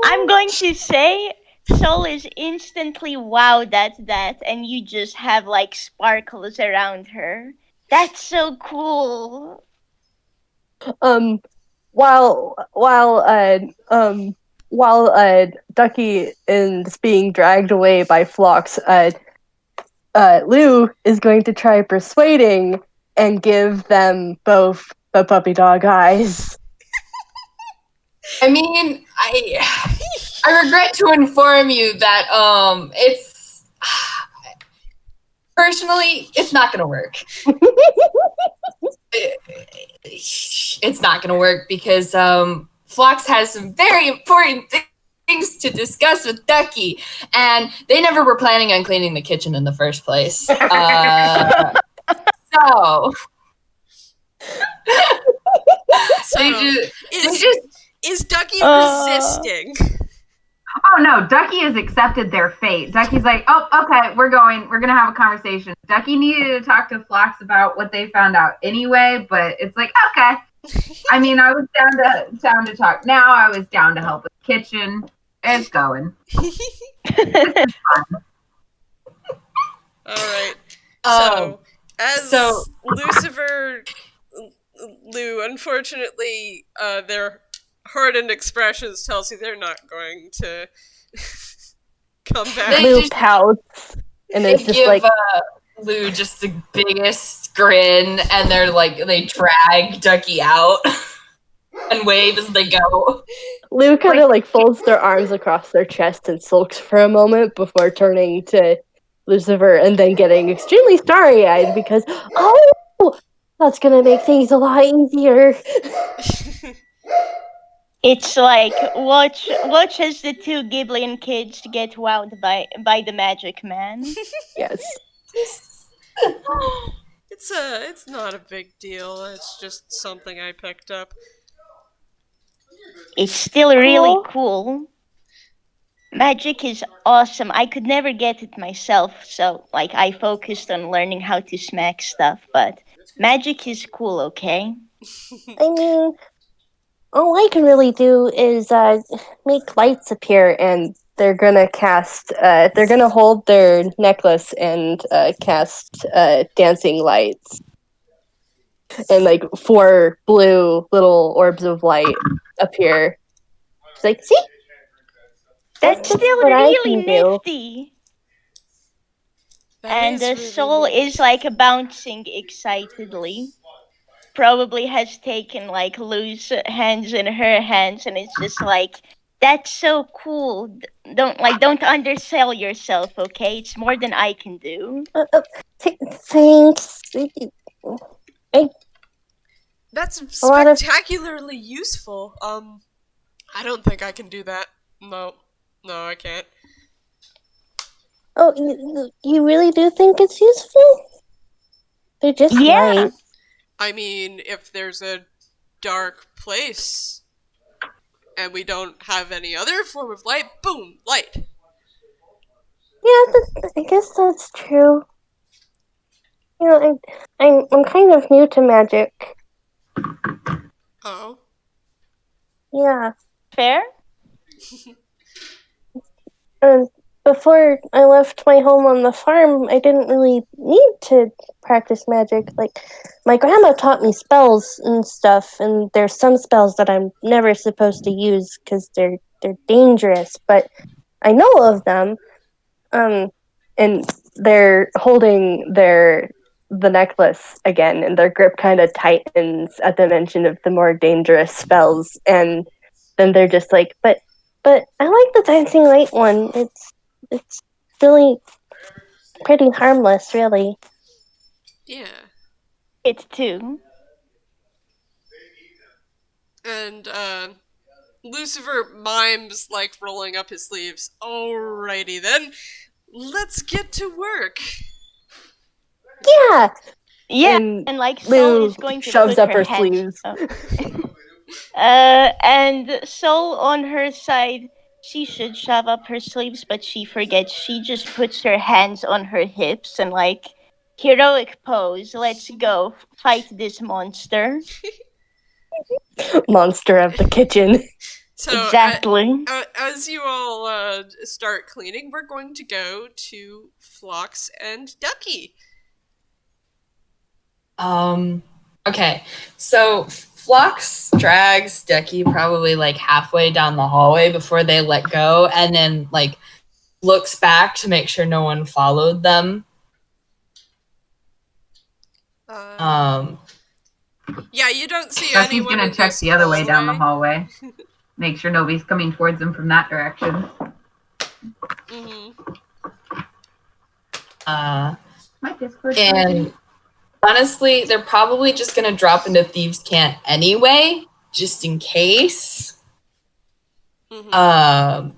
I'm going to say Sol is instantly wowed at that, and you just have sparkles around her. That's so cool. While Ducky is being dragged away by Phlox, Lou is going to try persuading and give them both the puppy dog eyes. I mean, I regret to inform you that it's personally, it's not gonna work. It's not gonna work because Phlox has some very important things to discuss with Ducky, and they never were planning on cleaning the kitchen in the first place. So is Ducky resisting? Oh no, Ducky has accepted their fate. Ducky's like, oh, okay, we're gonna have a conversation. Ducky needed to talk to Phlox about what they found out anyway, but it's like, okay. I mean, I was down to talk. Now I was down to help with the kitchen. It's going. It's fun. All right. So, Lucifer, Lou, unfortunately, their hardened expressions tells you they're not going to come back. Lou pouts, and it's just like Lou just the biggest grin, and they drag Ducky out and wave as they go. Lou kind of folds their arms across their chest and sulks for a moment before turning to Lucifer and then getting extremely starry-eyed because, that's gonna make things a lot easier. It's like watch as the two Giblin kids get wowed by the magic man. Yes. It's not a big deal. It's just something I picked up. It's still really cool. Magic is awesome. I could never get it myself, so I focused on learning how to smack stuff, but magic is cool, okay? I mean, all I can really do is make lights appear, and they're gonna hold their necklace and cast dancing lights. And 4 blue little orbs of light appear. It's like, see? That's still really nifty. And the Sol is bouncing excitedly. Probably has taken Lou's hands in her hands, and it's just that's so cool. Don't undersell yourself, okay? It's more than I can do. Thanks. That's spectacularly useful. I don't think I can do that. No, I can't. Oh, you really do think it's useful? They're just light. I mean, if there's a dark place and we don't have any other form of light, boom, light. Yeah, I guess that's true. I'm kind of new to magic. Oh. Yeah. Fair? Before I left my home on the farm, I didn't really need to practice magic. My grandma taught me spells and stuff, and there's some spells that I'm never supposed to use because they're dangerous, but I know of them. And they're holding the necklace again, and their grip kind of tightens at the mention of the more dangerous spells, and then they're just like, but I like the dancing light one. It's really pretty harmless, really. Yeah. It too. And Lucifer mimes rolling up his sleeves. Alrighty then, let's get to work. Yeah. And Lou Sol is going to shoves put up her hands. sleeves. And Sol on her side, she should shove up her sleeves, but she forgets. She just puts her hands on her hips and heroic pose. Let's go fight this monster. Monster of the kitchen. So, exactly. As you all start cleaning, we're going to go to Phlox and Ducky. Okay, so Phlox drags Ducky probably halfway down the hallway before they let go, and then looks back to make sure no one followed them. Yeah, you don't see Ducky's anyone. Gonna check the other way down the hallway. Make sure nobody's coming towards him from that direction. Mm-hmm. My Discord. And honestly, they're probably just gonna drop into Thieves' Cant anyway, just in case. Mm-hmm.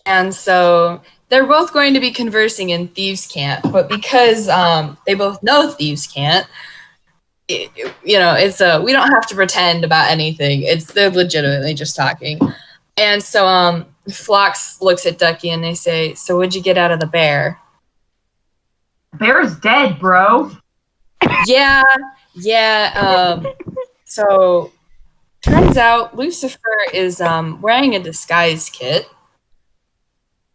And so they're both going to be conversing in Thieves' Cant, but because they both know Thieves' Cant, it's we don't have to pretend about anything. They're legitimately just talking. And so Phlox looks at Ducky and they say, "So what'd you get out of the bear?" Bear's dead, bro. Yeah. So turns out Lucifer is wearing a disguise kit.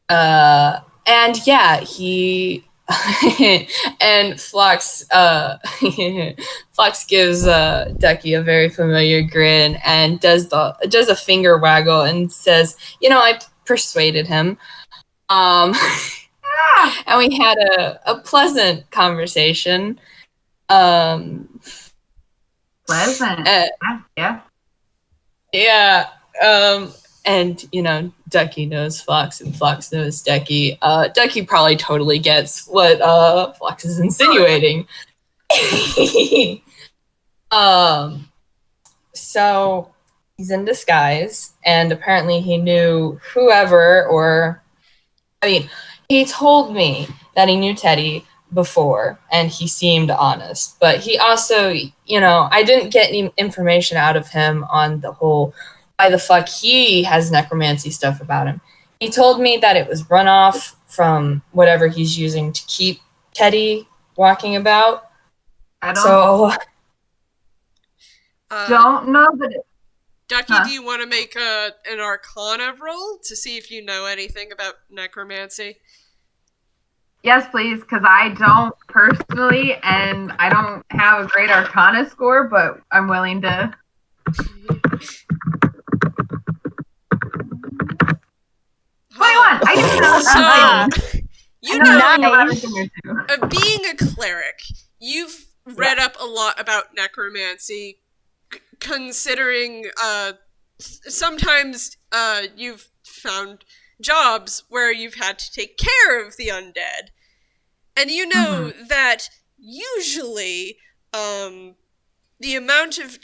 And yeah, he and Phlox Phlox gives Ducky a very familiar grin and does a finger waggle and says, "I persuaded him." And we had a pleasant conversation. Pleasant. Yeah. Yeah. And Ducky knows Phlox and Phlox knows Ducky. Ducky probably totally gets what Phlox is insinuating. So he's in disguise, and apparently he knew he told me that he knew Teddy before, and he seemed honest. But he also, I didn't get any information out of him on the whole why the fuck he has necromancy stuff about him. He told me that it was runoff from whatever he's using to keep Teddy walking about. Don't know that it... Ducky, do you want to make an Arcana roll to see if you know anything about necromancy? Yes, please, because I don't personally, and I don't have a great Arcana score, but I'm willing to... 21! I didn't know. Being a cleric, you've read up a lot about necromancy, considering sometimes you've found jobs where you've had to take care of the undead. And you know that usually the amount of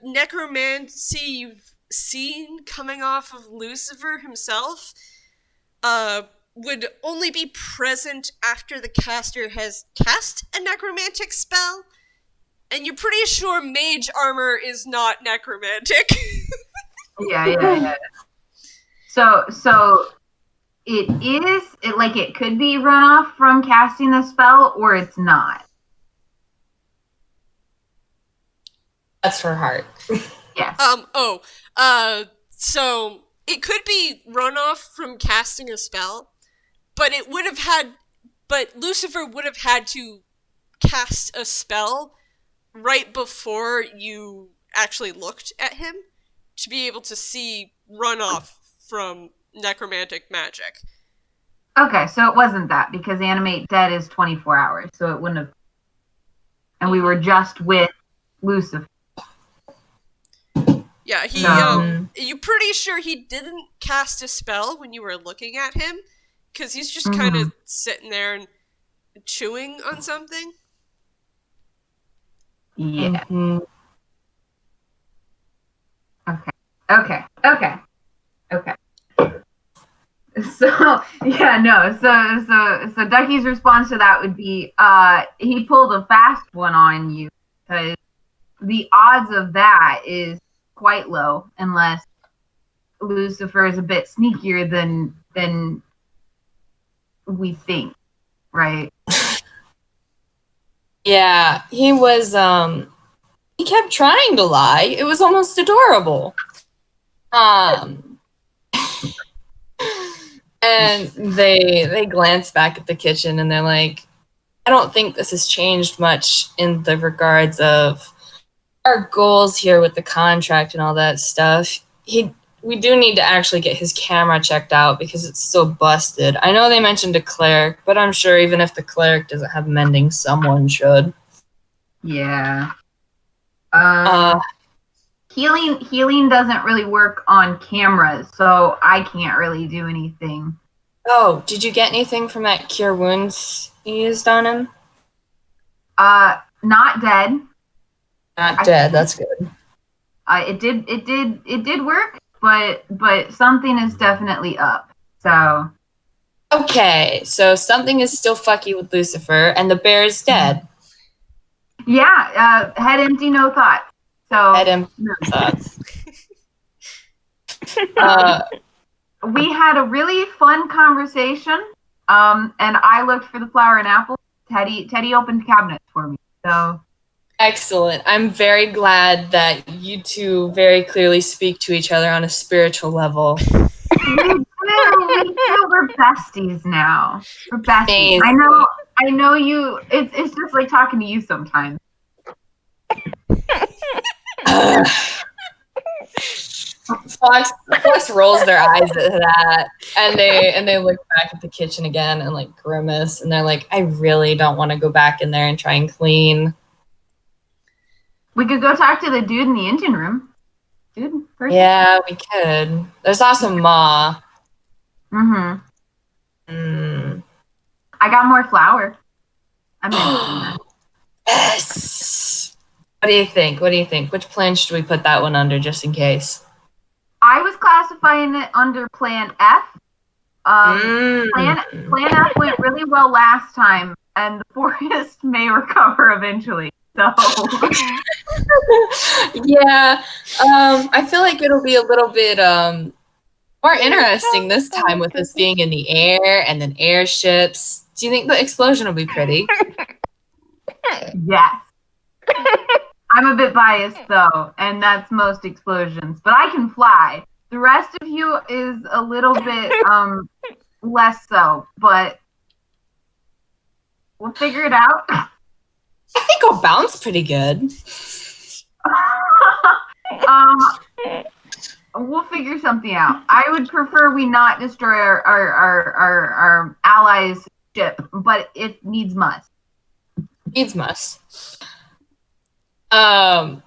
necromancy you've seen coming off of Lucifer himself would only be present after the caster has cast a necromantic spell. And you're pretty sure mage armor is not necromantic. Yeah. So it could be runoff from casting the spell, or it's not. That's her heart. Yes. So it could be runoff from casting a spell, but Lucifer would have had to cast a spell right before you actually looked at him to be able to see runoff from necromantic magic. Okay, so it wasn't that, because Animate Dead is 24 hours, so it wouldn't have... And we were just with Lucifer. Yeah, you're pretty sure he didn't cast a spell when you were looking at him, because he's just kind of sitting there and chewing on something. Yeah. Okay. So yeah, no. So Ducky's response to that would be, he pulled a fast one on you, because the odds of that is quite low, unless Lucifer is a bit sneakier than we think, right? Yeah, he was, he kept trying to lie. It was almost adorable. And they glance back at the kitchen and they're like, I don't think this has changed much in the regards of our goals here with the contract and all that stuff. We do need to actually get his camera checked out because it's so busted. I know they mentioned a cleric, but I'm sure even if the cleric doesn't have mending, someone should. Yeah. Healing doesn't really work on cameras, so I can't really do anything. Oh, did you get anything from that cure wounds you used on him? Not dead. Not dead. That's good. It did work, but something is definitely up. So Okay, so something is still fucky with Lucifer, and the bear is dead. yeah, head empty, no thoughts. So Head empty thoughts. We had a really fun conversation, and I looked for the flower and apple. Teddy opened cabinets for me. So Excellent. I'm very glad that you two very clearly speak to each other on a spiritual level. we're besties now. We're besties. Amazing. I know you. It's just like talking to you sometimes. Phlox rolls their eyes at that, and they look back at the kitchen again and like grimace, and they're like, I really don't want to go back in there and try and clean. We could go talk to the dude in the engine room. Dude, first. Yeah, we could. There's also Ma. Mm-hmm. Mm. I got more flour. I'm gonna Yes. What do you think? Which plan should we put that one under, just in case? I was classifying it under Plan F. Plan F went really well last time, and the forest may recover eventually. So yeah, I feel like it'll be a little bit more interesting this time with us being in the air and then airships. Do you think the explosion will be pretty? yes. I'm a bit biased though, and that's most explosions. But I can fly. The rest of you is a little bit less so, but we'll figure it out. I think I'll bounce pretty good. We'll figure something out. I would prefer we not destroy our allies' ship, but it needs must. Needs must. And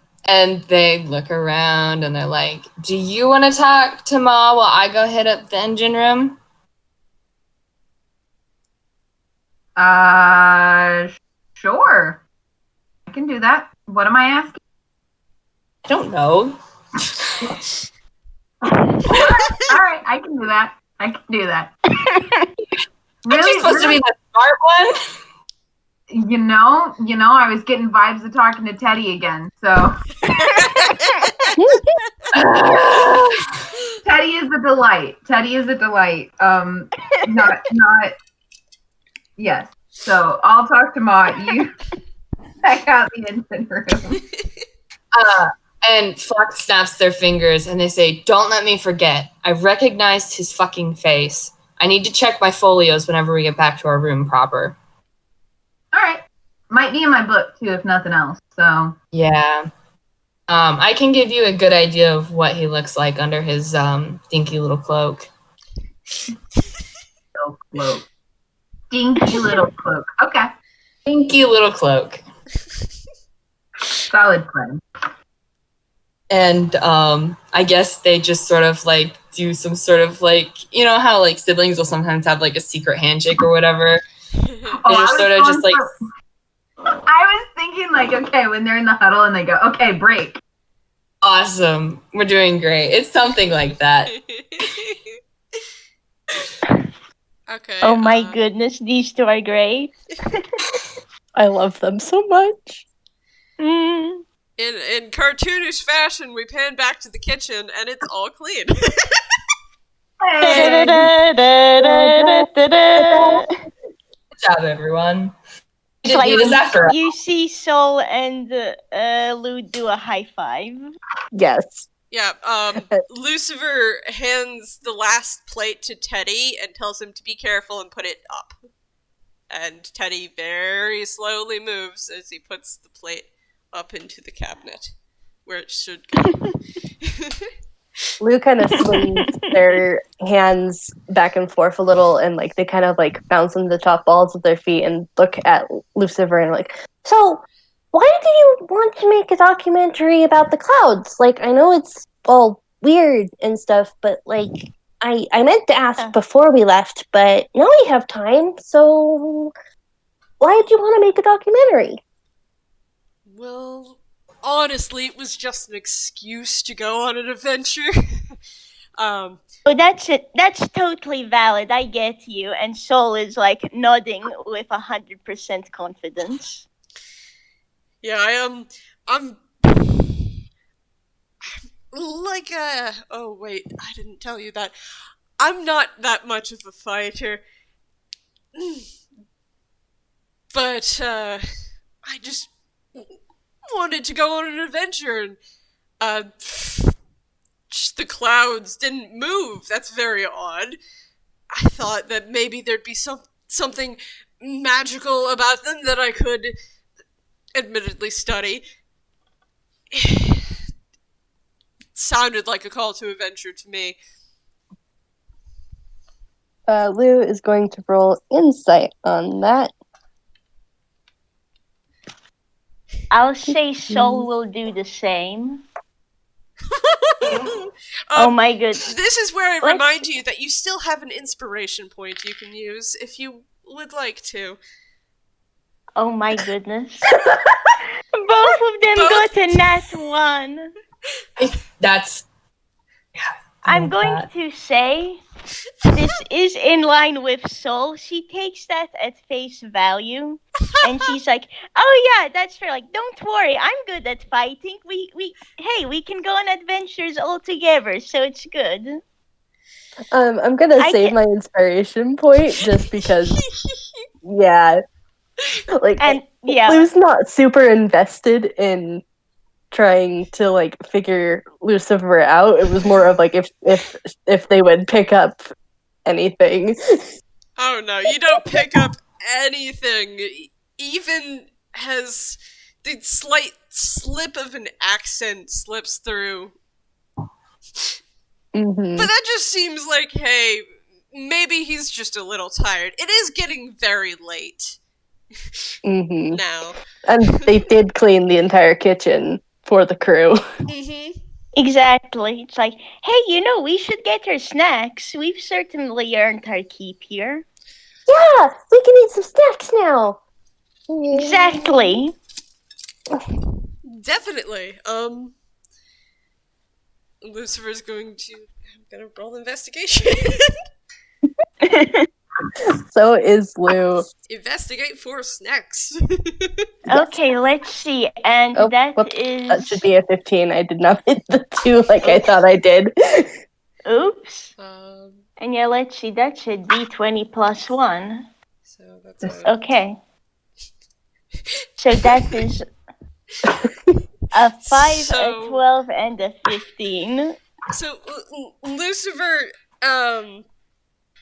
they look around and they're like, do you want to talk to Ma while I go hit up the engine room? Sure. I can do that. What am I asking? I don't know. All right, I can do that. Aren't you supposed to be the smart one? You know, I was getting vibes of talking to Teddy again, so. Teddy is a delight. Not, yes. So I'll talk to Ma. You check out the engine room. And Phlox snaps their fingers and they say, don't let me forget. I recognized his fucking face. I need to check my folios whenever we get back to our room proper. All right. Might be in my book, too, if nothing else. So yeah. I can give you a good idea of what he looks like under his dinky little cloak. Dinky little cloak. Okay. Dinky little cloak. Solid plan. And I guess they just sort of like do some sort of like, you know how like siblings will sometimes have like a secret handshake or whatever. They just sort of just like. I was thinking like, okay, when they're in the huddle and they go, okay, break. Awesome. We're doing great. It's something like that. Okay. Oh my goodness, these two are great. I love them so much. Mm. In cartoonish fashion, we pan back to the kitchen and it's all clean. Hey. Good job, everyone. It's like It is after all. you see Sol and Lou do a high five. Yes. Yeah, Lucifer hands the last plate to Teddy and tells him to be careful and put it up. And Teddy very slowly moves as he puts the plate up into the cabinet, where it should go. Lou kind of swings their hands back and forth a little, and like they kind of like bounce on the top balls of their feet and look at Lucifer and like, so why do you want to make a documentary about the clouds? Like, I know it's all weird and stuff, but like I meant to ask before we left, but now we have time, so why do you want to make a documentary? Well, honestly, it was just an excuse to go on an adventure. Um, Oh, that's it. That's totally valid. I get you. And Sol is like nodding with 100% confidence. yeah, I'm like oh wait, I didn't tell you that. I'm not that much of a fighter. But I just wanted to go on an adventure and the clouds didn't move. That's very odd. I thought that maybe there'd be something magical about them that I could admittedly study. Sounded like a call to adventure to me. Lou is going to roll insight on that. I'll say Sol will do the same. Oh my goodness. This is where I remind you that you still have an inspiration point you can use if you would like to. Oh my goodness. Both of them got a nat 1. That's... I'm going to say this is in line with Sol. She takes that at face value, and she's like, "Oh yeah, that's fair. Like, don't worry, I'm good at fighting. We can go on adventures all together, so it's good." I'm gonna save my inspiration point just because. Yeah, Lou's not super invested in trying to like figure Lucifer out. It was more of like if they would pick up anything. Oh no, you don't pick up anything. Even has the slight slip of an accent slips through. Mm-hmm. But that just seems like, hey, maybe he's just a little tired. It is getting very late. Mm-hmm. Now. And they did clean the entire kitchen for the crew. Mm-hmm. Exactly. It's like, hey, we should get her snacks. We've certainly earned our keep here. Yeah, we can eat some snacks now. Exactly. Definitely. Lucifer's I'm gonna roll investigation. So is Lou. Investigate for snacks. Okay, let's see. And that should be a 15. I did not hit the 2 like I thought I did. Oops. And yeah, let's see. That should be 20 plus 1. So that's okay. So that is a 5, a 12, and a 15. So Lucifer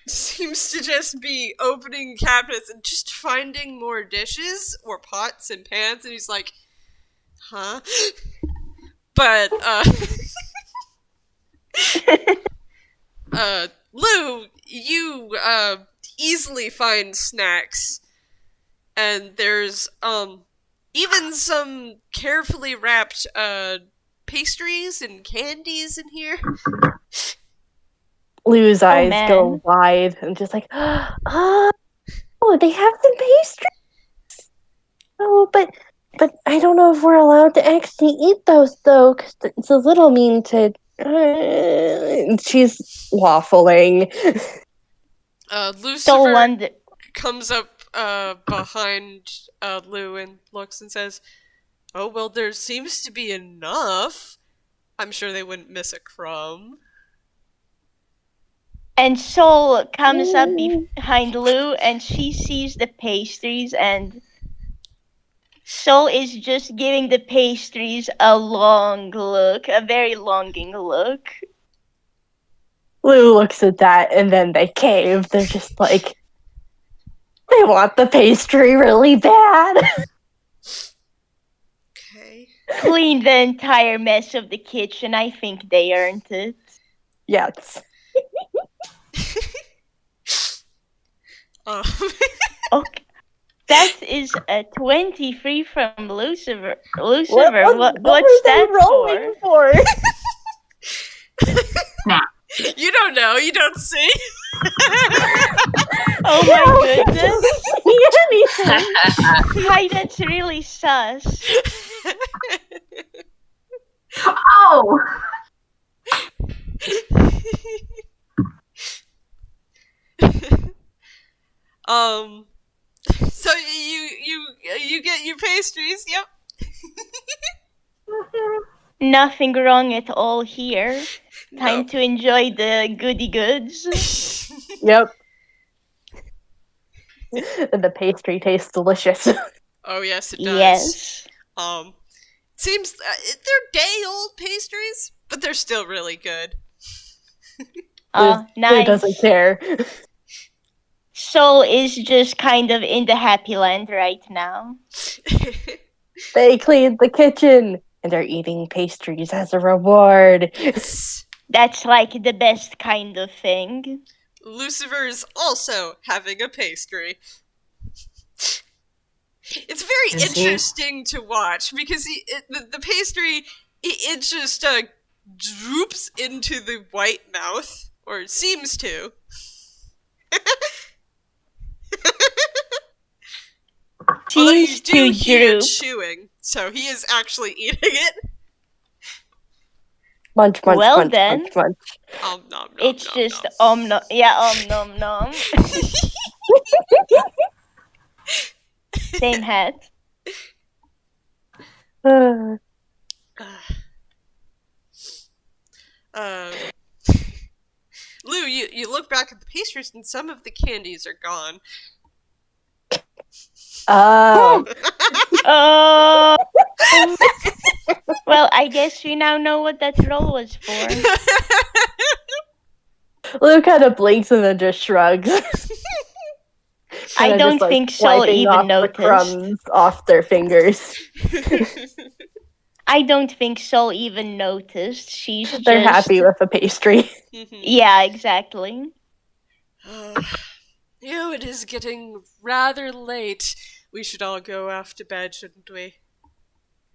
seems to just be opening cabinets and just finding more dishes or pots and pans, and he's like, huh? But Lou, you easily find snacks, and there's even some carefully wrapped pastries and candies in here. Lou's eyes go wide and just like, oh, they have some pastries. Oh, but I don't know if we're allowed to actually eat those though, because it's a little mean to. She's waffling. Lucifer comes up behind Lou and looks and says, "Oh well, there seems to be enough. I'm sure they wouldn't miss a crumb." And Sol comes up behind Lou, and she sees the pastries, and Sol is just giving the pastries a long look, a very longing look. Lou looks at that, and then they cave. They're just like, they want the pastry really bad. Okay. Clean the entire mess of the kitchen. I think they earned it. Yes. Okay. That is a 23 from Lucifer. What's that rolling for? Nah. You don't know. You don't see. Oh my goodness. Hi, that's really sus. Oh! you get your pastries. Yep. Nothing wrong at all here. Time Nope. to enjoy the goody goods. Yep. And the pastry tastes delicious. Oh yes, it does. Yes. Seems they're day-old pastries, but they're still really good. Oh, Lou nice. doesn't care. Sol is just kind of in the happy land right now. They cleaned the kitchen and are eating pastries as a reward. That's like the best kind of thing. Lucifer is also having a pastry. It's very Is he? interesting to watch because the pastry it just droops into the white mouth, or it seems to. Although you Seems do to hear droop. chewing, so he is actually eating it. Munch, munch, Well munch, then. munch, munch. Nom, nom, It's nom, just nom. nom. Yeah, nom nom. Same hat. Lou, you look back at the pastries and some of the candies are gone. Oh. Oh. Well, I guess we now know what that roll was for. Lou kind of blinks and then just shrugs. I Kinda don't just, like, think Sol wiping even off the noticed. crumbs off their fingers. I don't think Sol even noticed. She's They're just... happy with the pastry. Yeah, exactly. It is getting rather late. We should all go off to bed, shouldn't we?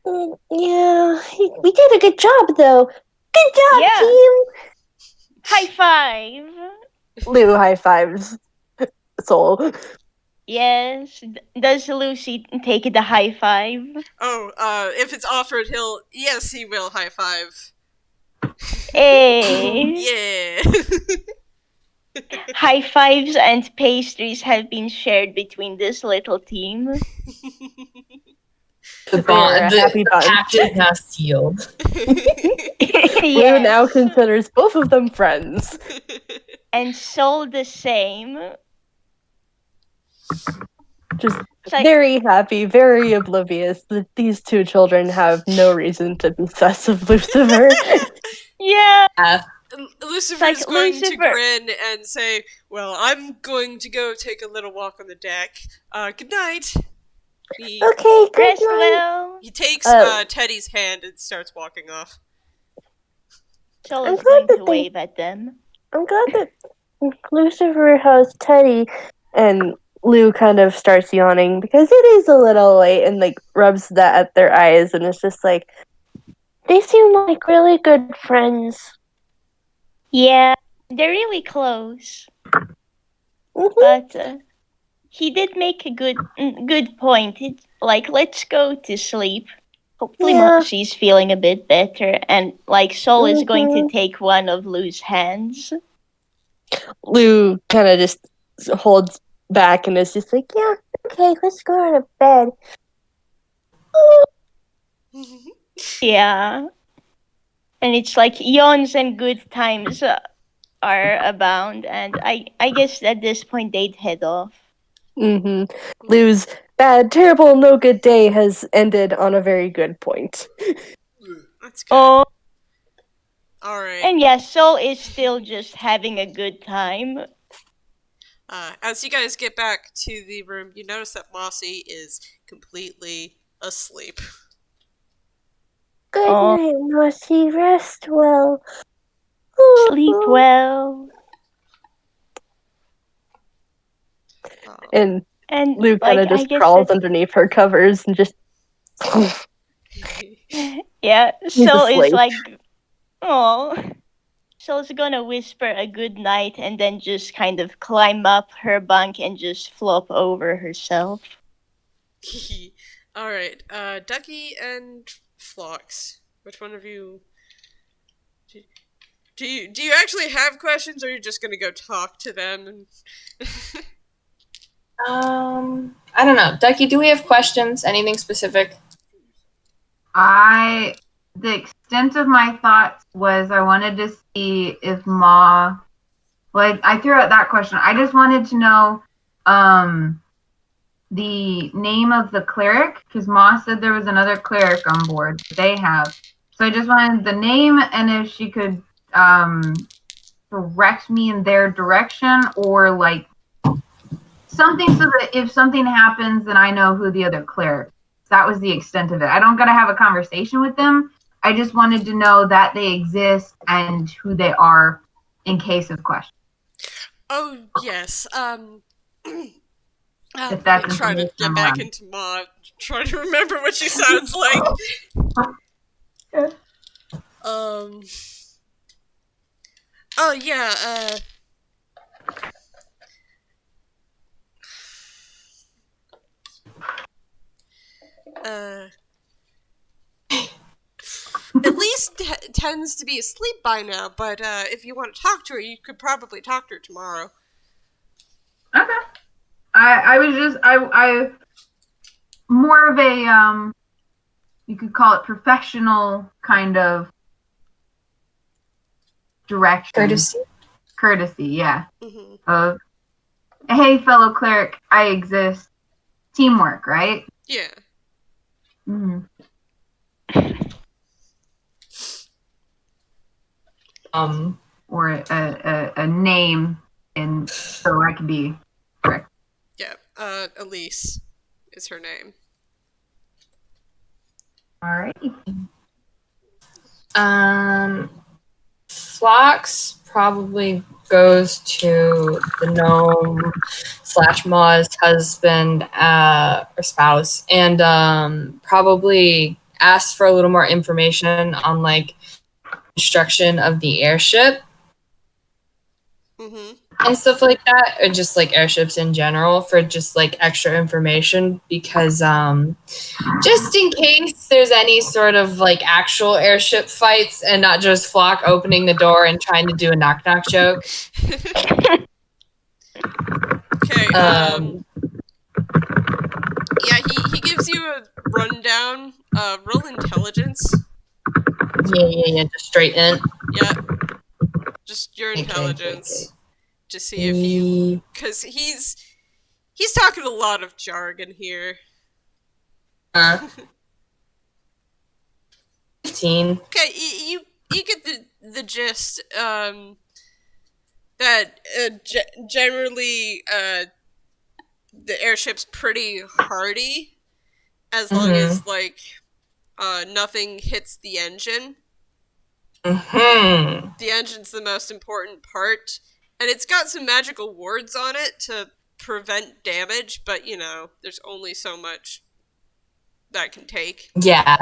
Yeah, we did a good job, though. Good job, Yeah. team! High five! Lou high fives Sol. Yes. Does Lucy take the high five? Oh, if it's offered, he will high five. Hey! Yeah. High fives and pastries have been shared between this little team. The They're bond, a happy the bunch. pact is now sealed. Lou Yes. now considers both of them friends. And Sol the same. Just It's like, very happy, very oblivious that these two children have no reason to be sus of Lucifer. yeah. Lucifer's Like going to Lucifer. grin and say, "Well, I'm going to go take a little walk on the deck. Good night." He Okay, good Rest night. well. takes Oh. Teddy's hand and starts walking off. Sol I'm is glad going that to they- wave at them. I'm glad that Lucifer has Teddy. And Lou kind of starts yawning because it is a little late and like rubs that at their eyes and it's just like, They seem like really good friends. Yeah, they're really close. Mhm. But he did make a good point. It's like, let's go to sleep. Hopefully Yeah. Mossy's feeling a bit better. And like Sol is going to Mhm. take one of Lou's hands. Lou kind of just holds back and is just like, Yeah, okay, let's go to bed. Yeah. And it's like yawns and good times are abound. And I guess at this point they'd head off. Lou's bad, terrible, no good day has ended on a very good point. That's good. Oh, All right. and yeah, Sol is still just having a good time. As you guys get back to the room, you notice that Mossy is completely asleep. Good Oh. night, Mossy. Rest well. Sleep well. And And Lou kind of like, I just guess crawls that- underneath her covers and just. Yeah, He's Sol is asleep. like, oh. Sol's gonna whisper a good night and then just kind of climb up her bunk and just flop over herself. All right, Ducky and Phlox. Which one of you? Do you actually have questions, or are you just gonna go talk to them? And I don't know. Ducky, do we have questions? Anything specific? The extent of my thoughts was I wanted to see if Ma, I threw out that question. I just wanted to know the name of the cleric, because Ma said there was another cleric on board that they have. So I just wanted the name and if she could direct me in their direction or like something so that if something happens, then I know who the other cleric is. That was the extent of it. I don't got to have a conversation with them. I just wanted to know that they exist and who they are in case of question. Oh, yes. If that's let me try to information get I'm back allowed. into Ma. Try to remember what she sounds like. Oh, yeah, Elise tends to be asleep by now, but if you want to talk to her, you could probably talk to her tomorrow. Okay. I was just I more of a you could call it professional kind of direction. Courtesy, yeah. Mm-hmm. Of hey fellow cleric, I exist. Teamwork, right? Yeah. Mm-hmm. Or a name, and so I could be correct. Yeah. Elise is her name. Alrighty. Phlox probably goes to the gnome / Ma's husband or spouse and probably asks for a little more information on like construction of the airship. Mm-hmm. And stuff like that, or just like airships in general for just like extra information because just in case there's any sort of like actual airship fights and not just Flock opening the door and trying to do a knock knock joke. Okay, yeah, he gives you a rundown, roll intelligence. Yeah, just straight in. Yeah. Just your intelligence. Okay. To see if you, because he's talking a lot of jargon here. 15. Okay, you get the gist. That generally the airship's pretty hardy, as long as like nothing hits the engine. Mm-hmm. The engine's the most important part. And it's got some magical wards on it to prevent damage, but, you know, there's only so much that can take. Yeah.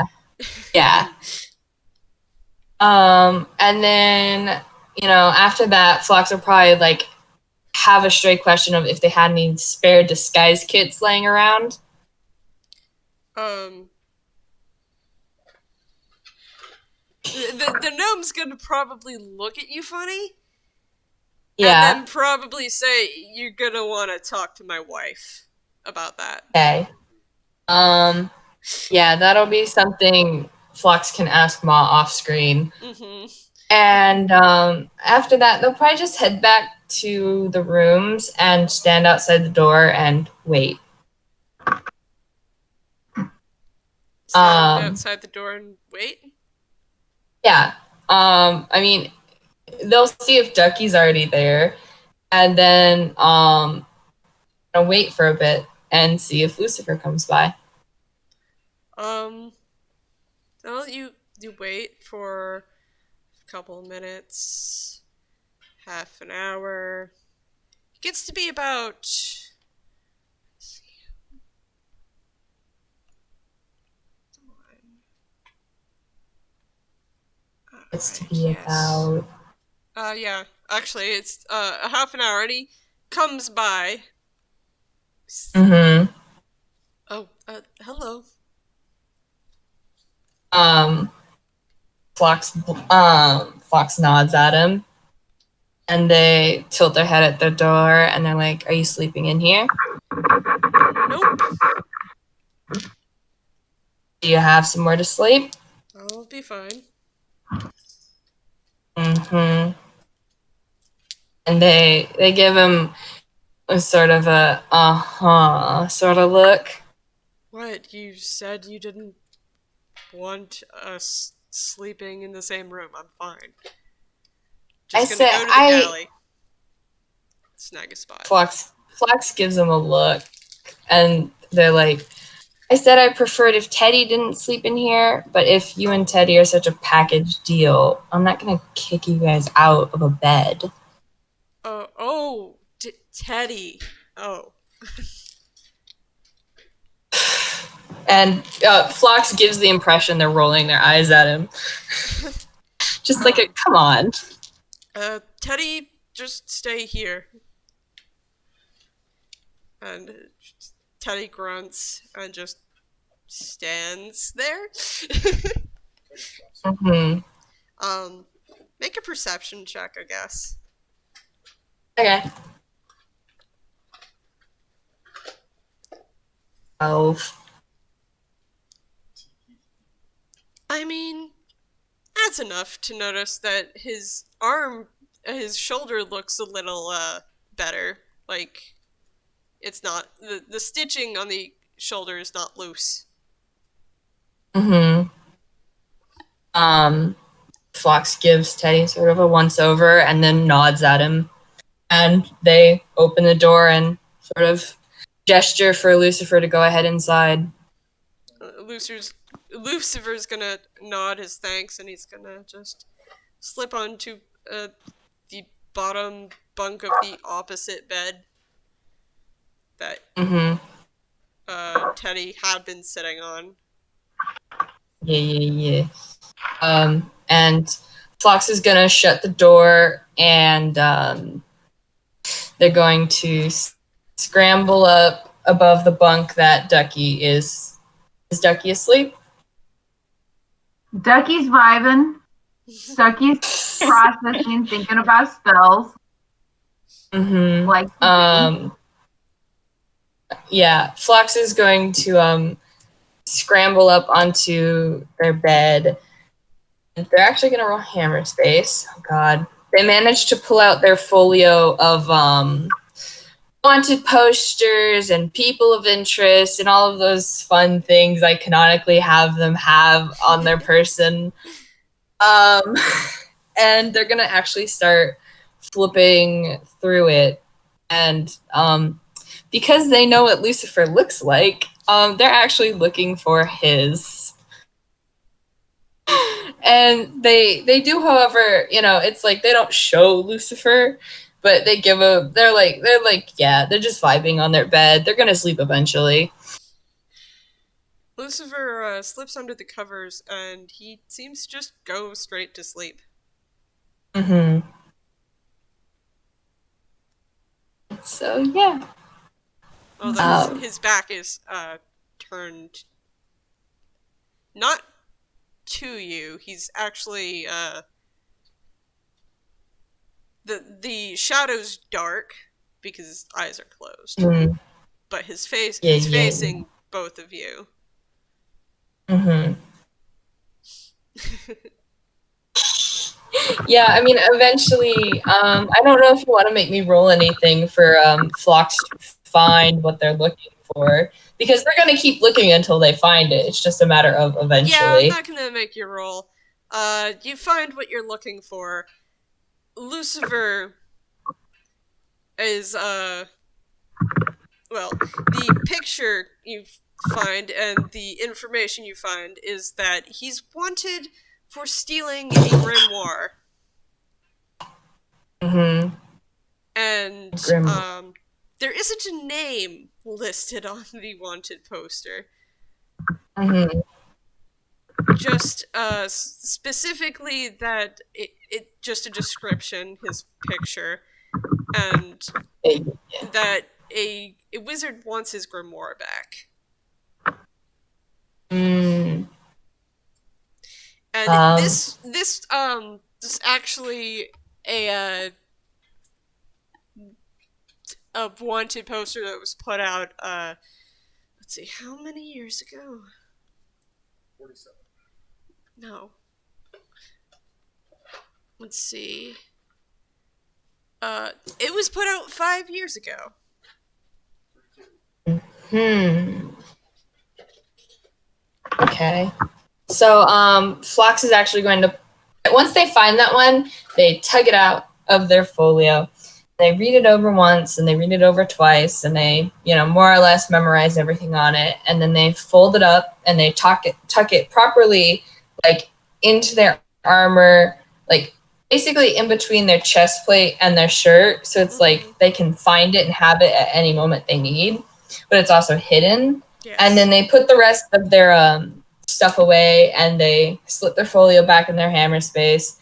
And then, you know, after that, Phlox will probably, like, have a stray question of if they had any spare disguise kits laying around. The gnome's gonna probably look at you funny. Yeah. And then probably say, you're gonna want to talk to my wife about that. Okay. Yeah, that'll be something Phlox can ask Ma off screen. Mm-hmm. And after that, they'll probably just head back to the rooms and stand outside the door and wait. Stand outside the door and wait? Yeah. I mean, they'll see if Ducky's already there, and then wait for a bit and see if Lucifer comes by. Well, you wait for a couple of minutes, half an hour. It gets to be about. It's to be about. Yeah. Actually, it's a half an hour, and he comes by. Mm-hmm. Oh, hello. Phlox nods at him, and they tilt their head at the door, and they're like, "Are you sleeping in here?" Nope. Do you have somewhere to sleep? I'll be fine. Mm-hmm. And they give him a sort of a sort of look. What? You said you didn't want us sleeping in the same room. I'm fine. Just gonna go to the galley. Snag a spot. Phlox gives him a look, and they're like, I said I preferred if Teddy didn't sleep in here, but if you and Teddy are such a package deal, I'm not gonna kick you guys out of a bed. Teddy. Oh. And Phlox gives the impression they're rolling their eyes at him. Just like, come on. Teddy, just stay here. And Teddy grunts and just stands there. Mm-hmm. Make a perception check, I guess. Okay. 12. I mean, that's enough to notice that his shoulder looks a little, better. Like, it's not, the stitching on the shoulder is not loose. Mm-hmm. Phlox gives Teddy sort of a once-over and then nods at him. And they open the door and sort of gesture for Lucifer to go ahead inside. Lucifer's gonna nod his thanks, and he's gonna just slip onto the bottom bunk of the opposite bed that Teddy had been sitting on. Yeah. And Phlox is gonna shut the door, and they're going to scramble up above the bunk that Ducky is. Is Ducky asleep? Ducky's vibing. Ducky's processing, thinking about spells. Mm-hmm. Like yeah, Phlox is going to scramble up onto their bed. And they're actually going to roll hammer space. Oh god. They managed to pull out their folio of wanted posters and people of interest and all of those fun things I canonically have them have on their person. And they're gonna actually start flipping through it. And because they know what Lucifer looks like, they're actually looking for his. And they do, however, it's like they don't show Lucifer, but they give they're like, yeah, they're just vibing on their bed. They're gonna sleep eventually. Lucifer slips under the covers, and he seems to just go straight to sleep. Mm-hmm. So, yeah. Although his back is turned not to you. He's actually the shadow's dark because his eyes are closed. Mm-hmm. But his face he's facing both of you. Mm-hmm. Yeah, I mean, eventually, I don't know if you want to make me roll anything for Phlox to find what they're looking for, because they're going to keep looking until they find it. It's just a matter of eventually. Yeah, I'm not going to make you roll. You find what you're looking for. Lucifer is, well, the picture you find and the information you find is that he's wanted for stealing a grimoire. Mm-hmm. And there isn't a name listed on the wanted poster. Mm-hmm. Just specifically that it just a description, his picture, and that a wizard wants his grimoire back. Mm. And this is actually a wanted poster that was put out let's see, how many years ago? 47. No. Let's see. It was put out 5 years ago. Okay. So, Phlox is actually going to, once they find that one, they tug it out of their folio. They read it over once, and they read it over twice, and they, more or less memorize everything on it, and then they fold it up, and they tuck it properly, like, into their armor, like, basically in between their chest plate and their shirt, so it's like they can find it and have it at any moment they need, but it's also hidden. Yes. And then they put the rest of their stuff away, and they slip their folio back in their hammer space,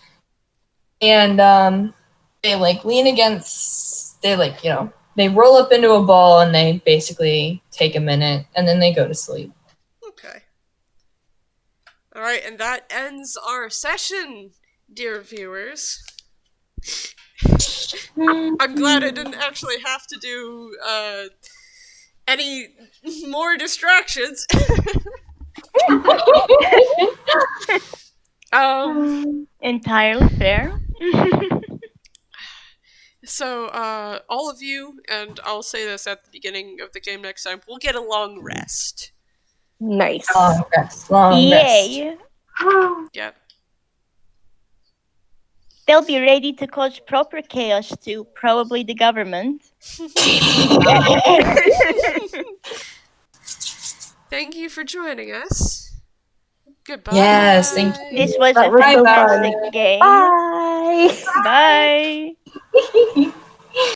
and they like lean against, they roll up into a ball, and they basically take a minute, and then they go to sleep. Okay. All right, and that ends our session, dear viewers. I'm glad I didn't actually have to do any more distractions. Entirely fair. So, all of you, and I'll say this at the beginning of the game next time, we'll get a long rest. Nice. Long rest. Yay! Yep. They'll be ready to cause proper chaos to probably the government. Thank you for joining us. Goodbye. Yes, thank you. This was That a was so fantastic fun. game. Bye. Bye.